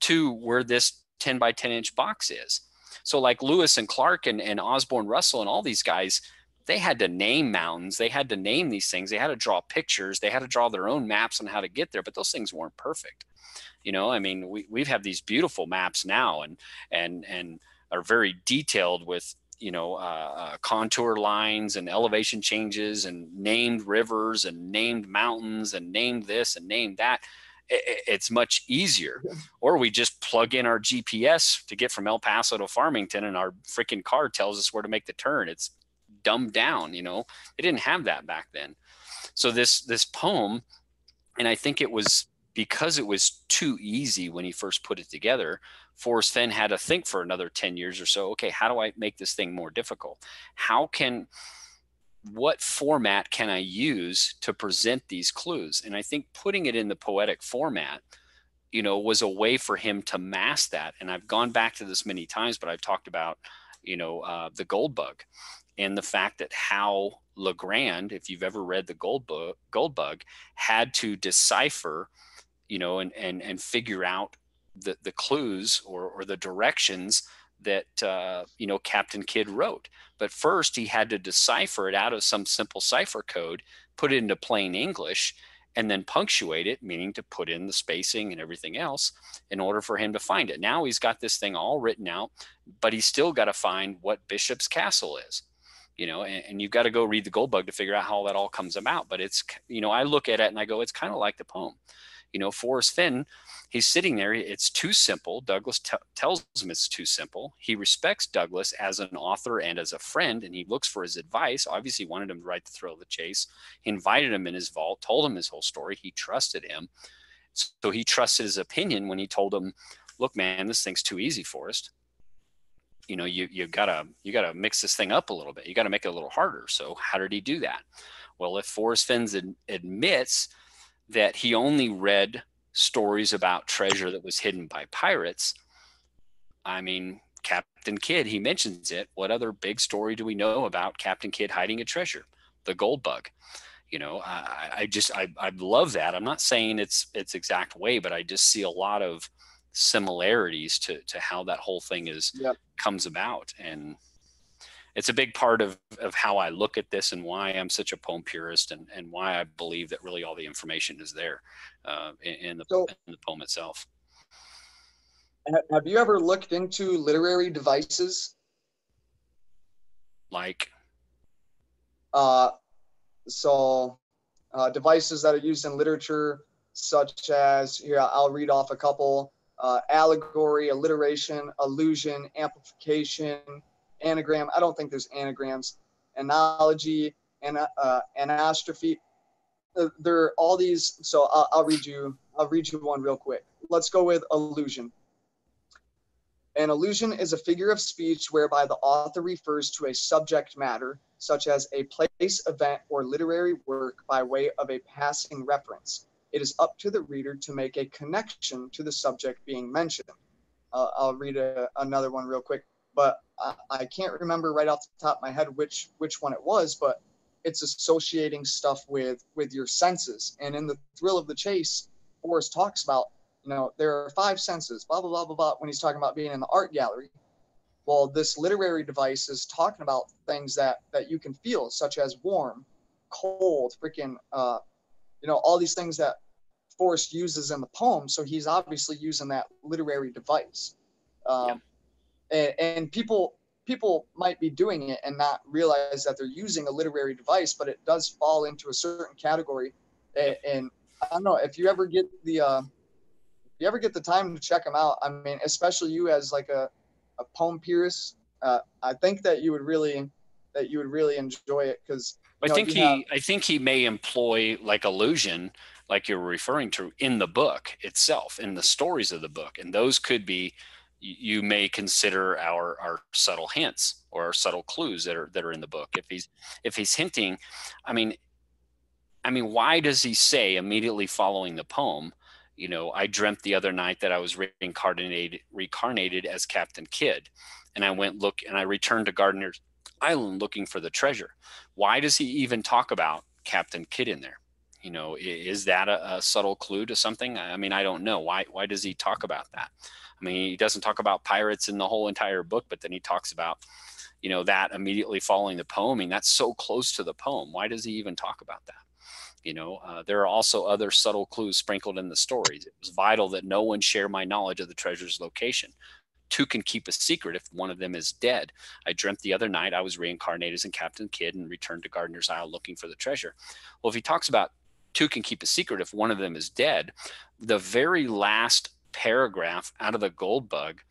S1: to where this 10 by 10 inch box is. So like Lewis and Clark and Osborne Russell and all these guys, they had to name mountains. They had to name these things. They had to draw pictures. They had to draw their own maps on how to get there, but those things weren't perfect. I mean, we've had these beautiful maps now and are very detailed with, contour lines and elevation changes and named rivers and named mountains and named this and named that. It's much easier. Or we just plug in our GPS to get from El Paso to Farmington and our freaking car tells us where to make the turn. It's dumbed down, They didn't have that back then. So this poem, and I think it was because it was too easy when he first put it together, Forrest Fenn had to think for another 10 years or so, okay, how do I make this thing more difficult? What format can I use to present these clues? And I think putting it in the poetic format, was a way for him to mask that. And I've gone back to this many times, but I've talked about, the gold bug and the fact that how Legrand, if you've ever read the gold bug, had to decipher, and figure out the clues or the directions that Captain Kidd wrote. But first he had to decipher it out of some simple cipher code, put it into plain English, and then punctuate it, meaning to put in the spacing and everything else in order for him to find it. Now he's got this thing all written out, but he's still got to find what Bishop's Castle is, and you've got to go read the Gold Bug to figure out how that all comes about. But it's, I look at it and I go, it's kind of like the poem. Forrest Fenn, he's sitting there. It's too simple. Douglas tells him it's too simple. He respects Douglas as an author and as a friend, and he looks for his advice. Obviously, he wanted him to write The Thrill of the Chase. He invited him in his vault, told him his whole story. He trusted him. So he trusted his opinion when he told him, look, man, this thing's too easy, Forrest. You gotta mix this thing up a little bit. You gotta make it a little harder. So how did he do that? Well, if Forrest Fenn admits that he only read stories about treasure that was hidden by pirates, I mean, Captain Kidd, he mentions it. What other big story do we know about Captain Kidd hiding a treasure? The Gold Bug. I love that. I'm not saying it's exact way, but I just see a lot of similarities to how that whole thing comes about. And it's a big part of how I look at this and why I'm such a poem purist, and why I believe that really all the information is there in the poem itself.
S3: Have you ever looked into literary devices?
S1: Like?
S3: Devices that are used in literature, such as, here, I'll read off a couple: allegory, alliteration, allusion, amplification, anagram. I don't think there's anagrams. Analogy, and anastrophe. They're all these. So I'll read you one real quick. Let's go with allusion. An allusion is a figure of speech whereby the author refers to a subject matter, such as a place, event, or literary work, by way of a passing reference. It is up to the reader to make a connection to the subject being mentioned. I'll read another one real quick, but I can't remember right off the top of my head which one it was, but it's associating stuff with your senses. And in The Thrill of the Chase, Forrest talks about, there are 5 senses, blah, blah, blah, blah, blah, when he's talking about being in the art gallery. Well, this literary device is talking about things that you can feel, such as warm, cold, freaking, all these things that Forrest uses in the poem. So he's obviously using that literary device. And people might be doing it and not realize that they're using a literary device, but it does fall into a certain category. And I don't know, if you ever get the time to check them out, I mean, especially you as like a poem purist, I think that you would really enjoy it, because
S1: I think he may employ like allusion, like you're referring to, in the book itself, in the stories of the book, and those could be, you may consider our subtle hints or our subtle clues that are in the book. If he's hinting, I mean, why does he say immediately following the poem, I dreamt the other night that I was reincarnated as Captain Kidd, and I returned to Gardener's Island looking for the treasure. Why does he even talk about Captain Kidd in there? Is that a subtle clue to something? I mean, I don't know. Why does he talk about that? I mean, he doesn't talk about pirates in the whole entire book, but then he talks about, that immediately following the poem. I mean, that's so close to the poem. Why does he even talk about that? There are also other subtle clues sprinkled in the stories. It was vital that no one share my knowledge of the treasure's location. 2 can keep a secret if one of them is dead. I dreamt the other night I was reincarnated as Captain Kidd and returned to Gardener's Isle looking for the treasure. Well, if he talks about 2 can keep a secret if one of them is dead, the very last paragraph out of the Gold Bug,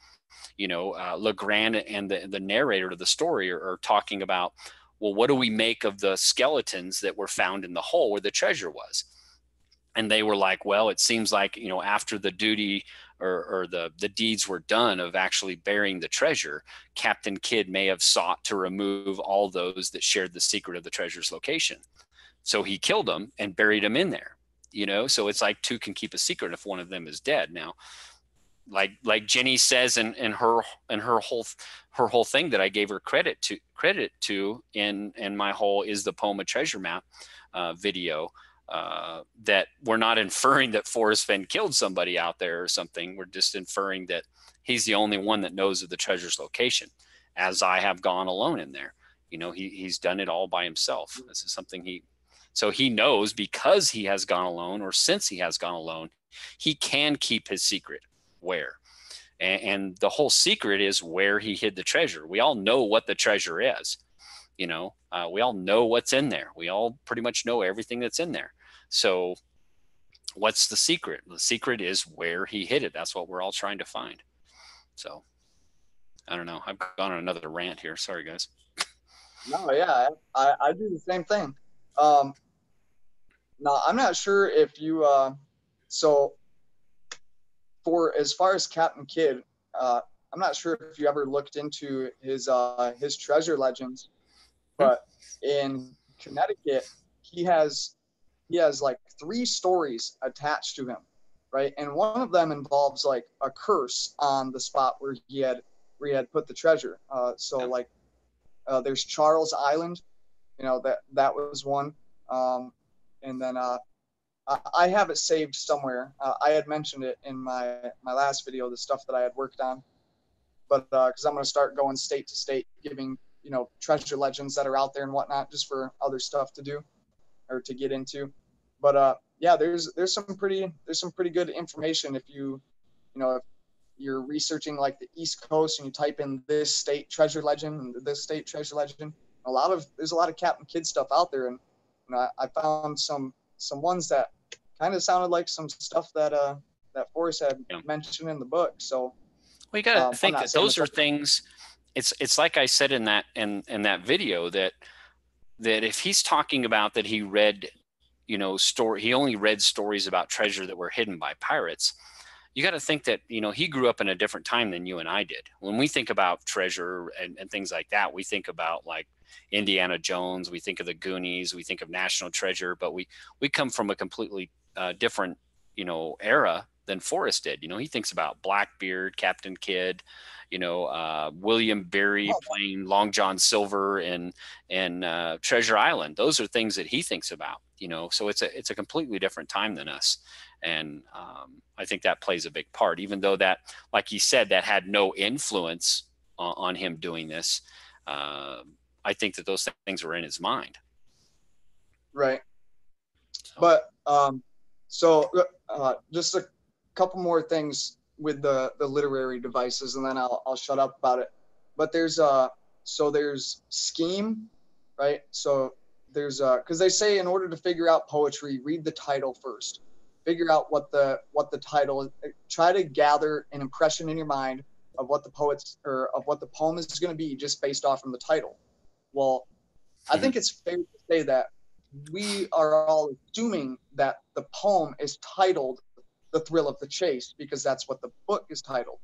S1: Legrand and the narrator of the story are talking about, well, what do we make of the skeletons that were found in the hole where the treasure was? And they were like, well, it seems like, after the duty or the deeds were done of actually burying the treasure, Captain Kidd may have sought to remove all those that shared the secret of the treasure's location. So he killed them and buried them in there, so it's like 2 can keep a secret if one of them is dead. Now, like Jenny says in her whole thing that I gave her credit to in my whole Is the Poem a Treasure Map video, that we're not inferring that Forrest Fenn killed somebody out there or something. We're just inferring that he's the only one that knows of the treasure's location, as I have gone alone in there. He's done it all by himself. This is something So he knows, because he has gone alone, or since he has gone alone, he can keep his secret. Where? And the whole secret is where he hid the treasure. We all know what the treasure is. We all know what's in there. We all pretty much know everything that's in there. So what's the secret? The secret is where he hid it. That's what we're all trying to find. So I don't know. I've gone on another rant here. Sorry, guys.
S3: No, yeah, I do the same thing. Now, I'm not sure if you, so for as far as Captain Kidd, I'm not sure if you ever looked into his treasure legends, but in Connecticut, he has like 3 stories attached to him, right? And one of them involves like a curse on the spot where he had put the treasure. Like there's Charles Island, that was one. And then I have it saved somewhere. I had mentioned it in my last video, the stuff that I had worked on, but because I'm going to start going state to state, giving treasure legends that are out there and whatnot, just for other stuff to do or to get into. But yeah, there's some pretty good information if if you're researching like the East Coast and you type in this state treasure legend and this state treasure legend. There's a lot of Captain Kidd stuff out there, and I found some ones that kind of sounded like some stuff that Forrest had mentioned in the book. So
S1: we got to think that those are things. It's like I said in that video that if he's talking about that he read, he only read stories about treasure that were hidden by pirates. You got to think that, he grew up in a different time than you and I did. When we think about treasure and things like that, we think about like Indiana Jones, we think of the Goonies, we think of National Treasure, but we come from a completely different, era than Forrest did. He thinks about Blackbeard, Captain Kidd, William Berry playing Long John Silver and Treasure Island. Those are things that he thinks about, so it's a completely different time than us. And I think that plays a big part, even though that, like he said, that had no influence on him doing this. I think that those things were in his mind.
S3: Right. But so just a couple more things with the literary devices, and then I'll shut up about it. But there's scheme, right? So there's because they say in order to figure out poetry, read the title first. Figure out what the title is. Try to gather an impression in your mind of what the poem is going to be just based off from the title. Well, I think it's fair to say that we are all assuming that the poem is titled The Thrill of the Chase because that's what the book is titled.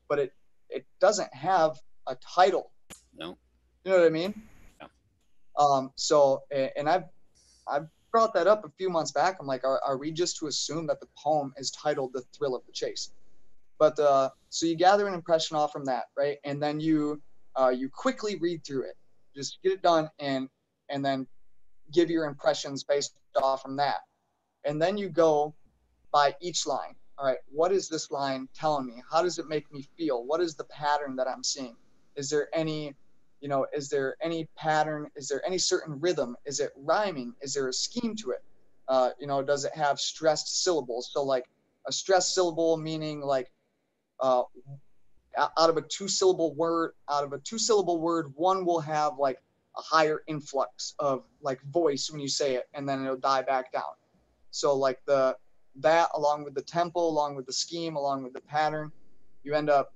S3: But it doesn't have a title.
S1: No.
S3: You know what I mean?
S1: Yeah.
S3: So, and I've brought that up a few months back. I'm like, are we just to assume that the poem is titled The Thrill of the Chase? But so you gather an impression off from that, right? And then you quickly read through it. Just get it done and then give your impressions based off from that. And then you go by each line. All right, what is this line telling me? How does it make me feel? What is the pattern that I'm seeing? Is there any pattern? Is there any certain rhythm? Is it rhyming? Is there a scheme to it? Does it have stressed syllables? So like a stressed syllable meaning like out of a two-syllable word, one will have like a higher influx of like voice when you say it, and then it'll die back down. So like that along with the tempo, along with the scheme, along with the pattern, you end up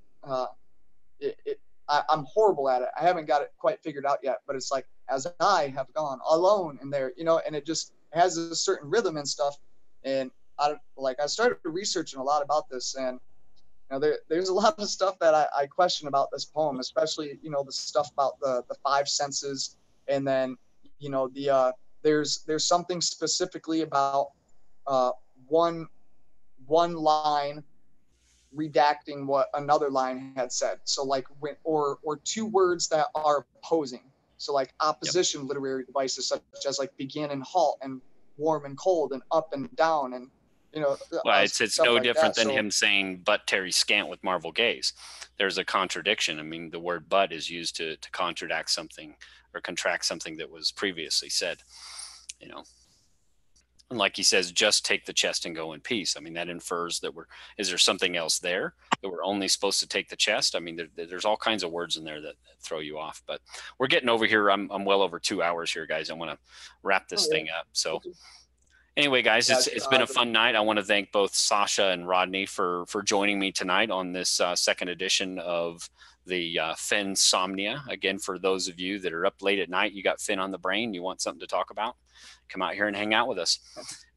S3: I'm horrible at it. I haven't got it quite figured out yet, but it's like, as I have gone alone in there, and it just has a certain rhythm and stuff. And I started researching a lot about this, and there's a lot of stuff that I question about this poem, especially, the stuff about the 5 senses. And then, there's something specifically about one line redacting what another line had said. So like or 2 words that are opposing. So like opposition literary devices such as like begin and halt and warm and cold and up and down and
S1: well, it's no
S3: like
S1: different
S3: that.
S1: than him saying "but Terry Scant" with Marvel Gaze. There's a contradiction. I mean, the word "but" is used to contradict something or contract something that was previously said. And like he says, just take the chest and go in peace. I mean, that infers that is there something else there, that we're only supposed to take the chest? I mean, there's all kinds of words in there that throw you off, but we're getting over here. I'm well over 2 hours here, guys. I want to wrap this thing up. So anyway, guys, it's been a fun night. I want to thank both Sasha and Rodney for joining me tonight on this second edition of the Fennsomnia. Again, for those of you that are up late at night, you got Finn on the brain, you want something to talk about, come out here and hang out with us.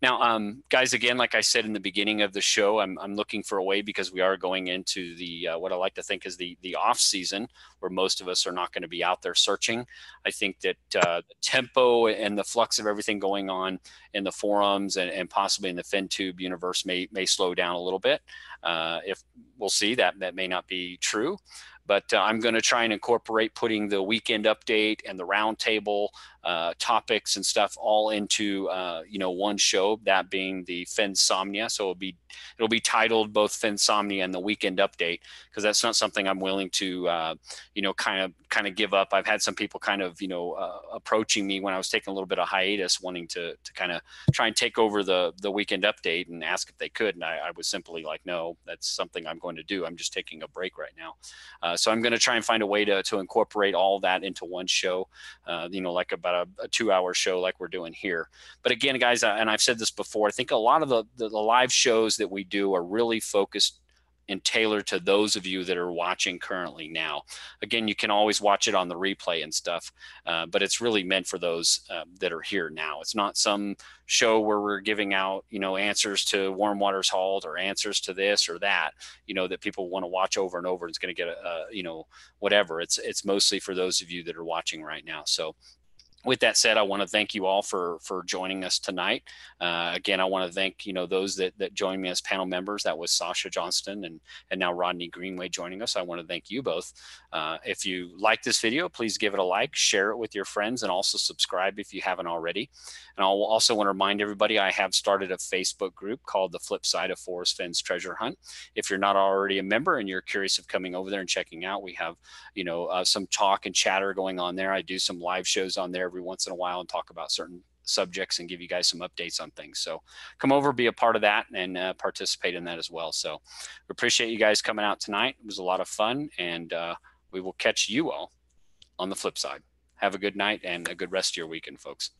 S1: Now, guys, again, like I said in the beginning of the show, I'm looking for a way, because we are going into the what I like to think is the off season, where most of us are not going to be out there searching. I think that the tempo and the flux of everything going on in the forums and possibly in the FenTube universe may slow down a little bit. If we'll see, that may not be true. But I'm going to try and incorporate putting the weekend update and the roundtable topics and stuff all into one show, that being the Fennsomnia. So it'll be titled both Fennsomnia and the weekend update, because that's not something I'm willing to kind of give up. I've had some people kind of approaching me when I was taking a little bit of hiatus, wanting to kind of try and take over the weekend update and ask if they could, and I was simply like, no, that's something I'm going to do. I'm just taking a break right now. So I'm going to try and find a way to incorporate all that into one show, like about a 2-hour show like we're doing here. But again, guys, and I've said this before, I think a lot of the live shows that we do are really focused and tailored to those of you that are watching currently now. Again, you can always watch it on the replay and stuff, but it's really meant for those that are here now. It's not some show where we're giving out, answers to Warm Waters Halt or answers to this or that, that people want to watch over and over. It's going to get whatever. It's mostly for those of you that are watching right now. So with that said, I want to thank you all for joining us tonight. Again, I want to thank those that joined me as panel members. That was Sasha Johnston and now Rodney Greenway joining us. I want to thank you both. If you like this video, please give it a like, share it with your friends, and also subscribe if you haven't already. And I'll also want to remind everybody, I have started a Facebook group called The Flip Side of Forrest Fenn's Treasure Hunt. If you're not already a member and you're curious of coming over there and checking out, we have some talk and chatter going on there. I do some live shows on there every once in a while and talk about certain subjects and give you guys some updates on things. So come over, be a part of that, and participate in that as well. So we appreciate you guys coming out tonight. It was a lot of fun, and we will catch you all on the flip side. Have a good night and a good rest of your weekend, folks.